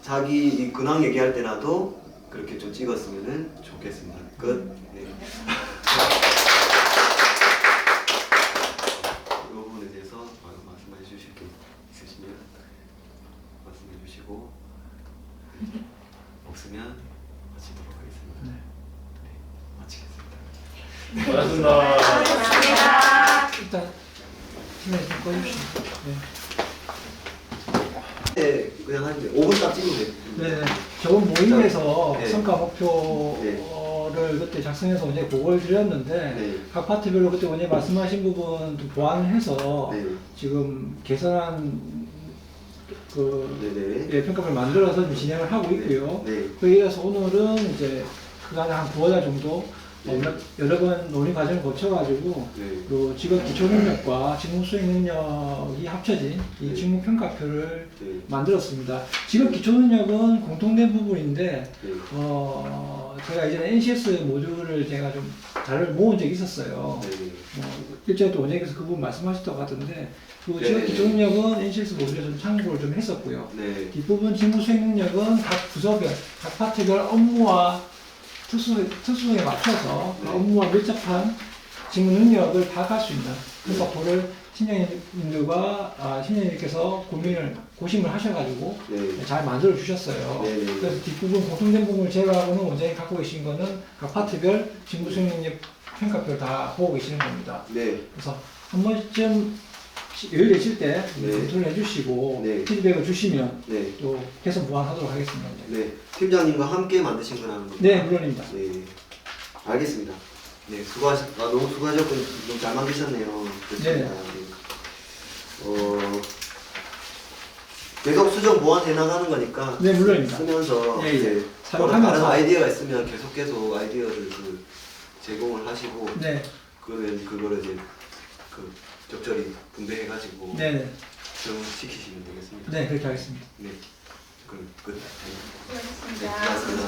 자기 이 근황 얘기할 때라도 그렇게 좀 찍었으면 좋겠습니다. 끝. 네. 이 부분에 대해서 말씀해 주실 게 있으시면 말씀해 주시고 없으면 마치도록 하겠습니다. 네, 마치겠습니다.
고맙습니다.
일단 팀에 좀 꺼주시죠.
네, 그냥 한 5분 딱 찍으면 돼요.
네, 저번 모임에서
네.
성과 목표를 그때 작성해서 원장님 보고를 드렸는데
네.
각 파트별로 그때 원장님 말씀하신 부분 좀 보완을 해서
네.
지금 개선한 그
네네.
평가를 만들어서 좀 진행을 하고 있고요.
네.
그에 이어서 오늘은 이제 그간에 한 9월 정도 여러 번 논의 과정을 거쳐가지고
네.
그 직업 기초 능력과 직무 수행 능력이 합쳐진 이 직무 평가표를
네.
만들었습니다. 직업 기초 능력은 공통된 부분인데
네.
제가 이전에 NCS 모듈을 제가 좀 자료를 모은 적이 있었어요.
네.
일전에 또 원장님께서 그 부분 말씀하셨던 것 같은데 그
네.
직업 기초 능력은 NCS 모듈에 좀 참고를 좀 했었고요.
네.
뒷부분 직무 수행 능력은 각 부서별, 각 파트별 업무와 특수성에 맞춰서 그 업무와 밀접한 직무 능력을 파악할 수 있는 그 속도를 팀장님들께서 고심을 하셔가지고
네.
잘 만들어 주셨어요.
네. 네.
그래서 뒷부분 공통된 부분을 제외하고는 원장님 갖고 계신 거는 각 파트별 직무 수행 능력 평가표를 다 보고 계시는 겁니다.
네.
그래서 한 번쯤 여유 되실 때
네.
검토를 해주시고
네.
피드백을 주시면
네.
또 개선 보완하도록 하겠습니다.
네. 팀장님과 함께 만드신 거라는 겁니다.
네, 물론입니다.
네. 알겠습니다. 네, 너무 수고하셨고 너무 잘 만드셨네요.
네.
계속 수정 보완해 나가는 거니까.
네, 물론입니다.
쓰면서
예, 예.
이제
사용하면서.
다른 아이디어가 있으면 계속 아이디어를 제공을 하시고.
네.
그러면 그거를 이제 적절히 분배해가지고.
네네.
시키시면 되겠습니다.
네, 그렇게 하겠습니다.
네. 그럼 끝.
수고하셨습니다.
네, 고맙습니다.